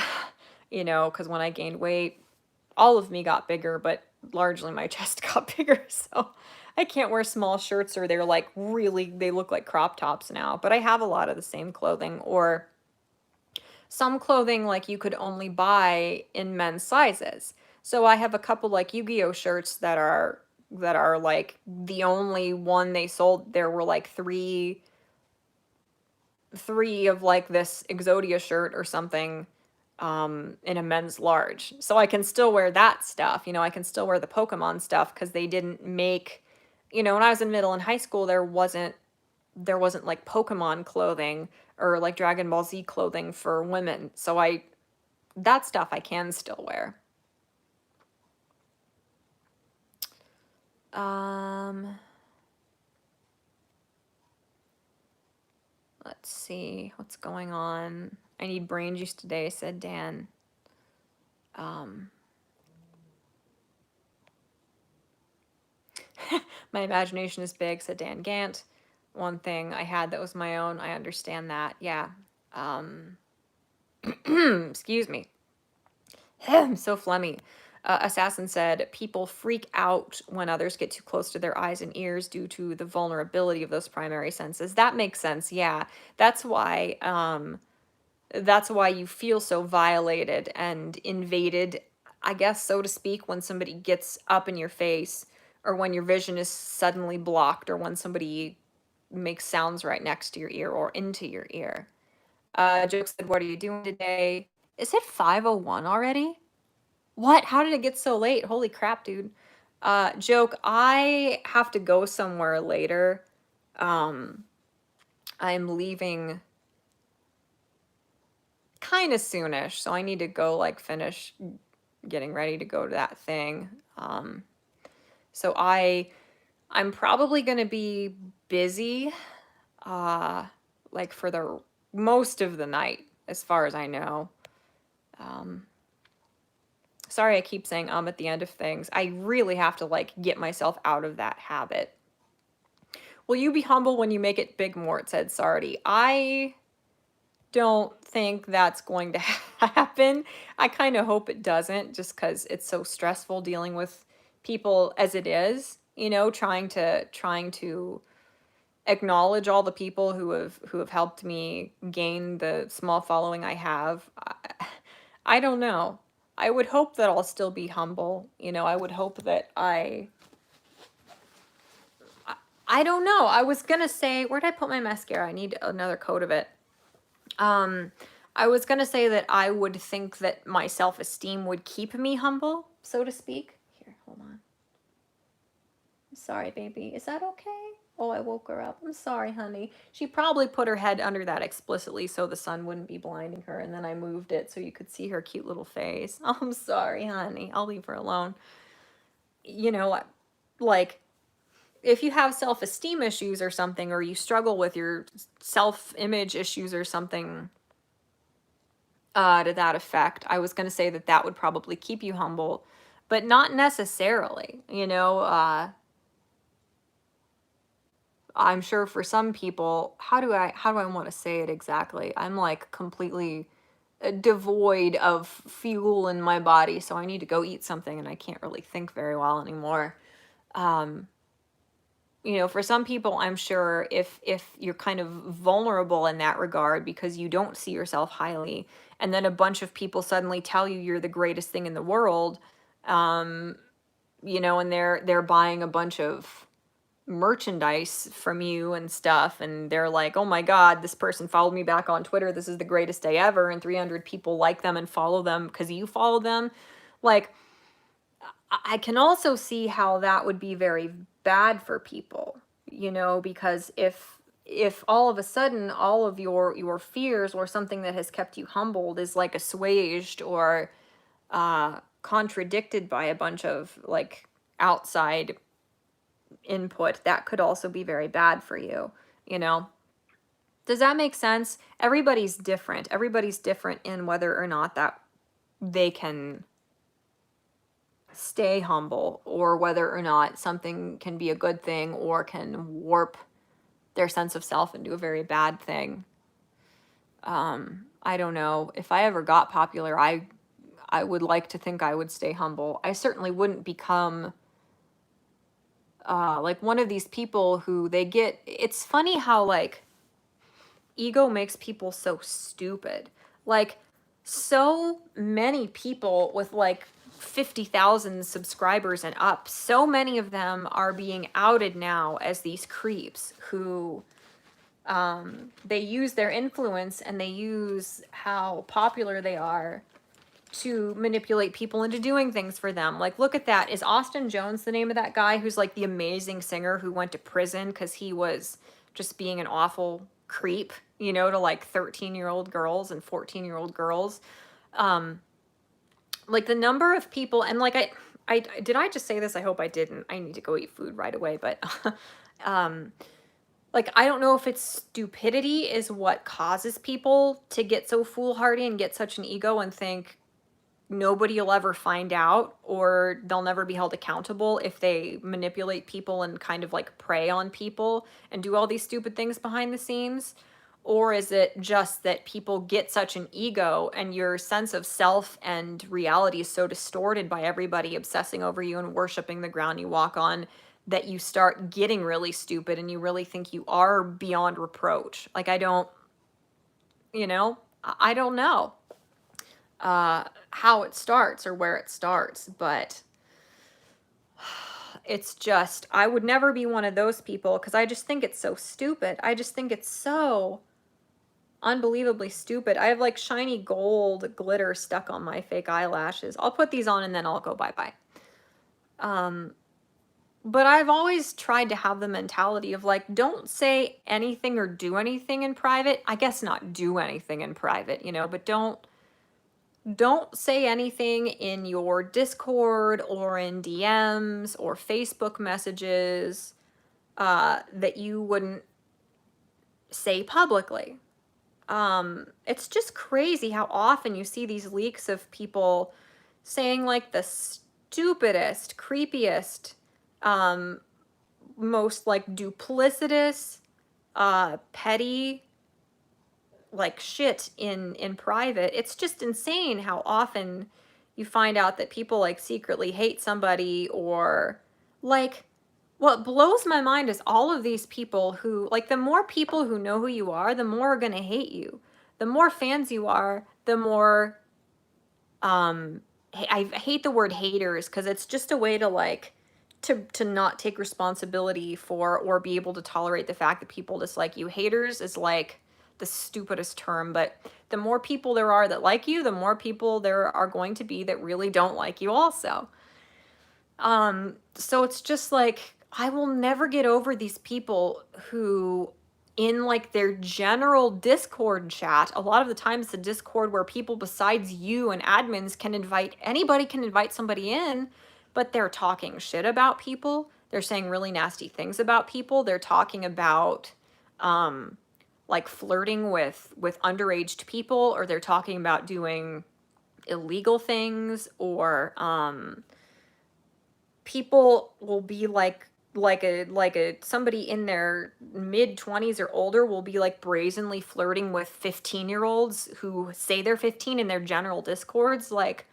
you know, because when I gained weight, all of me got bigger, but largely my chest got bigger, so I can't wear small shirts, or they're like really, they look like crop tops now. But I have a lot of the same clothing, or some clothing like you could only buy in men's sizes. So I have a couple like Yu-Gi-Oh shirts that are like the only one they sold. There were like three of like this Exodia shirt or something in a men's large. So I can still wear that stuff. You know, I can still wear the Pokemon stuff because they didn't make, you know, when I was in middle and high school, there wasn't like Pokemon clothing or like Dragon Ball Z clothing for women. So that stuff I can still wear. Let's see what's going on. I need brain juice today, said Dan. My imagination is big, said Dan Gant. One thing I had that was my own. I understand that. Yeah. Excuse me. I'm so phlegmy. Assassin said, people freak out when others get too close to their eyes and ears due to the vulnerability of those primary senses. That makes sense. Yeah. That's why you feel so violated and invaded, I guess, so to speak, when somebody gets up in your face, or when your vision is suddenly blocked, or when somebody makes sounds right next to your ear or into your ear. Joke said, what are you doing today? Is it 5:01 already? What? How did it get so late? Holy crap, dude. Joke, I have to go somewhere later. I'm leaving kind of soonish, so I need to go like finish getting ready to go to that thing. So I'm probably gonna be busy, like for the most of the night, as far as I know. Sorry, I keep saying at the end of things. I really have to like get myself out of that habit. Will you be humble when you make it big, Mort? Said Sardi. I don't think that's going to happen. I kind of hope it doesn't, just because it's so stressful dealing with people as it is, you know, trying to acknowledge all the people who have helped me gain the small following I have. I don't know. I would hope that I'll still be humble. You know, I would hope that I don't know. I was gonna say, where'd I put my mascara? I need another coat of it. I was gonna say that I would think that my self-esteem would keep me humble, so to speak. Here, hold on. I'm sorry, baby. Is that okay? Oh, I woke her up. I'm sorry, honey. She probably put her head under that explicitly so the sun wouldn't be blinding her, and then I moved it so you could see her cute little face. Oh, I'm sorry, honey. I'll leave her alone. You know, like, if you have self-esteem issues or something, or you struggle with your self-image issues or something, to that effect, I was going to say that that would probably keep you humble, but not necessarily. You know, I'm sure for some people, how do I want to say it exactly? I'm like completely devoid of fuel in my body, so I need to go eat something, and I can't really think very well anymore. You know, for some people, I'm sure if you're kind of vulnerable in that regard because you don't see yourself highly, and then a bunch of people suddenly tell you you're the greatest thing in the world, you know, and they're buying a bunch of merchandise from you and stuff, and they're like, oh my god, this person followed me back on Twitter, this is the greatest day ever, and 300 people like them and follow them because you follow them. Like, I can also see how that would be very bad for people, you know, because if all of a sudden all of your fears or something that has kept you humbled is like assuaged or contradicted by a bunch of like outside input, that could also be very bad for you, you know. Does that make sense? Everybody's different. Everybody's different in whether or not that they can stay humble, or whether or not something can be a good thing or can warp their sense of self into a very bad thing. I don't know. If I ever got popular, I would like to think I would stay humble. I certainly wouldn't become like one of these people who they get, it's funny how like ego makes people so stupid. Like so many people with like 50,000 subscribers and up, so many of them are being outed now as these creeps who they use their influence and they use how popular they are to manipulate people into doing things for them. Like, look at that. Is Austin Jones the name of that guy who's like the amazing singer who went to prison because he was just being an awful creep, you know, to like 13-year-old girls and 14-year-old girls? Like the number of people, and like I did I just say this? I hope I didn't. I need to go eat food right away, but like I don't know if it's stupidity is what causes people to get so foolhardy and get such an ego and think nobody will ever find out or they'll never be held accountable if they manipulate people and kind of like prey on people and do all these stupid things behind the scenes? Or is it just that people get such an ego and your sense of self and reality is so distorted by everybody obsessing over you and worshiping the ground you walk on that you start getting really stupid and you really think you are beyond reproach? Like, I don't, you know, I don't know how it starts or where it starts, but it's just, I would never be one of those people because I just think it's so stupid. I just think it's so unbelievably stupid. I have like shiny gold glitter stuck on my fake eyelashes. I'll put these on and then I'll go bye-bye. But I've always tried to have the mentality of like, don't say anything or do anything in private. I guess not do anything in private, you know, but don't say anything in your Discord or in DMs or Facebook messages that you wouldn't say publicly. It's just crazy how often you see these leaks of people saying like the stupidest, creepiest, most like duplicitous, petty like shit in private. It's just insane how often you find out that people like secretly hate somebody, or like what blows my mind is all of these people who like, the more people who know who you are, the more are going to hate you. The more fans you are, the more I hate the word haters because it's just a way to like to not take responsibility for or be able to tolerate the fact that people dislike you. Haters is like the stupidest term, but the more people there are that like you, the more people there are going to be that really don't like you also. So it's just like, I will never get over these people who in like their general Discord chat, a lot of the times it's a Discord where people besides you and admins can invite, anybody can invite somebody in, but they're talking shit about people. They're saying really nasty things about people. They're talking about like flirting with underage people, or they're talking about doing illegal things, or people will be like a somebody in their mid 20s or older will be like brazenly flirting with 15-year-olds who say they're 15 in their general discords. Like,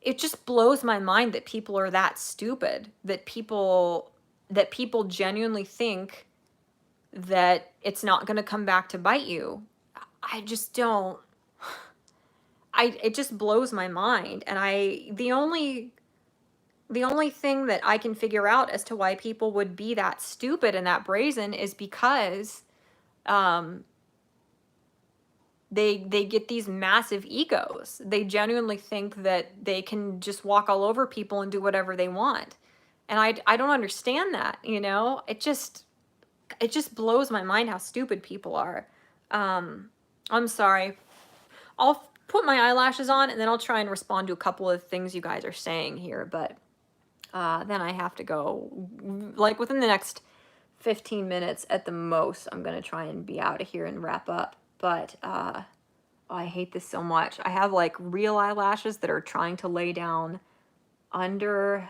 it just blows my mind that people are that stupid, that people genuinely think that it's not going to come back to bite you. I just don't, it just blows my mind. And the only thing that I can figure out as to why people would be that stupid and that brazen is because they get these massive egos. They genuinely think that they can just walk all over people and do whatever they want. And I don't understand that, you know? It just blows my mind how stupid people are. I'm sorry. I'll put my eyelashes on and then I'll try and respond to a couple of things you guys are saying here, but then I have to go, like within the next 15 minutes at the most. I'm going to try and be out of here and wrap up. But oh, I hate this so much. I have like real eyelashes that are trying to lay down under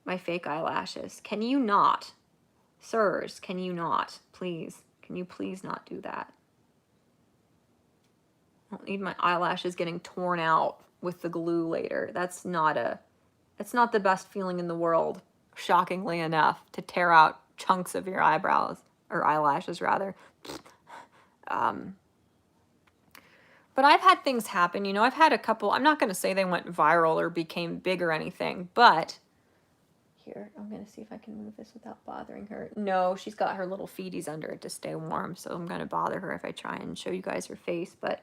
my fake eyelashes. Can you not? Sirs, can you not? Please. Can you please not do that? I don't need my eyelashes getting torn out with the glue later. It's not the best feeling in the world, shockingly enough, to tear out chunks of your eyebrows, or eyelashes rather. Um, but I've had things happen, you know, I've had a couple, I'm not going to say they went viral or became big or anything, but here, I'm going to see if I can move this without bothering her. No, she's got her little feeties under it to stay warm, so I'm going to bother her if I try and show you guys her face, but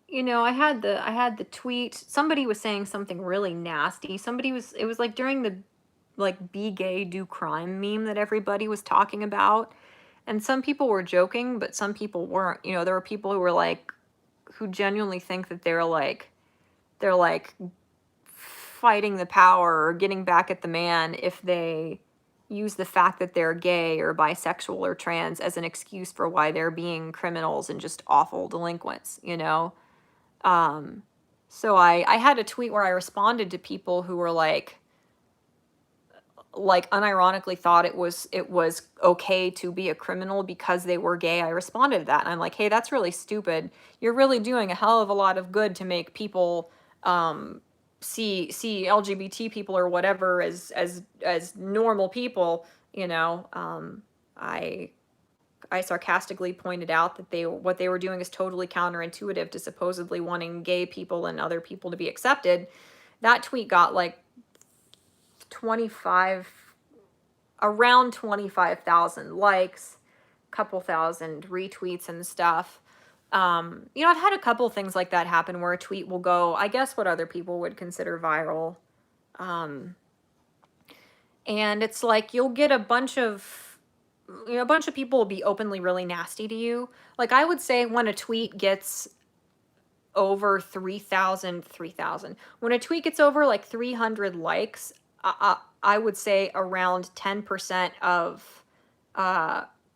you know, I had the tweet. Somebody was saying something really nasty. It was like during the like be gay, do crime meme that everybody was talking about. And some people were joking, but some people weren't. You know, there were people who were like who genuinely think that they're like fighting the power or getting back at the man if they use the fact that they're gay or bisexual or trans as an excuse for why they're being criminals and just awful delinquents, you know? Um, so I had a tweet where I responded to people who were like unironically thought it was okay to be a criminal because they were gay. I responded to that and I'm like, hey, that's really stupid. You're really doing a hell of a lot of good to make people see LGBT people or whatever as normal people, you know. I sarcastically pointed out that what they were doing is totally counterintuitive to supposedly wanting gay people and other people to be accepted. That tweet got like 25 around 25,000 likes, couple thousand retweets and stuff. You know, I've had a couple things like that happen where a tweet will go, I guess what other people would consider viral. And it's like you'll get a bunch of a bunch of people will be openly really nasty to you. Like I would say when a tweet gets over 3,000, when a tweet gets over like 300 likes, I would say around 10% of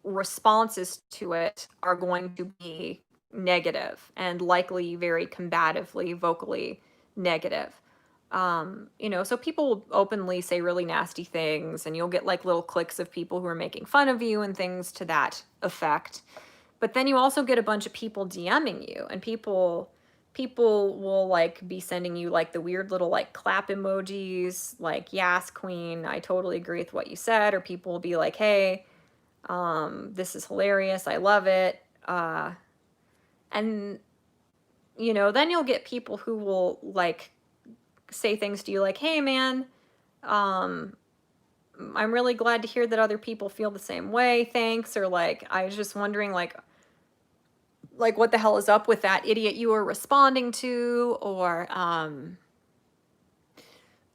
responses to it are going to be negative and likely very combatively, vocally negative. You know, so people will openly say really nasty things, and you'll get like little cliques of people who are making fun of you and things to that effect. But then you also get a bunch of people DMing you, and people will like be sending you like the weird little like clap emojis, like "Yas Queen, I totally agree with what you said," or people will be like, "Hey, this is hilarious, I love it," and you know, then you'll get people who will like say things to you like, "Hey, man, um, I'm really glad to hear that other people feel the same way. Thanks," or like, "I was just wondering, like what the hell is up with that idiot you were responding to," or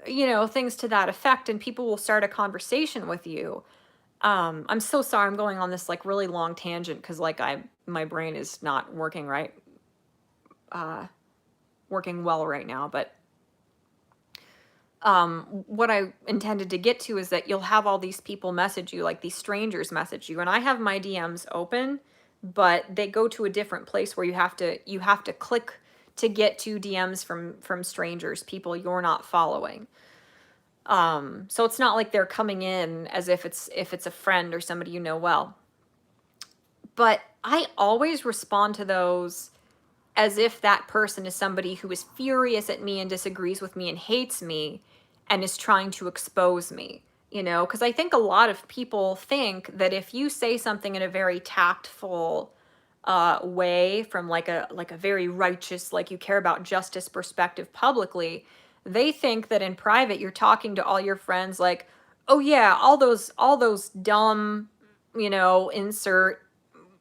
you know, things to that effect, and people will start a conversation with you. I'm so sorry I'm going on this like really long tangent because like my brain is not working working well right now, but what I intended to get to is that you'll have all these people message you, like these strangers message you, and I have my DMs open, but they go to a different place where you have to click to get to DMs from strangers, people you're not following. So it's not like they're coming in as if it's a friend or somebody you know well. But I always respond to those as if that person is somebody who is furious at me and disagrees with me and hates me and is trying to expose me, you know, because I think a lot of people think that if you say something in a very tactful way from like a very righteous, like you care about justice perspective publicly, they think that in private you're talking to all your friends like, oh yeah, all those dumb, you know, insert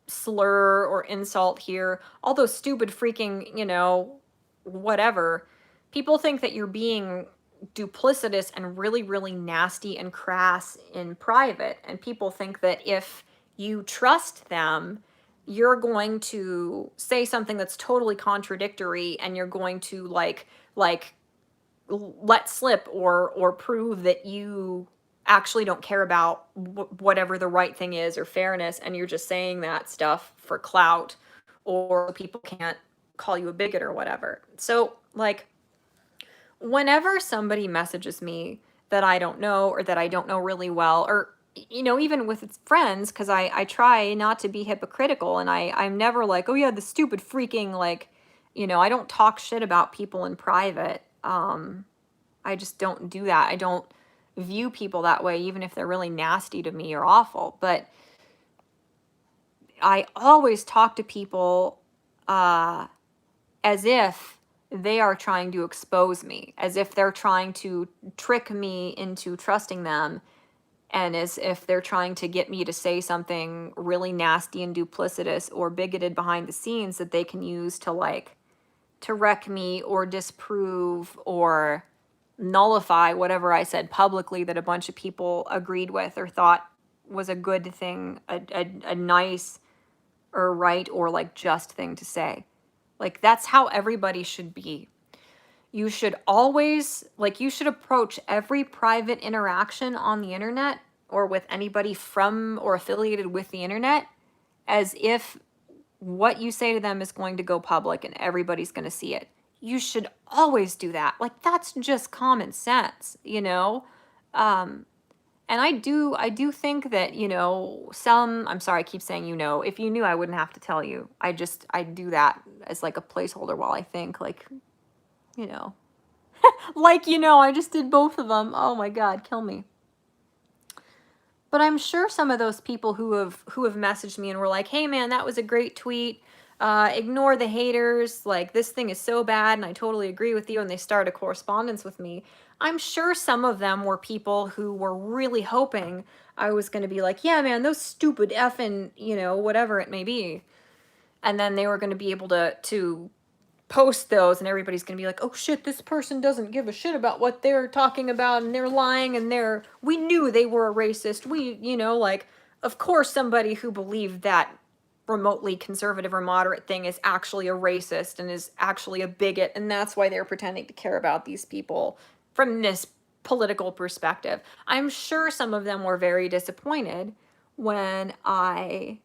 slur or insult here, all those stupid freaking, you know, whatever. People think that you're being duplicitous and really, really nasty and crass in private. And people think that if you trust them, you're going to say something that's totally contradictory and you're going to like let slip or prove that you actually don't care about whatever the right thing is or fairness, and you're just saying that stuff for clout or people can't call you a bigot or whatever. So like whenever somebody messages me that I don't know or that I don't know really well, or you know, even with its friends, because I try not to be hypocritical, and I'm never like, oh yeah, the stupid freaking, like, you know, I don't talk shit about people in private. I just don't do that. I don't view people that way, even if they're really nasty to me or awful. But I always talk to people uh, as if they are trying to expose me, as if they're trying to trick me into trusting them, and as if they're trying to get me to say something really nasty and duplicitous or bigoted behind the scenes that they can use to, like, to wreck me or disprove or nullify whatever I said publicly that a bunch of people agreed with or thought was a good thing, a nice or right or like just thing to say. Like, that's how everybody should be. You should always, like, you should approach every private interaction on the internet or with anybody from or affiliated with the internet as if what you say to them is going to go public and everybody's going to see it. You should always do that. Like, that's just common sense, you know? Um, and I do think that, you know, I'm sorry, I keep saying, you know, if you knew, I wouldn't have to tell you. I do that as like a placeholder while I think, like, you know, like, you know, I just did both of them. Oh my God, kill me. But I'm sure some of those people who have messaged me and were like, "Hey man, that was a great tweet. Ignore the haters. Like, this thing is so bad, and I totally agree with you." And they started a correspondence with me. I'm sure some of them were people who were really hoping I was going to be like, "Yeah, man, those stupid effing, you know, whatever it may be," and then they were going to be able to post those, and everybody's gonna be like, oh shit, this person doesn't give a shit about what they're talking about, and they're lying, and we knew they were a racist. You know, like, of course somebody who believed that remotely conservative or moderate thing is actually a racist and is actually a bigot, and that's why they're pretending to care about these people from this political perspective. I'm sure some of them were very disappointed when I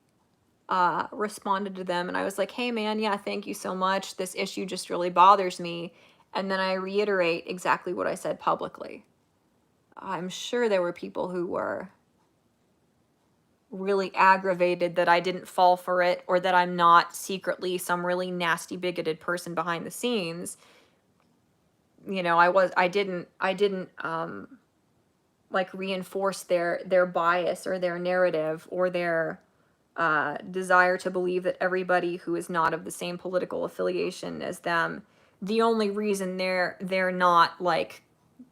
responded to them, and I was like, hey man, yeah, thank you so much. This issue just really bothers me. And then I reiterate exactly what I said publicly. I'm sure there were people who were really aggravated that I didn't fall for it, or that I'm not secretly some really nasty, bigoted person behind the scenes. You know, I didn't like reinforce their bias or their narrative or their desire to believe that everybody who is not of the same political affiliation as them, the only reason they're not like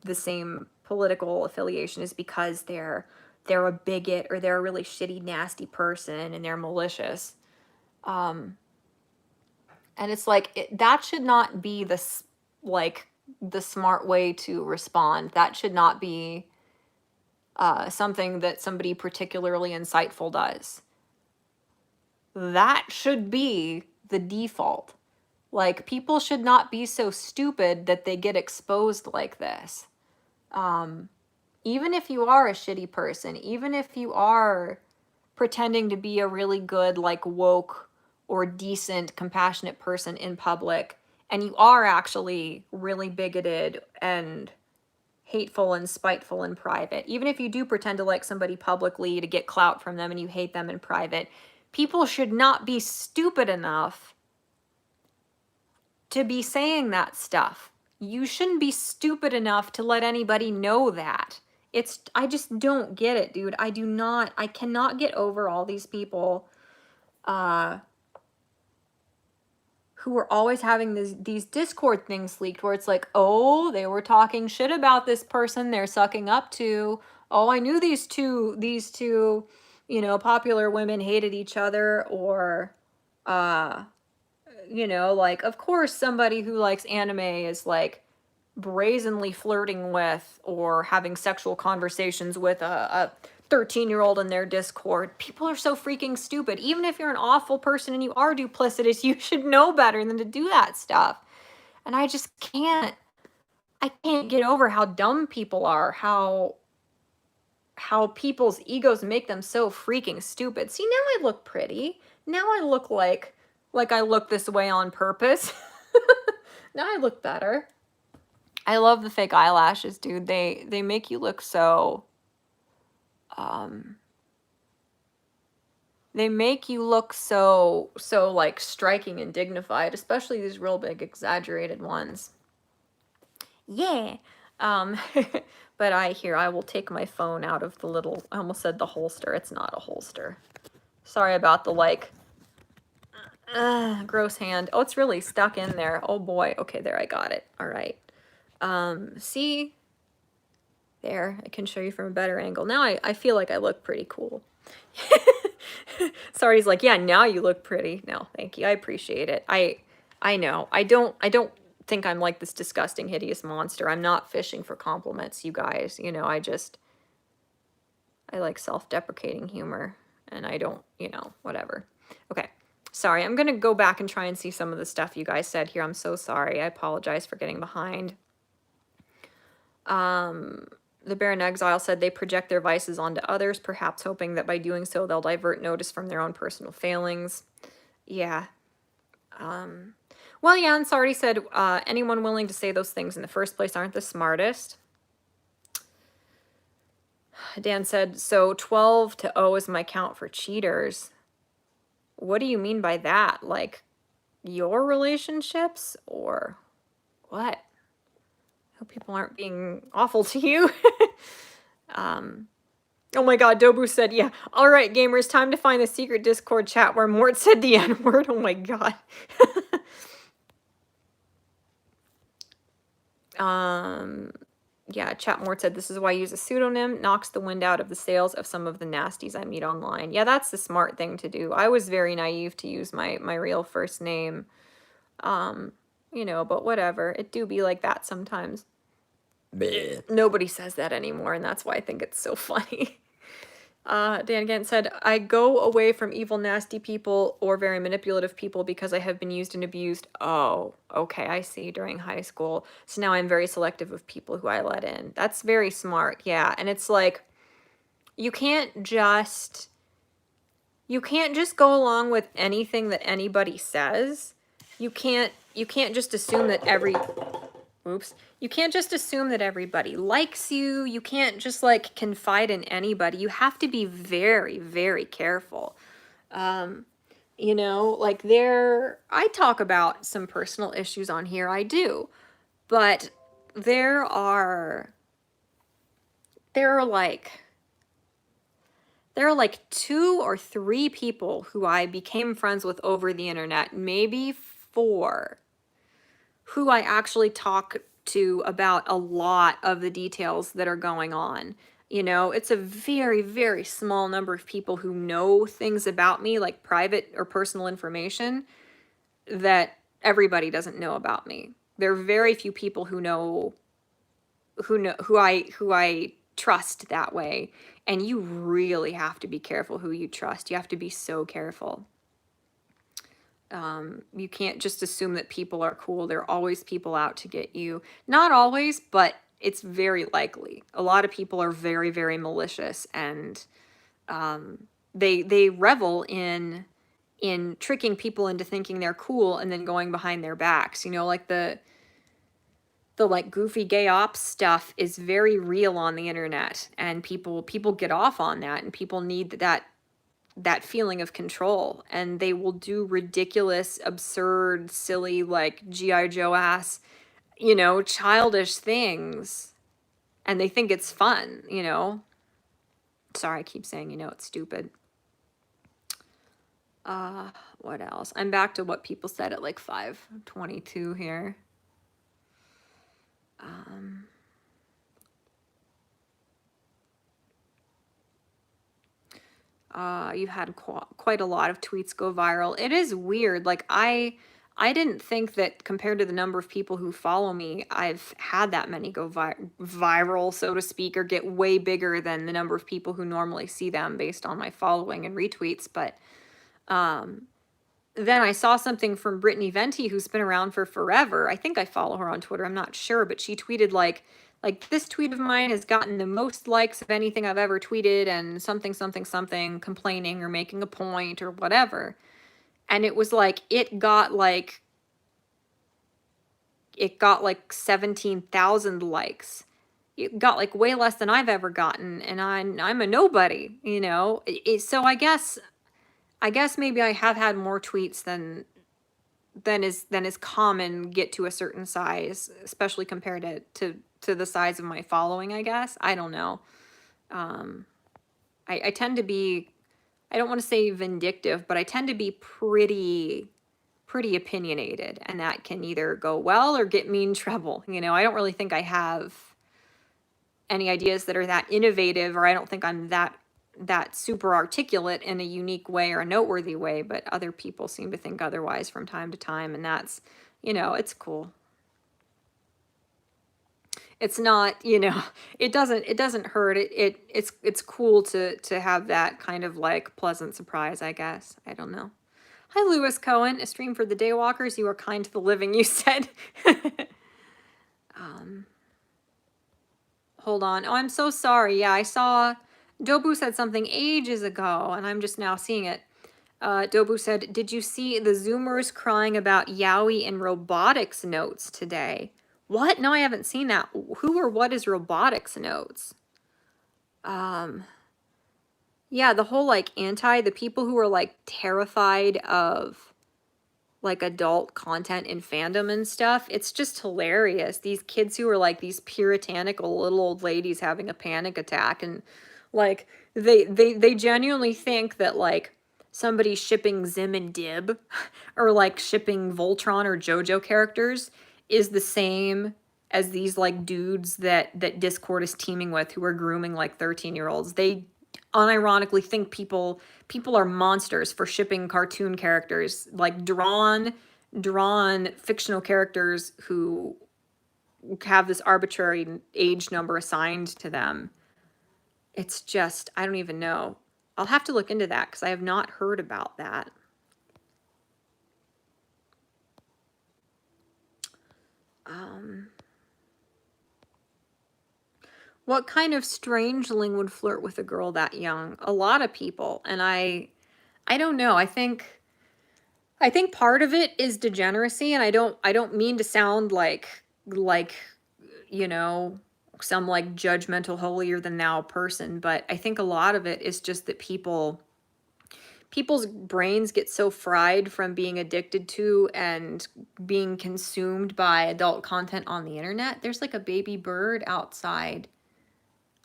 the same political affiliation is because they're a bigot or they're a really shitty, nasty person and they're malicious. Um, and it's like that should not be like the smart way to respond. That should not be something that somebody particularly insightful does. That should be the default. Like, people should not be so stupid that they get exposed like this. Even if you are a shitty person, even if you are pretending to be a really good, like, woke or decent, compassionate person in public, and you are actually really bigoted and hateful and spiteful in private, even if you do pretend to like somebody publicly to get clout from them and you hate them in private, people should not be stupid enough to be saying that stuff. You shouldn't be stupid enough to let anybody know that. I just don't get it, dude. I cannot get over all these people uh who are always having these Discord things leaked where it's like, oh, they were talking shit about this person they're sucking up to. Oh, I knew these two, you know, popular women hated each other, or uh, you know, like, of course somebody who likes anime is like brazenly flirting with or having sexual conversations with a 13-year-old in their Discord. People are so freaking stupid. Even if you're an awful person and you are duplicitous, you should know better than to do that stuff. And I can't get over how dumb people are, how people's egos make them so freaking stupid. See, now I look pretty. Now I look like I look this way on purpose. Now I look better. I love the fake eyelashes, dude. They make you look so They make you look so like striking and dignified, especially these real big exaggerated ones. Yeah. Um, but I will take my phone out of the little, I almost said the holster. It's not a holster. Sorry about the like, gross hand. Oh, it's really stuck in there. Oh boy. Okay, there, I got it. All right. See? There, I can show you from a better angle. Now I feel like I look pretty cool. Sardi's like, yeah, now you look pretty. No, thank you. I appreciate it. I know. I don't think I'm like this disgusting, hideous monster. I'm not fishing for compliments, you guys. You know, I like self-deprecating humor, and I don't, whatever. Okay. Sorry, I'm gonna go back and try and see some of the stuff you guys said here. I'm so sorry. I apologize for getting behind. The Bear in Exile said they project their vices onto others, perhaps hoping that by doing so they'll divert notice from their own personal failings. Yeah. Well, yeah, and Sardi said, anyone willing to say those things in the first place aren't the smartest. Dan said, so 12 to 0 is my count for cheaters. What do you mean by that? Like, your relationships? Or what? I hope people aren't being awful to you. Oh my god, Dobu said, yeah. Alright, gamers, time to find the secret Discord chat where Mort said the N-word. Oh my god. Yeah, Chat-Mort said, this is why I use a pseudonym. Knocks the wind out of the sails of some of the nasties I meet online. Yeah, that's the smart thing to do. I was very naive to use my real first name. But whatever. It do be like that sometimes. Bleh. Nobody says that anymore, and that's why I think it's so funny. Dan Gant said, I go away from evil, nasty people or very manipulative people because I have been used and abused. Oh, okay, I see, during high school. So now I'm very selective of people who I let in. That's very smart, yeah. And it's like, you can't just go along with anything that anybody says. You can't just assume that you can't just assume that everybody likes you. You can't just like confide in anybody. You have to be very, very careful. I talk about some personal issues on here. I do. But there are like 2 or 3 people who I became friends with over the internet, maybe 4, who I actually talk to about a lot of the details that are going on. It's a very, very small number of people who know things about me, like private or personal information, that everybody doesn't know about me. There are very few people who I trust that way, and you really have to be careful who you trust. You have to be so careful. You can't just assume that people are cool. There are always people out to get you. Not always, but it's very likely. A lot of people are very, very malicious, and they revel in tricking people into thinking they're cool and then going behind their backs. Like the like goofy gay ops stuff is very real on the internet, and people get off on that, and people need that feeling of control, and they will do ridiculous, absurd, silly, like G.I. Joe ass, childish things, and they think it's fun. Sorry, I keep saying, it's stupid. What else? I'm back to what people said at like 5:22 here. You've had quite a lot of tweets go viral. It is weird. Like, I didn't think that compared to the number of people who follow me, I've had that many go viral, so to speak, or get way bigger than the number of people who normally see them based on my following and retweets. But then I saw something from Brittany Venti, who's been around for forever. I think I follow her on Twitter. I'm not sure, but she tweeted like this tweet of mine has gotten the most likes of anything I've ever tweeted, and something, something, something, complaining or making a point or whatever. And it was like, it got like 17,000 likes. got like way less than I've ever gotten, and I'm a nobody, you know. So I guess maybe I have had more tweets than is common get to a certain size, especially compared to the size of my following, I guess. I don't know. Um, I tend to be, I don't want to say vindictive, but I tend to be pretty opinionated, and that can either go well or get me in trouble. You know, I don't really think I have any ideas that are that innovative, or I don't think I'm that super articulate in a unique way or a noteworthy way, but other people seem to think otherwise from time to time, and that's, you know, it's cool. It's not, you know, it doesn't hurt. It's cool to have that kind of like pleasant surprise, I guess. I don't know. Hi, Lewis Cohen, a stream for the Daywalkers. You are kind to the living, you said. um, Hold on. Oh, I'm so sorry. Yeah, I saw Dobu said something ages ago, and I'm just now seeing it. Dobu said, did you see the Zoomers crying about Yowie and robotics notes today? What? No, I haven't seen that. Who or what is robotics notes? Yeah, the whole like the people who are like terrified of like adult content in fandom and stuff. It's just hilarious. These kids who are like these puritanical little old ladies having a panic attack, and like they genuinely think that like somebody shipping Zim and Dib or like shipping Voltron or JoJo characters is the same as these like dudes that Discord is teaming with who are grooming like 13-year-olds. They unironically think people are monsters for shipping cartoon characters, like drawn fictional characters who have this arbitrary age number assigned to them. It's just, I don't even know. I'll have to look into that because I have not heard about that. What kind of strangeling would flirt with a girl that young? A lot of people, and I don't know. I think part of it is degeneracy, and I don't mean to sound like you know, some like judgmental holier than thou person, but I think a lot of it is just that people's brains get so fried from being addicted to and being consumed by adult content on the internet. There's like a baby bird outside.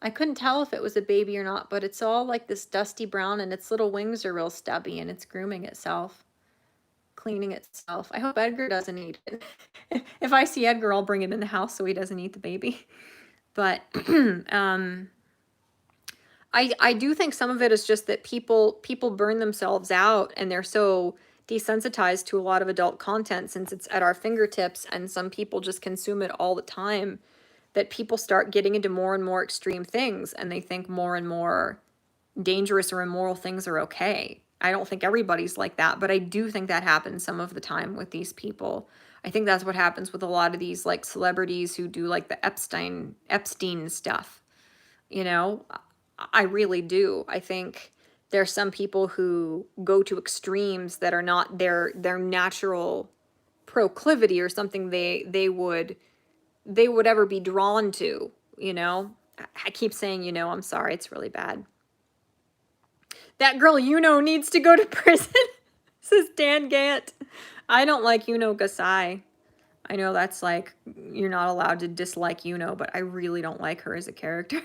I couldn't tell if it was a baby or not, but it's all like this dusty brown, and its little wings are real stubby, and it's grooming itself, cleaning itself. I hope Edgar doesn't eat it. If I see Edgar, I'll bring him in the house so he doesn't eat the baby. But I do think some of it is just that people burn themselves out, and they're so desensitized to a lot of adult content since it's at our fingertips, and some people just consume it all the time, that people start getting into more and more extreme things, and they think more and more dangerous or immoral things are okay. I don't think everybody's like that, but I do think that happens some of the time with these people. I think that's what happens with a lot of these like celebrities who do like the Epstein stuff. You know, I really do. I think there's some people who go to extremes that are not their natural proclivity or something they would ever be drawn to, you know? I keep saying, you know, I'm sorry, it's really bad. That girl, you know, needs to go to prison, says Dan Gant. I don't like Yuno Gasai. I know that's like, you're not allowed to dislike Yuno, but I really don't like her as a character.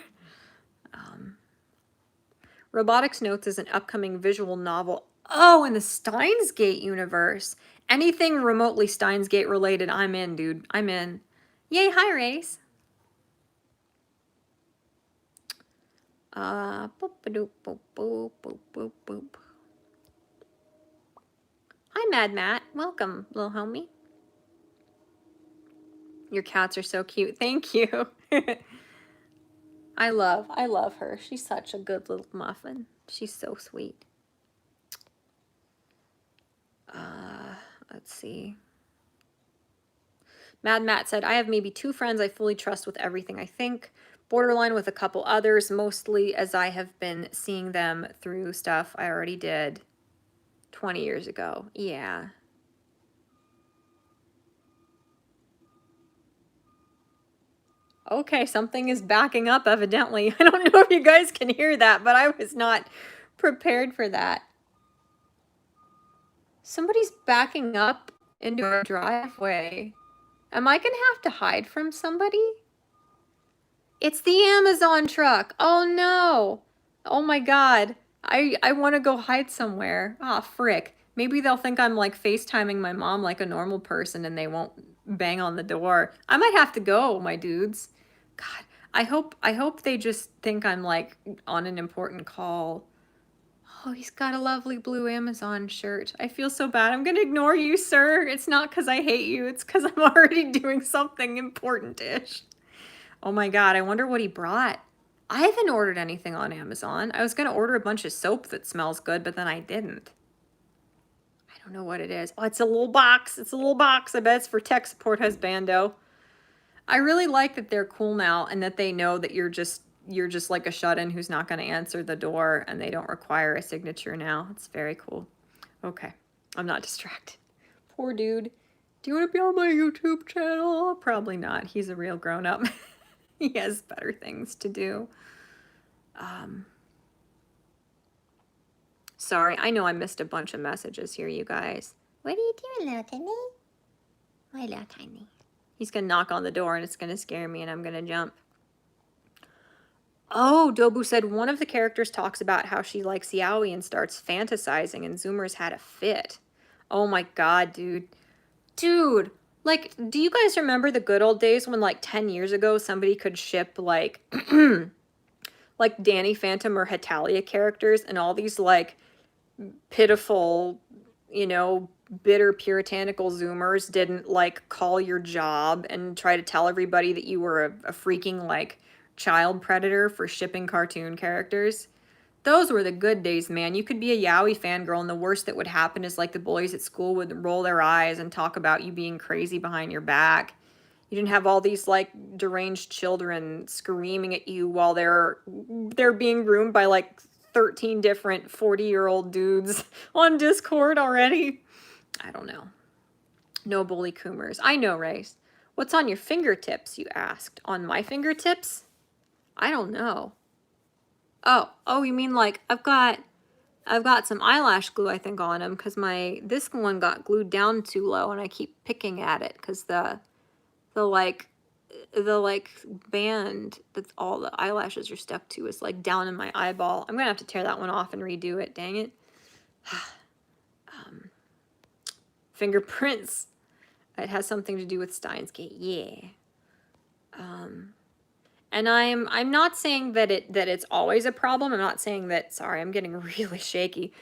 Robotics Notes is an upcoming visual novel. Oh, in the Steins Gate universe. Anything remotely Steins Gate related, I'm in, dude. I'm in. Yay, hi, Race. Boop, boop, boop, boop, boop, boop, boop. Hi, Mad Matt. Welcome, little homie. Your cats are so cute. Thank you. I love her. She's such a good little muffin. She's so sweet. Let's see. Mad Matt said, I have maybe 2 friends I fully trust with everything I think. Borderline with a couple others, mostly as I have been seeing them through stuff I already did 20 years ago. Yeah. Okay, something is backing up evidently. I don't know if you guys can hear that, but I was not prepared for that. Somebody's backing up into our driveway. Am I gonna have to hide from somebody? It's the Amazon truck. Oh no. Oh my God. I want to go hide somewhere. Ah, frick. Maybe they'll think I'm like FaceTiming my mom like a normal person and they won't bang on the door. I might have to go, my dudes. God, I hope they just think I'm like on an important call. Oh, he's got a lovely blue Amazon shirt. I feel so bad. I'm gonna ignore you, sir. It's not because I hate you. It's because I'm already doing something important-ish. Oh my God, I wonder what he brought. I haven't ordered anything on Amazon. I was gonna order a bunch of soap that smells good, but then I didn't. I don't know what it is. Oh, it's a little box. It's a little box. I bet it's for tech support husbando. I really like that they're cool now and that they know that you're just like a shut-in who's not going to answer the door and they don't require a signature now. It's very cool. Okay, I'm not distracted. Poor dude. Do you want to be on my YouTube channel? Probably not. He's a real grown-up. He has better things to do. Sorry, I know I missed a bunch of messages here, you guys. What are you doing, little tiny? My little tiny. He's gonna knock on the door and it's gonna scare me and I'm gonna jump. Oh, Dobu said one of the characters talks about how she likes yaoi and starts fantasizing and Zoomers had a fit. Oh my God, dude. Dude, like, do you guys remember the good old days when like 10 years ago somebody could ship like like Danny Phantom or Hetalia characters and all these like pitiful, you know, bitter puritanical Zoomers didn't like call your job and try to tell everybody that you were a freaking like child predator for shipping cartoon characters. Those were the good days, man. You could be a yaoi fangirl and the worst that would happen is like the boys at school would roll their eyes and talk about you being crazy behind your back. You didn't have all these like deranged children screaming at you while they're being groomed by like 13 different 40-year-old dudes on Discord already. I don't know. No bully coomers. I know, Race. What's on your fingertips, you asked. On my fingertips? I don't know. Oh, you mean like I've got some eyelash glue I think on them because this one got glued down too low and I keep picking at it because the like band that's all the eyelashes are stuck to is like down in my eyeball. I'm gonna have to tear that one off and redo it. Dang it. Fingerprints. It has something to do with Steins Gate. Yeah. And I'm not saying that it's always a problem. I'm not saying that. Sorry, I'm getting really shaky.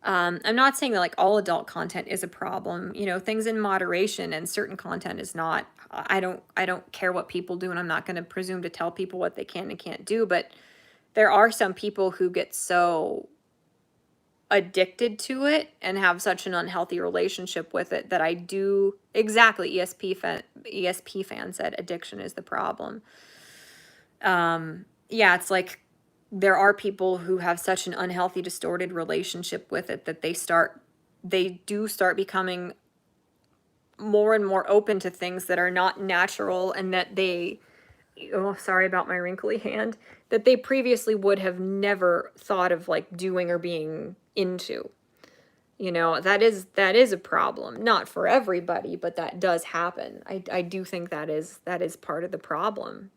I'm not saying that like all adult content is a problem. You know, things in moderation and certain content is not. I don't care what people do, and I'm not going to presume to tell people what they can and can't do. But there are some people who get so addicted to it and have such an unhealthy relationship with it that I do exactly. ESP fan said addiction is the problem. Yeah, it's like there are people who have such an unhealthy, distorted relationship with it that they do start becoming more and more open to things that are not natural and that oh, sorry about my wrinkly hand, that they previously would have never thought of like doing or being into. You know, that is a problem. Not for everybody, but that does happen. I do think that is part of the problem.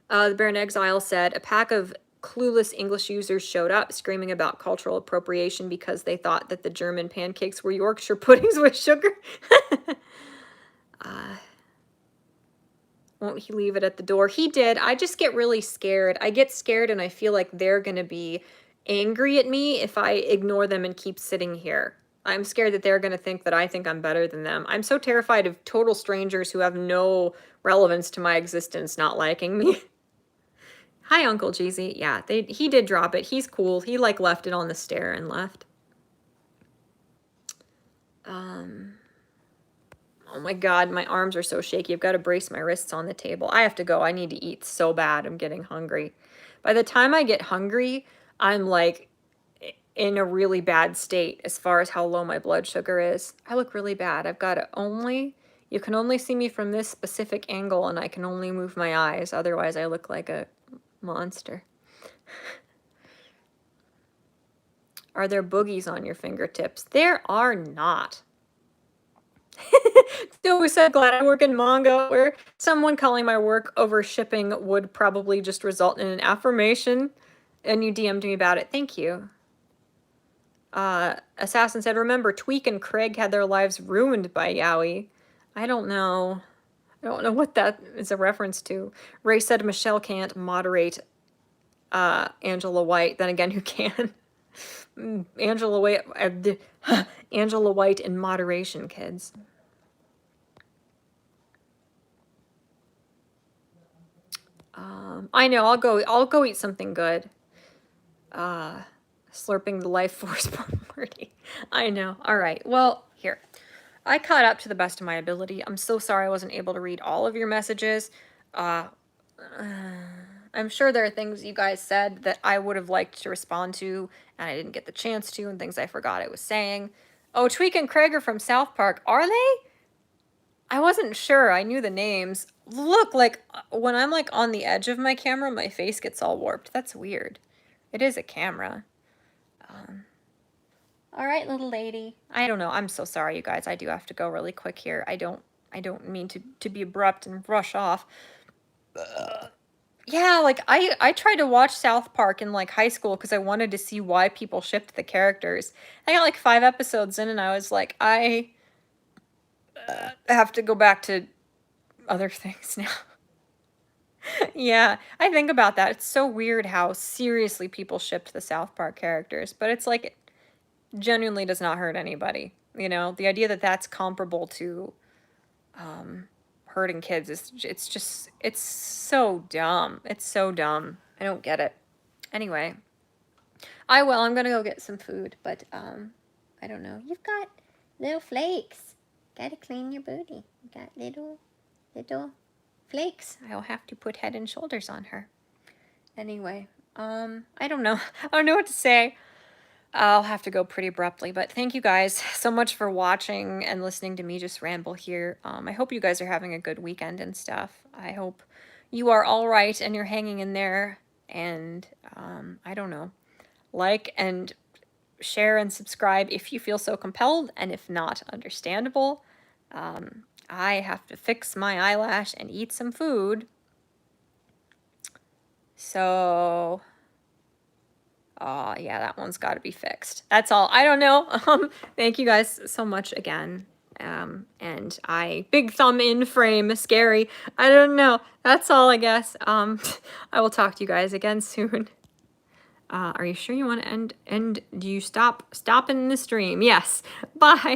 The Baron Exile said, a pack of clueless English users showed up screaming about cultural appropriation because they thought that the German pancakes were Yorkshire puddings with sugar. Won't he leave it at the door? He did. I just get really scared. I get scared and I feel like they're going to be angry at me if I ignore them and keep sitting here. I'm scared that they're going to think that I think I'm better than them. I'm so terrified of total strangers who have no relevance to my existence not liking me. Hi, Uncle Jeezy. Yeah, he did drop it. He's cool. He like left it on the stair and left. Oh my God, my arms are so shaky. I've got to brace my wrists on the table. I have to go. I need to eat so bad. I'm getting hungry. By the time I get hungry, I'm like in a really bad state as far as how low my blood sugar is. I look really bad. I've got to only You can only see me from this specific angle, and I can only move my eyes. Otherwise, I look like a monster. Are there boogies on your fingertips? There are not. So said, glad I work in manga, where someone calling my work over shipping would probably just result in an affirmation, and you DM'd me about it. Thank you. Assassin said, remember, Tweak and Craig had their lives ruined by Yowie. I don't know. I don't know what that is a reference to. Ray said Michelle can't moderate Angela White. Then again, who can? Angela White, Angela White in moderation, kids. I know. I'll go eat something good. Slurping the life force, poor Marty. I know. All right. Well, here. I caught up to the best of my ability. I'm so sorry I wasn't able to read all of your messages. I'm sure there are things you guys said that I would have liked to respond to, and I didn't get the chance to, and things I forgot I was saying. Oh, Tweak and Craig are from South Park. Are they? I wasn't sure. I knew the names. Look, like, when I'm, like, on the edge of my camera, my face gets all warped. That's weird. It is a camera. All right, little lady. I don't know. I'm so sorry, you guys. I do have to go really quick here. I don't mean to be abrupt and rush off. Yeah, like, I tried to watch South Park in, like, high school because I wanted to see why people shipped the characters. I got, like, 5 episodes in, and I was like, I have to go back to other things now. Yeah, I think about that. It's so weird how seriously people shipped the South Park characters, but it's like, it genuinely does not hurt anybody. You know, the idea that that's comparable to hurting kids is, it's so dumb. It's so dumb. I don't get it. Anyway, I'm gonna go get some food, but I don't know. You've got little flakes. Gotta clean your booty. You got little flakes. I'll have to put Head and Shoulders on her. Anyway, I don't know. I don't know what to say. I'll have to go pretty abruptly, but thank you guys so much for watching and listening to me just ramble here. I hope you guys are having a good weekend and stuff. I hope you are all right and you're hanging in there, and I don't know. Like and share and subscribe if you feel so compelled, and if not, understandable. I have to fix my eyelash and eat some food. So, oh, yeah, that one's got to be fixed. That's all. I don't know. Thank you guys so much again. And big thumb in frame, scary. I don't know. That's all, I guess. I will talk to you guys again soon. Are you sure you want to end? Do you stop in the stream? Yes. Bye.